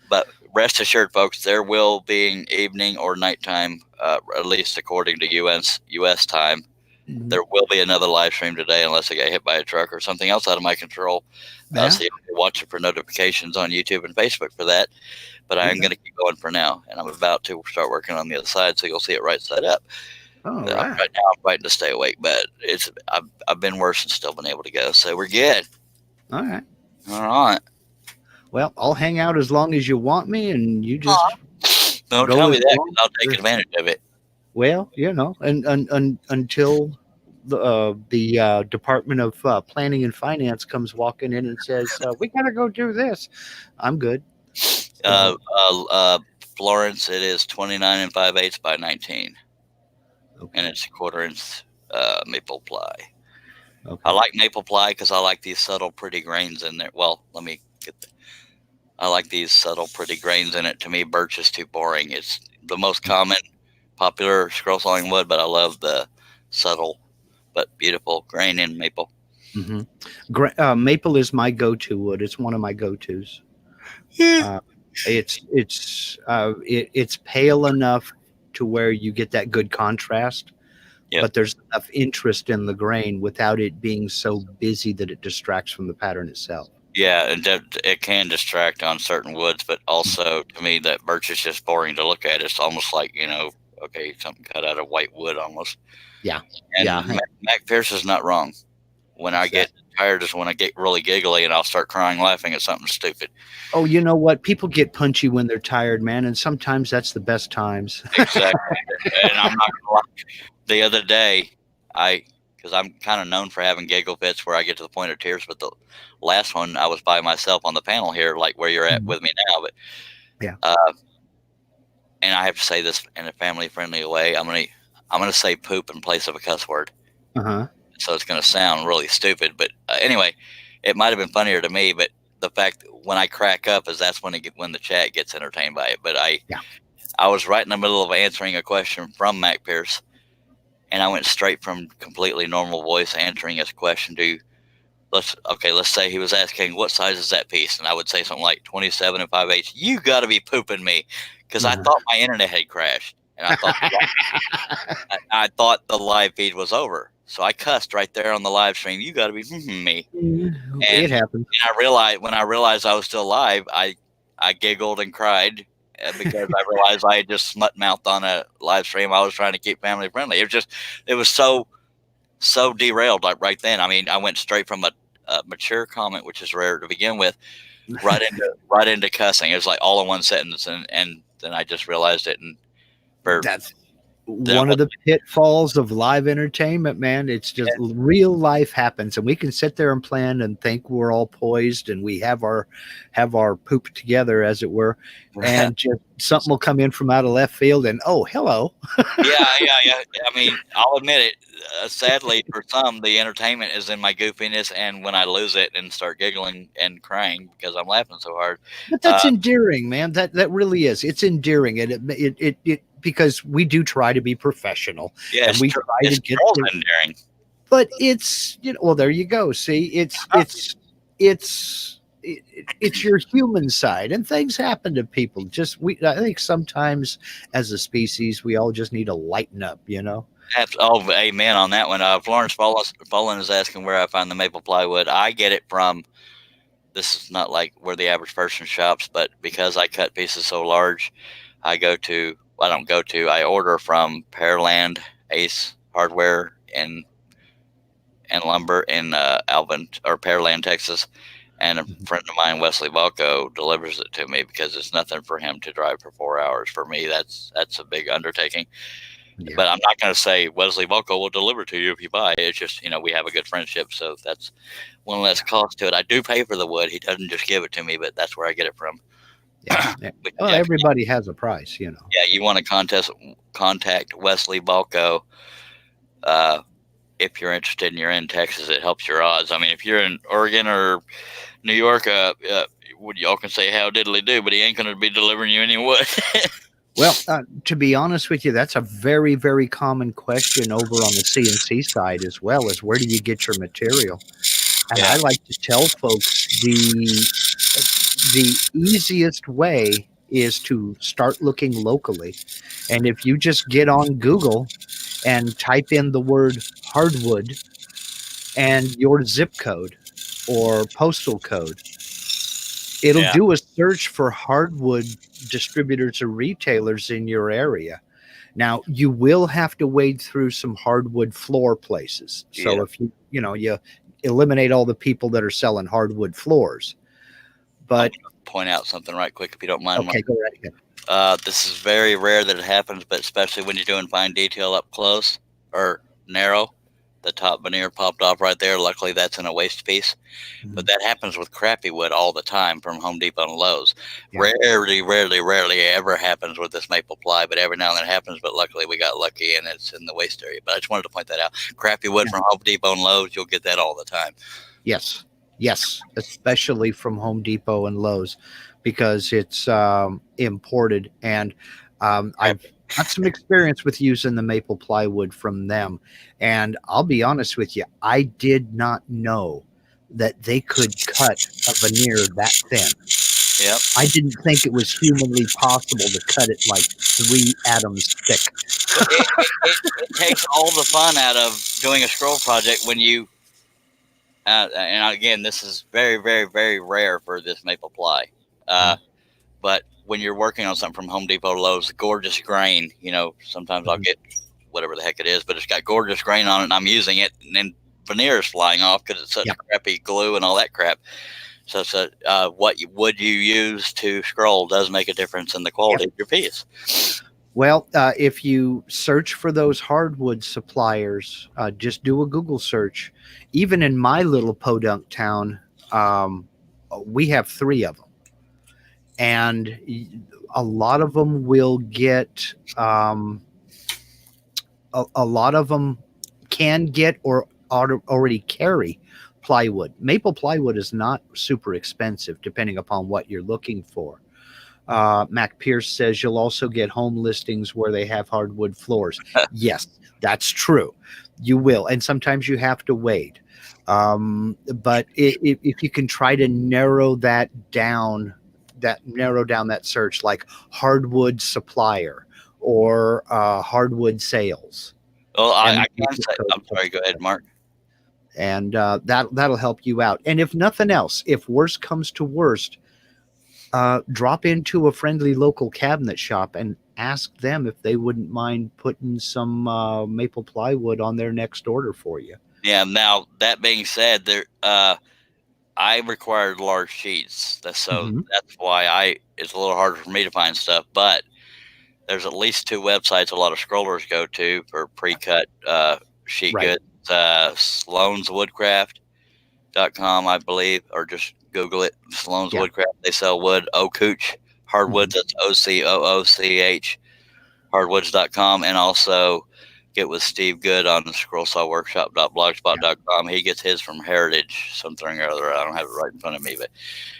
But rest assured, folks, there will be evening or nighttime, at least according to U.S. time. Mm-hmm. There will be another live stream today unless I get hit by a truck or something else out of my control. Yeah. So you'll watch it for notifications on YouTube and Facebook for that. But I am going to keep going for now, and I'm about to start working on the other side, so you'll see it right side up. All Right right. now, I'm fighting to stay awake, but I've been worse and still been able to go, so we're good. All right. All right. Well, I'll hang out as long as you want me, and you just Don't go tell me as that, long 'cause I'll take advantage of it. well, and until the Department of Planning and Finance comes walking in and says, "We gotta go do this," I'm good. Florence, it is 29 5/8 by 19, Okay. and it's a 1/4 inch maple ply. Okay. I like maple ply because I like these subtle, pretty grains in there. Well, let me get. I like these subtle, pretty grains in it. To me, birch is too boring. It's the most common, popular scroll sawing wood, but I love the subtle but beautiful grain in maple. Mm-hmm. Maple is my go-to wood. It's one of my go-tos. It's pale enough to where you get that good contrast, Yep. but there's enough interest in the grain without it being so busy that it distracts from the pattern itself. Yeah, and it can distract on certain woods, but also to me that birch is just boring to look at. It's almost like, okay, something cut out of white wood almost. Yeah. And Yeah. Mac Pierce is not wrong. When I get tired is when I get really giggly and I'll start crying laughing at something stupid. Oh, you know what? People get punchy when they're tired, man, and sometimes that's the best times. Exactly. And I'm not gonna lie. The other day, because I'm kind of known for having giggle fits where I get to the point of tears, but the last one I was by myself on the panel here, like where you're at with me now. But yeah, and I have to say this in a family friendly way. I'm gonna say poop in place of a cuss word. So it's gonna sound really stupid, but anyway, it might have been funnier to me. But the fact that when I crack up is that's when the chat gets entertained by it. But I was right in the middle of answering a question from Mac Pierce. And I went straight from completely normal voice answering his question to, let's say he was asking, what size is that piece? And I would say something like 27 5/8. You got to be pooping me, because I thought my internet had crashed. And I thought the live feed was over. So I cussed right there on the live stream. You got to be me. And it happens. And when I realized I was still live, I giggled and cried. Because I realized I had just smut mouthed on a live stream. I was trying to keep family friendly. It was so derailed right then. I mean, I went straight from a mature comment, which is rare to begin with, right into cussing. It was like all in one sentence, and then I just realized it. And Then one of the pitfalls of live entertainment, man. It's just real life happens, and we can sit there and plan and think we're all poised and we have our poop together, as it were, and just something will come in from out of left field, and oh, hello. yeah. I mean, I'll admit it. Sadly, for some, the entertainment is in my goofiness, and when I lose it and start giggling and crying because I'm laughing so hard. But that's endearing, man. That really is. It's endearing, and it because we do try to be professional, Yeah, and we try to get. endearing. But it's well, there you go. See, it's your human side, and things happen to people. I think sometimes as a species, we all just need to lighten up. Oh, amen on that one. Florence Follen is asking where I find the maple plywood. I get it from. This is not like where the average person shops, but because I cut pieces so large, I order from Pearland Ace Hardware and Lumber in Alvin or Pearland, Texas. And a friend of mine, Wesley Balco, delivers it to me because it's nothing for him to drive for 4 hours. For me, that's a big undertaking. Yeah. But I'm not going to say Wesley Balco will deliver to you if you buy. It's just, we have a good friendship. So that's one less cost to it. I do pay for the wood. He doesn't just give it to me, but that's where I get it from. Yeah. Well, everybody has a price, Yeah, you want to contact Wesley Balco. If you're interested and you're in Texas, it helps your odds. I mean, if you're in Oregon or New York, y'all can say how diddly do, but he ain't going to be delivering you any wood. Well, to be honest with you, that's a very, very common question over on the CNC side as well, is where do you get your material? And I like to tell folks the easiest way is to start looking locally. And if you just get on Google and type in the word hardwood and your zip code or postal code, it'll do a search for hardwood distributors or retailers in your area. Now, you will have to wade through some hardwood floor places. So if you eliminate all the people that are selling hardwood floors. But point out something right quick, if you don't mind. Okay, go right ahead. This is very rare that it happens, but especially when you're doing fine detail up close or narrow, the top veneer popped off right there. Luckily, that's in a waste piece. Mm-hmm. But that happens with crappy wood all the time from Home Depot and Lowe's. Yeah. Rarely ever happens with this maple ply, but every now and then it happens. But luckily, we got lucky and it's in the waste area. But I just wanted to point that out. Crappy wood from Home Depot and Lowe's, you'll get that all the time. Yes, especially from Home Depot and Lowe's because it's imported. And I've got some experience with using the maple plywood from them. And I'll be honest with you, I did not know that they could cut a veneer that thin. Yep. I didn't think it was humanly possible to cut it like 3 atoms thick. It takes all the fun out of doing a scroll project when you, and again, this is very, very, very rare for this maple ply. But when you're working on something from Home Depot, Lowe's, gorgeous grain, sometimes I'll get whatever the heck it is, but it's got gorgeous grain on it and I'm using it and then veneer is flying off because it's such crappy glue and all that crap. So what wood you use to scroll does make a difference in the quality of your piece. Well, if you search for those hardwood suppliers, just do a Google search. Even in my little podunk town, we have 3 of them. And a lot of them will get, a lot of them can get or already carry plywood. Maple plywood is not super expensive depending upon what you're looking for. Mac Pierce says you'll also get home listings where they have hardwood floors. Yes, that's true. You will. And sometimes you have to wait. But if you can try to narrow down that search, like hardwood supplier or hardwood sales. Well, I can say, I'm sorry, go ahead, Mark. And that'll help you out. And if nothing else, if worst comes to worst, drop into a friendly local cabinet shop and ask them if they wouldn't mind putting some maple plywood on their next order for you. Yeah. Now that being said, I required large sheets, so that's why it's a little harder for me to find stuff. But there's at least 2 websites a lot of scrollers go to for pre-cut sheet Right. goods. SloansWoodcraft.com, I believe, or just Google it. Sloan's Yeah. Woodcraft. They sell wood. Oakooch hardwoods. That's OCOOCH hardwoods.com, and also get with Steve Good on scrollsawworkshop.blogspot.com. He gets his from Heritage something or other. I don't have it right in front of me, but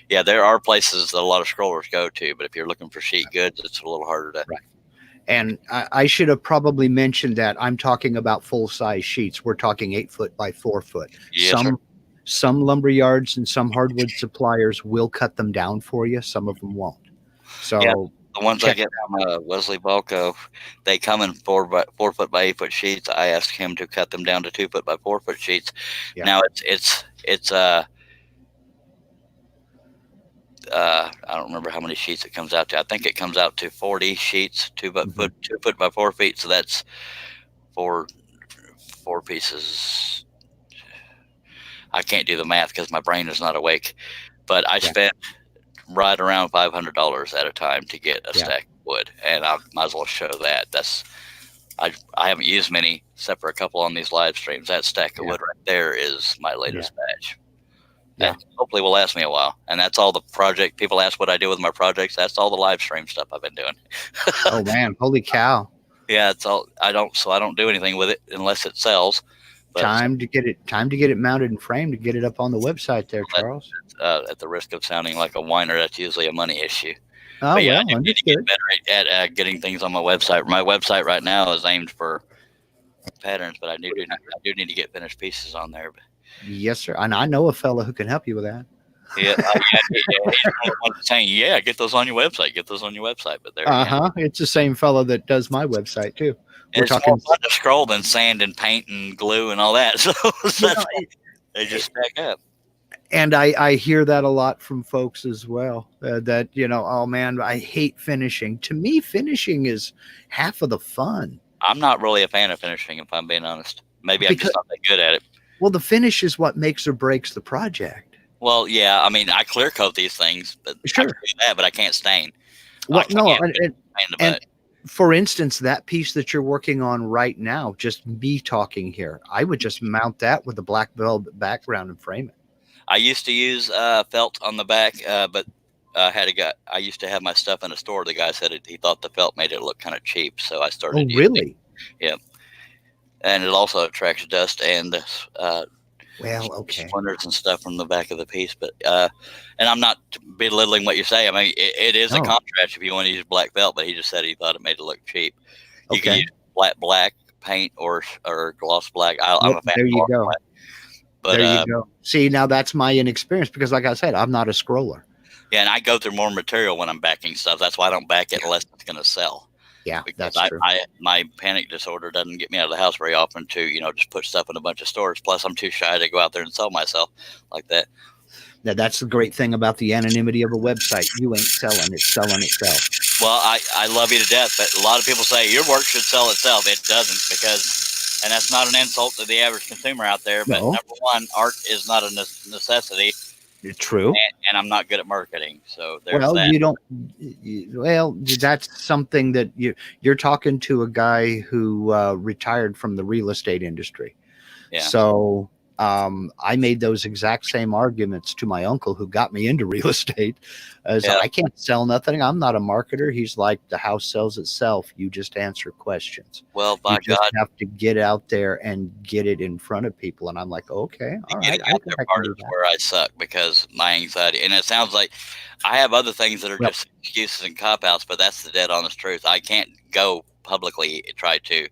yeah, there are places that a lot of scrollers go to. But if you're looking for sheet goods, it's a little harder to. Right. And I should have probably mentioned that I'm talking about full size sheets. We're talking 8 foot by 4 foot. Yes, sir. Some lumber yards and some hardwood suppliers will cut them down for you. Some of them won't. So Yeah. The ones I check get from Wesley Balco, they come in 4 foot by 8 foot sheets. I asked him to cut them down to 2 foot by 4 foot sheets. Yeah. Now it's I don't remember how many sheets it comes out to. I think it comes out to 40 sheets, 2 foot by 4 feet. So that's four pieces. I can't do the math because my brain is not awake. But I spent right around $500 at a time to get a stack of wood, and I might as well show that. I haven't used many except for a couple on these live streams. That stack of wood right there is my latest batch. Yeah. And hopefully will last me a while. And that's all the project. People ask what I do with my projects. That's all the live stream stuff I've been doing. Oh man, holy cow! Yeah, it's all I don't do anything with it unless it sells. But Time to get it mounted and framed to get it up on the website there, Charles. at the risk of sounding like a whiner, that's usually a money issue. Oh, but yeah, well, I do need to get better at getting things on my website. My website right now is aimed for patterns, but I do need to get finished pieces on there. But yes, sir. And I know a fellow who can help you with that. yeah, he's saying, yeah, get those on your website. Get those on your website. But there, It's the same fellow that does my website too. We're talking more fun to scroll than sand and paint and glue and all that. So they just stack up. And I hear that a lot from folks as well. That oh man, I hate finishing. To me, finishing is half of the fun. I'm not really a fan of finishing, if I'm being honest. Maybe I'm just not that good at it. Well, the finish is what makes or breaks the project. Well, yeah, I mean, I clear coat these things, but sure, I can do that, but I can't stain. Well, no, and for instance, that piece that you're working on right now, just me talking here, I would just mount that with a black velvet background and frame it. I used to use felt on the back, but I used to have my stuff in a store. The guy said he thought the felt made it look kind of cheap, so I started. Oh, really? Yeah, and it also attracts dust and splinters and stuff from the back of the piece. But and I'm not belittling what you say. I mean, it is a contrast if you want to use black felt, but he just said he thought it made it look cheap. You can use black paint or gloss black. I'm a fan. There you go. Black. But, there you go. See, now that's my inexperience because, like I said, I'm not a scroller. Yeah, and I go through more material when I'm backing stuff. That's why I don't back it unless it's going to sell. Yeah, because that's true. My panic disorder doesn't get me out of the house very often to, just put stuff in a bunch of stores. Plus, I'm too shy to go out there and sell myself like that. Now, that's the great thing about the anonymity of a website. You ain't selling, it's selling itself. Well, I love you to death, but a lot of people say your work should sell itself. It doesn't and that's not an insult to the average consumer out there. But number one, art is not a necessity. True. And I'm not good at marketing. So there's that. That's something that you're talking to a guy who retired from the real estate industry. Yeah. So I made those exact same arguments to my uncle who got me into real estate. I can't sell nothing. I'm not a marketer. He's like, the house sells itself. You just answer questions. Well, by you just have to get out there and get it in front of people. And I'm like, okay, all right. Part is where I suck because my anxiety, and it sounds like I have other things that are just excuses and cop outs, but that's the dead honest truth. I can't go publicly try to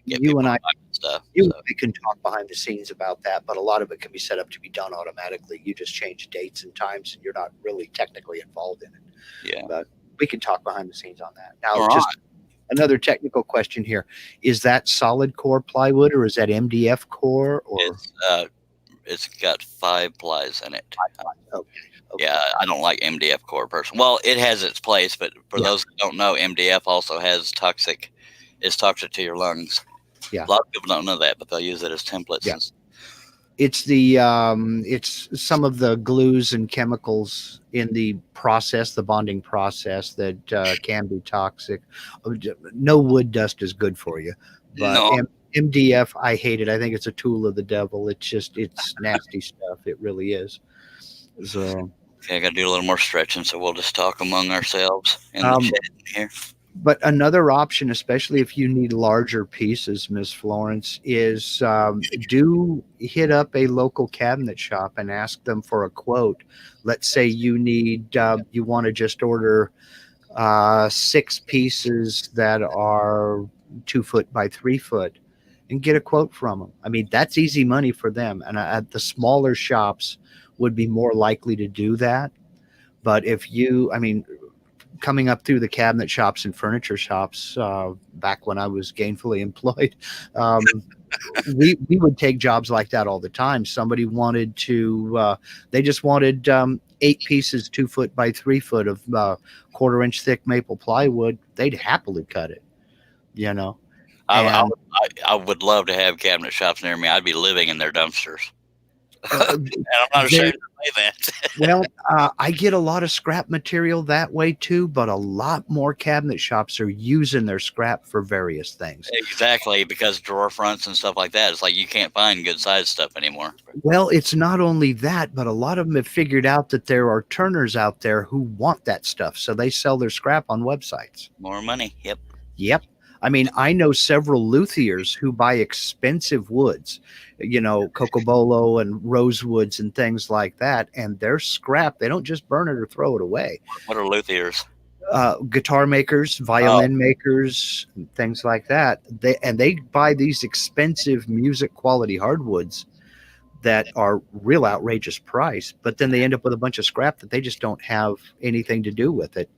get you and I stuff. We can talk behind the scenes about that, but a lot of it can be set up to be done automatically. You just change dates and times, and you're not really technically involved in it. Yeah, but we can talk behind the scenes on that. Now, just another technical question here: is that solid core plywood or is that MDF core? Or it's got 5 plies in it. Okay. Yeah, I don't like MDF core personally. Well, it has its place, but for those who don't know, MDF also is toxic to your lungs. Yeah. A lot of people don't know that, but they'll use it as templates. Yeah. It's some of the glues and chemicals in the process, the bonding process, that can be toxic. No wood dust is good for you, but No, MDF, I hate it. I think it's a tool of the devil. It's nasty stuff. It really is. So, okay, I got to do a little more stretching, so we'll just talk among ourselves in the um, chat here. but another option, especially if you need larger pieces, Miss Florence, is do hit up a local cabinet shop and ask them for a quote. Let's say you want to just order 6 pieces that are 2 foot by 3 foot, and get a quote from them. I mean, that's easy money for them, and the smaller shops would be more likely to do that. But I mean, coming up through the cabinet shops and furniture shops back when I was gainfully employed, um, we would take jobs like that all the time. Somebody wanted they just wanted 8 pieces, 2 foot by 3 foot of quarter-inch thick maple plywood. They'd happily cut it, you know. And I would love to have cabinet shops near me. I'd be living in their dumpsters. uh, And I'm not ashamed to say that. well, I get a lot of scrap material that way too, but a lot more cabinet shops are using their scrap for various things. Exactly, because drawer fronts and stuff like that, it's like you can't find good size stuff anymore. Well, it's not only that, but a lot of them have figured out that there are turners out there who want that stuff, so they sell their scrap on websites. More money. Yep. Yep. I mean, I know several luthiers who buy expensive woods, cocobolo and rosewoods and things like that, and their scrap, they don't just burn it or throw it away. What are luthiers? Guitar makers, violin makers, things like that. They buy these expensive music quality hardwoods that are real outrageous price, but then they end up with a bunch of scrap that they just don't have anything to do with it.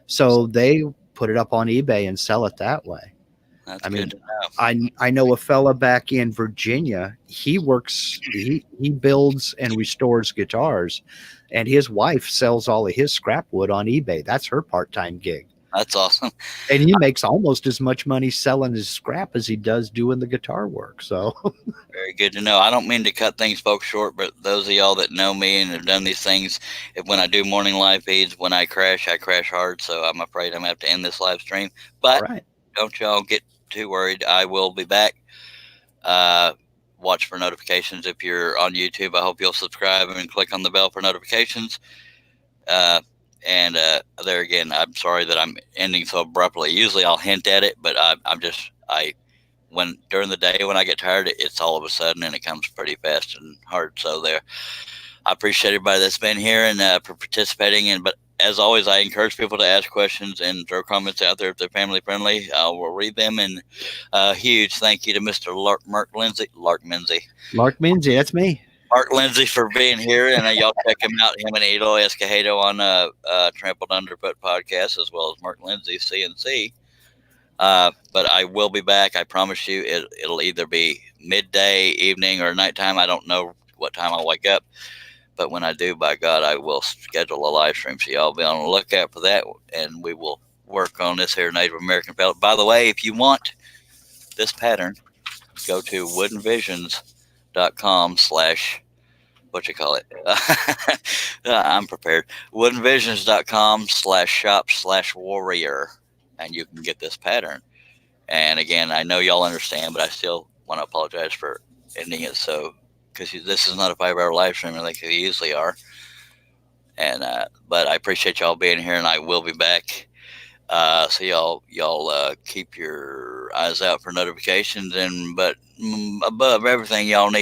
So they put it up on eBay and sell it that way. That's I good mean, to know. I know a fella back in Virginia. He builds and restores guitars, and his wife sells all of his scrap wood on eBay. That's her part-time gig. That's awesome. And he makes almost as much money selling his scrap as he does doing the guitar work. So Very good to know. I don't mean to cut things, folks, short, but those of y'all that know me and have done these things, when I do morning live feeds, when I crash hard. So I'm afraid I'm going to have to end this live stream. But right. Don't y'all get too worried. I will be back. Watch for notifications if you're on YouTube. I hope you'll subscribe and click on the bell for notifications. And there again, I'm sorry that I'm ending so abruptly. Usually I'll hint at it, but when during the day when I get tired, it's all of a sudden and it comes pretty fast and hard. So there, I appreciate everybody that's been here and for participating. But as always, I encourage people to ask questions and throw comments out there if they're family friendly. We'll read them. And huge thank you to Mr. Mark Lindsay. Mark Minzy, that's me. Mark Lindsay for being here, and y'all check him out. Him and Eloy Escojedo on Trampled Underfoot podcast, as well as Mark Lindsay CNC. But I will be back. I promise you, it'll either be midday, evening, or nighttime. I don't know what time I'll wake up, but when I do, by God, I will schedule a live stream. So y'all be on the lookout for that, and we will work on this here Native American felt. By the way, if you want this pattern, go to woodenvisions.com/ I'm prepared. woodenvisions.com/shop/warrior, and you can get this pattern. And again, I know y'all understand, but I still want to apologize for ending it so, because this is not a 5-hour live stream like they usually are. And but I appreciate y'all being here, and I will be back. So y'all keep your eyes out for notifications, but above everything, y'all need